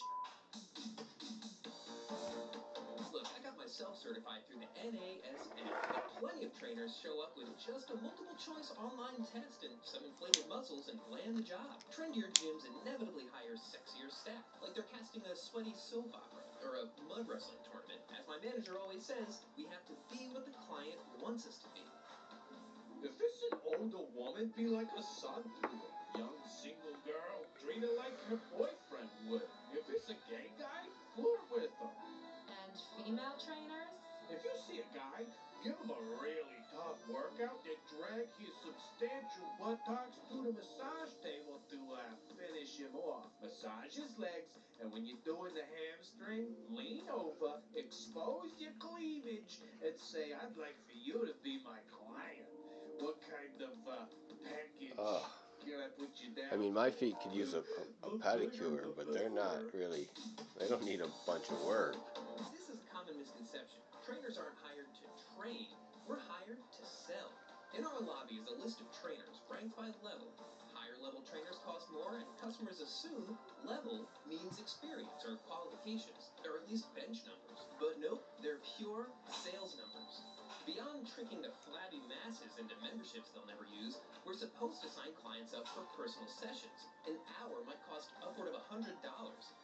Look, I got myself certified through the NASM. But plenty of trainers show up with just a multiple-choice online test and some inflated muscles and land the job. Trendier gyms inevitably hire sexier staff, like they're casting a sweaty soap opera or a mud wrestling tournament. As my manager always says, we have to be what the client wants us to be. If it's an older woman, be like a son to her. Young single girl, treat her like her boyfriend would. If it's a gay guy, flirt with him. And female trainers? If you see a guy, give him a really tough workout, then drag his substantial buttocks to the massage table to finish him off. Massage his legs, and when you're doing the hamstring, lean over, expose your cleavage, and say, I'd like for you to be my client. What kind of package can I put you down? I mean, my feet could use a pedicure, but they're not really, they don't need a bunch of work. This is a common misconception. Trainers aren't hired to train, we're hired to sell. In our lobby is a list of trainers ranked by level. Higher level trainers cost more, and customers assume level means experience or qualifications, or at least bench numbers. But nope, they're pure sales numbers. Beyond tricking the flabby masses into memberships they'll never use, we're supposed to sign clients up for personal sessions. An hour might cost upward of $100,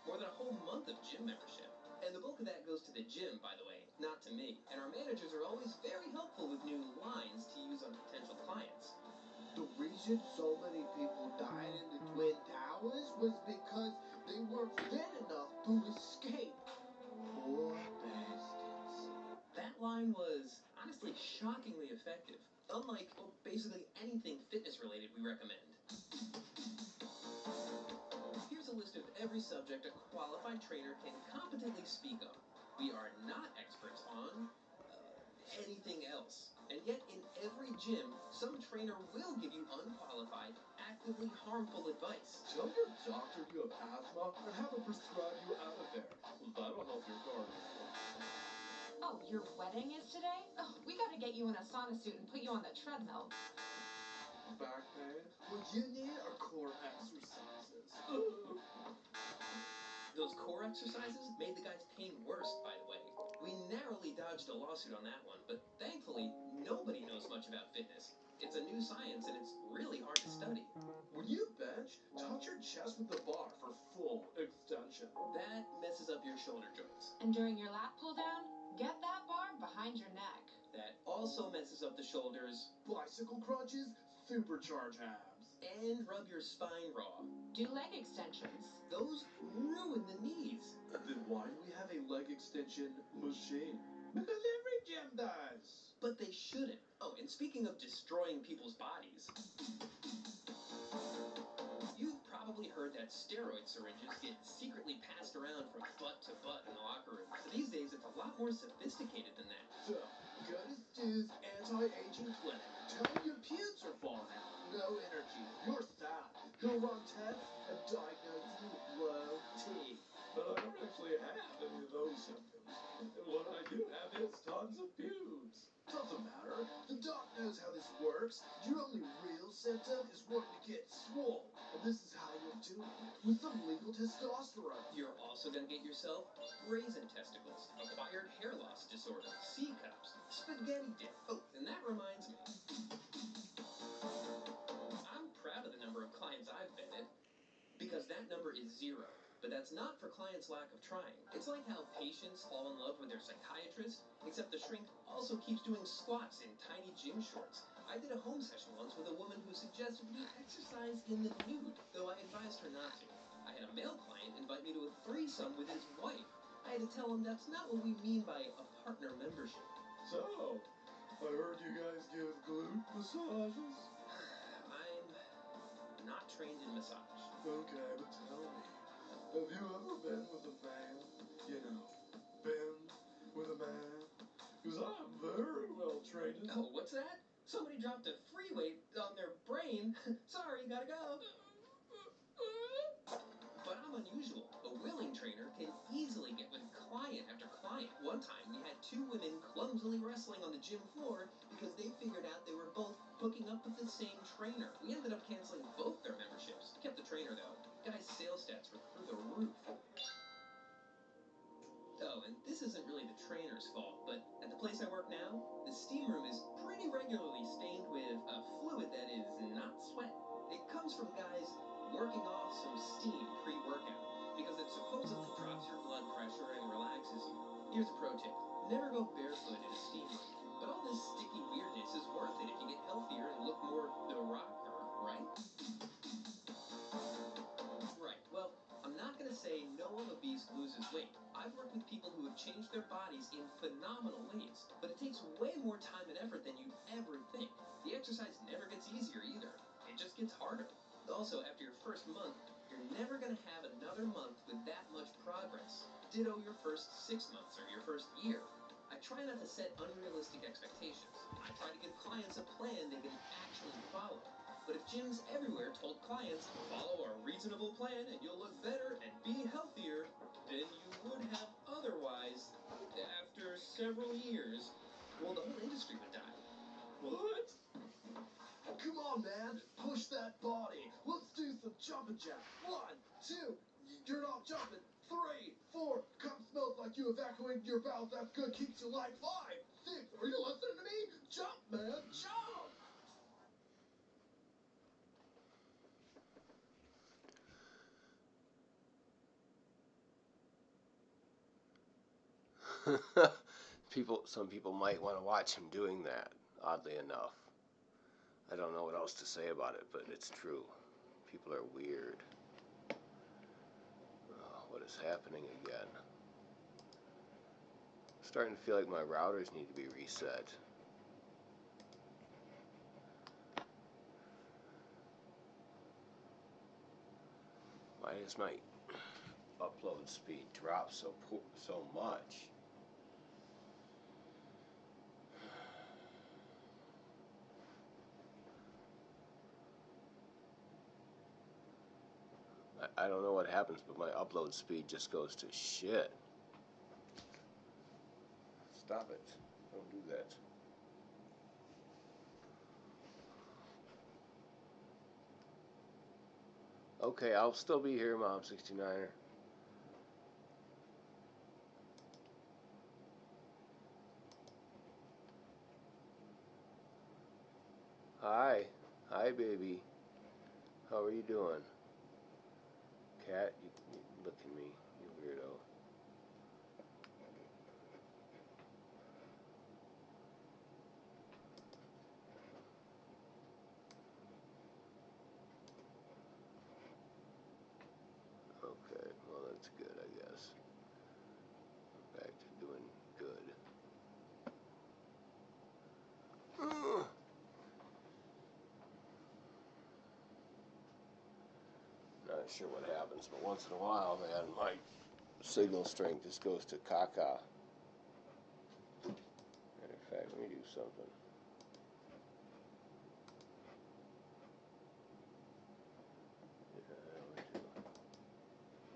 more than a whole month of gym membership. And the bulk of that goes to the gym, by the way, not to me. And our managers are always very helpful with new lines to use on potential clients. The reason so many people died in the Twin Towers was because they weren't fit enough to escape. Poor bastards. That line was honestly shockingly effective, unlike, well, basically anything fitness-related we recommend. Here's a list of every subject a qualified trainer can competently speak on. We are not experts on anything else. And yet, in every gym, some trainer will give you unqualified, actively harmful advice. Tell your doctor you have asthma and have him prescribe you Aloe. That'll help your cardio. Oh, your wedding is today? Oh, we gotta get you in a sauna suit and put you on the treadmill. Back pain? What you need are core exercises. Those core exercises made the guy's pain worse, by the way. We narrowly dodged a lawsuit on that one, but thankfully, nobody knows much about fitness. It's a new science, and it's really hard to study. When you bench, touch your chest with the bar for full extension. That messes up your shoulder joints. And during your lat pull down, get that bar behind your neck. That also messes up the shoulders. Bicycle crunches, supercharge abs. And rub your spine raw. Do leg extensions. Those ruin the knees. Then why do we have a leg extension machine? Because every gym does. But they shouldn't. Oh, and speaking of destroying people's bodies, you've probably heard that steroid syringes get secretly passed around from butt to butt in the locker room. But these days, it's a lot more sophisticated than that. So, go to Stu's anti-aging clinic. Tell him your pubes are falling out. No energy. You're sad. He'll run tests and diagnose you with low T. But I don't actually have any of those symptoms. What I do have is tons of pubes. Doesn't matter. The doc knows how this works. Your only real symptom is wanting to get swole. And this is how you'll do it. With some legal testosterone. You're also going to get yourself brazen testicles, acquired hair loss disorder, C cups, spaghetti dip. Oh, and that reminds me. I'm proud of the number of clients I've been at, because that number is 0. But that's not for clients' lack of trying. It's like how patients fall in love with their psychiatrist, except the shrink also keeps doing squats in tiny gym shorts. I did a home session once with a woman who suggested we exercise in the nude, though I advised her not to. I had a male client invite me to a threesome with his wife. I had to tell him that's not what we mean by a partner membership. So, I heard you guys give glute massages? I'm not trained in massage. Okay, but tell me, have you ever been with a man? You know, been with a man? Because I'm very well trained. Oh, what's that? Somebody dropped a free weight on their brain. Sorry, gotta go. But I'm unusual. A willing trainer can easily get with client after client. One time, we had 2 women clumsily wrestling on the gym floor because they figured out they were both hooking up with the same trainer. We ended up canceling both their memberships. Kept the trainer, though. Guy's sales stats were through the roof. Oh, and this isn't really the trainer's fault, but Here's a pro tip. Never go barefoot in a steamer. But all this sticky weirdness is worth it if you get healthier and look more The Rocker, right? Right. Well, I'm not going to say no obese loses weight. I've worked with people who have changed their bodies in phenomenal ways, but it takes way more time and effort than you'd ever think. The exercise never gets easier either. It just gets harder. Also, after your first month, you're never going to have another month with that much progress. Ditto your first 6 months or your first year. I try not to set unrealistic expectations. I try to give clients a plan they can actually follow. But if gyms everywhere told clients, follow a reasonable plan and you'll look better and be healthier, then you would have otherwise, after several years, well, the whole industry would die. What? Come on, man. Push that body. Let's do some jumping jacks. 1, 2. You're not jumping. 3, 4. Cum smells like you evacuated your bowels. That's good. Keeps you light. 5, 6. Are you listening to me? Jump, man. Jump. Some people might want to watch him doing that, oddly enough. I don't know what else to say about it, but it's true. People are weird. Oh, what is happening again? I'm starting to feel like my routers need to be reset. Why does my upload speed drop so much? I don't know what happens, but my upload speed just goes to shit. Stop it. Don't do that. Okay, I'll still be here, Mom 69er. Hi. Hi, baby. How are you doing? Cat, you look at me, you weirdo. Okay, well that's good, I guess. Back to doing good. Not sure what happens, but once in a while, man, my signal strength just goes to caca. Matter of fact, let me do something.